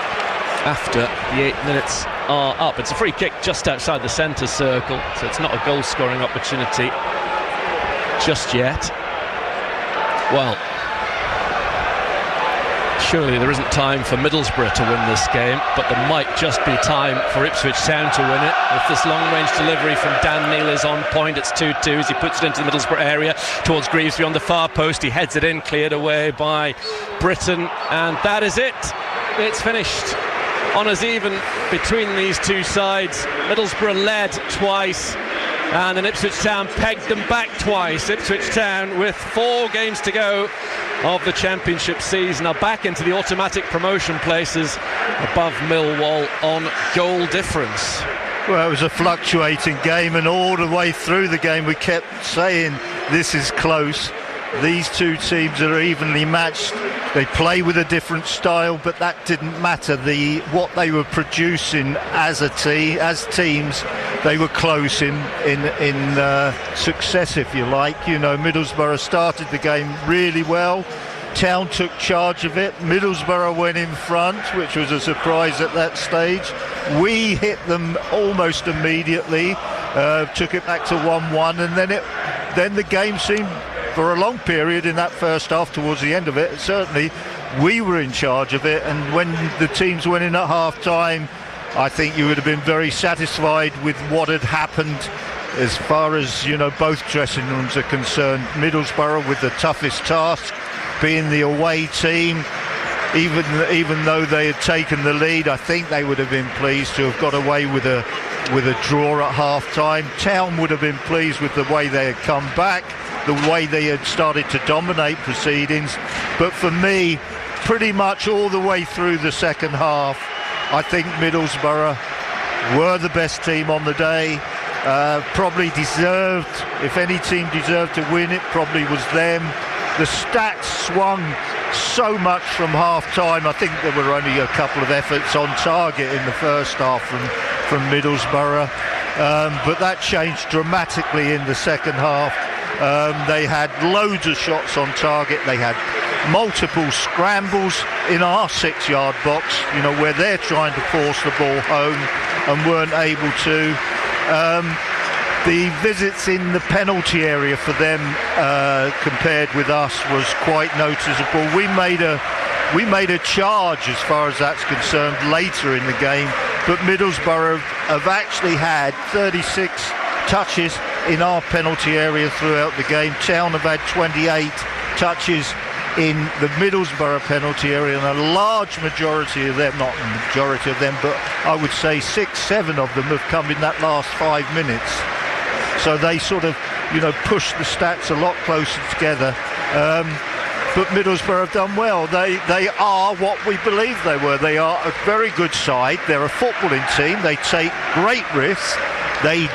after the 8 minutes are up. It's a free kick just outside the centre circle, so it's not a goal scoring opportunity just yet. Well, surely there isn't time for Middlesbrough to win this game, but there might just be time for Ipswich Town to win it. If this long-range delivery from Dan Neal is on point, it's 2-2 as he puts it into the Middlesbrough area towards Greaves beyond the far post. He heads it in, cleared away by Britton, and that is it. It's finished. Honours even between these two sides. Middlesbrough led twice, and then Ipswich Town pegged them back twice. Ipswich Town, with 4 games to go of the Championship season, are back into the automatic promotion places above Millwall on goal difference. Well, it was a fluctuating game, and all the way through the game we kept saying this is close. These two teams are evenly matched. They play with a different style, but that didn't matter. What they were producing as teams, they were close in success, if you like. You know, Middlesbrough started the game really well. Town took charge of it. Middlesbrough went in front, which was a surprise at that stage. We hit them almost immediately, took it back to 1-1, and then the game seemed, for a long period in that first half, towards the end of it, certainly we were in charge of it. And when the teams went in at half-time, I think you would have been very satisfied with what had happened as far as, you know, both dressing rooms are concerned. Middlesbrough with the toughest task, being the away team. Even though they had taken the lead, I think they would have been pleased to have got away with a draw at half-time. Town would have been pleased with the way they had come back, the way they had started to dominate proceedings. But for me, pretty much all the way through the second half, I think Middlesbrough were the best team on the day. Probably deserved, if any team deserved to win, it probably was them. The stats swung so much from half-time. I think there were only a couple of efforts on target in the first half from Middlesbrough, but that changed dramatically in the second half. They had loads of shots on target. They had multiple scrambles in our 6-yard box, you know, where they're trying to force the ball home and weren't able to. The visits in the penalty area for them compared with us was quite noticeable. We made a charge as far as that's concerned later in the game, but Middlesbrough have actually had 36 touches in our penalty area throughout the game. Town have had 28 touches in the Middlesbrough penalty area, and a large majority of them, not a majority of them, but I would say 6-7 of them have come in that last 5 minutes. So they sort of, you know, push the stats a lot closer together. But Middlesbrough have done well. They are what we believe they were. They are a very good side. They're a footballing team. They take great risks. They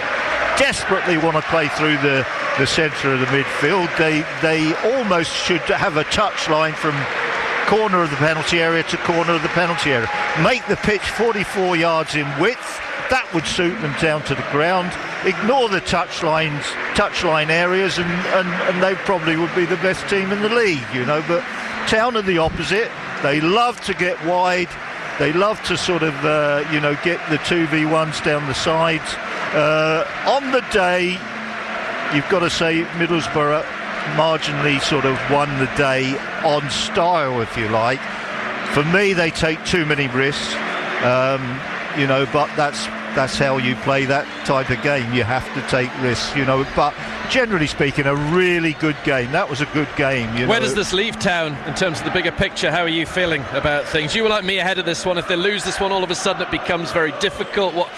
desperately want to play through the centre of the midfield. They almost should have a touchline from corner of the penalty area to corner of the penalty area. Make the pitch 44 yards in width. That would suit them down to the ground. Ignore the touchline areas, and they probably would be the best team in the league, you know. But Town are the opposite. They love to get wide. They love to sort of, get the 2v1s down the sides. On the day, you've got to say Middlesbrough marginally sort of won the day on style, if you like. For me, they take too many risks, but that's how you play that type of game. You have to take risks, but generally speaking, a really good game. That was a good game. Where does this leave Town in terms of the bigger picture? How are you feeling about things? You were like me ahead of this one. If they lose this one, all of a sudden it becomes very difficult. What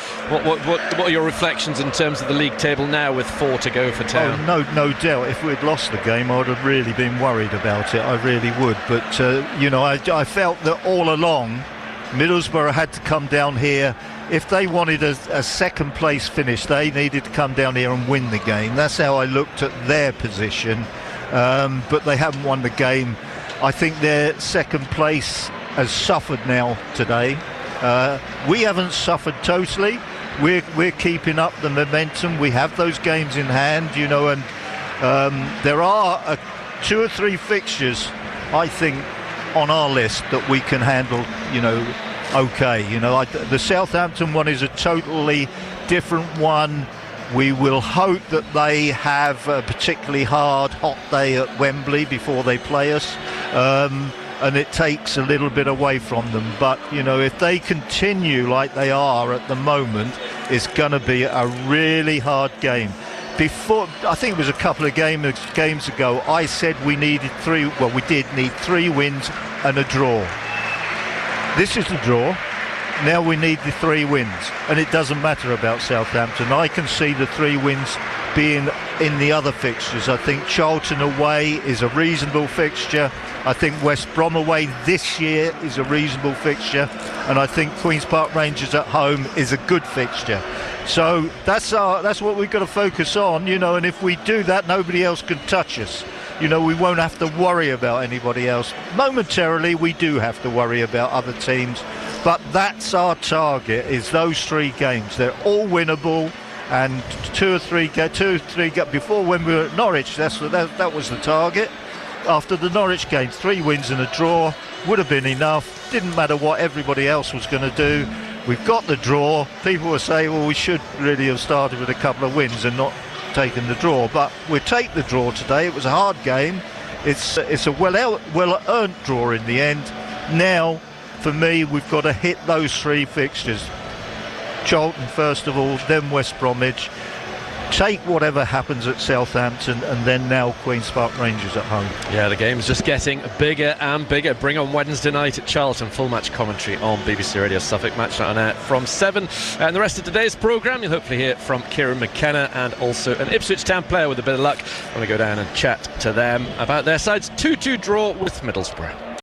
are your reflections in terms of the league table now with 4 to go for Town? Oh, no doubt. If we'd lost the game, I would have really been worried about it. I really would. But, I felt that all along, Middlesbrough had to come down here. If they wanted a second place finish, they needed to come down here and win the game. That's how I looked at their position. But they haven't won the game. I think their second place has suffered now today. We haven't suffered totally. We're keeping up the momentum. We have those games in hand, and there are 2 or 3 fixtures, I think, on our list that we can handle, okay. The Southampton one is a totally different one. We will hope that they have a particularly hot day at Wembley before they play us, and it takes a little bit away from them. But, if they continue like they are at the moment, it's going to be a really hard game. Before, I think it was a couple of games ago, I said we needed 3, well, we did need 3 wins and a draw. This is the draw. Now we need the 3 wins, and it doesn't matter about Southampton. I can see the 3 wins being in the other fixtures. I think Charlton away is a reasonable fixture. I think West Brom away this year is a reasonable fixture, and I think Queen's Park Rangers at home is a good fixture. So that's what we've got to focus on, and if we do that, nobody else can touch us. We won't have to worry about anybody else. Momentarily, we do have to worry about other teams, but that's our target, is those 3 games. They're all winnable, and 2 or 3 before, when we were at Norwich, that was the target. After the Norwich game, 3 wins and a draw would have been enough. Didn't matter what everybody else was going to do. We've got the draw. People were saying, well, we should really have started with a couple of wins and not taken the draw, but we'll take the draw today. It was a hard game. It's a well-earned draw in the end. Now, for me, we've got to hit those 3 fixtures. Charlton first of all, then West Bromwich. Take whatever happens at Southampton, and then now Queen's Park Rangers at home. Yeah, the game's just getting bigger and bigger. Bring on Wednesday night at Charlton. Full match commentary on BBC Radio Suffolk. Match night on air from 7. And the rest of today's programme, you'll hopefully hear from Kieran McKenna and also an Ipswich Town player with a bit of luck. I'm going to go down and chat to them about their side's 2-2 draw with Middlesbrough.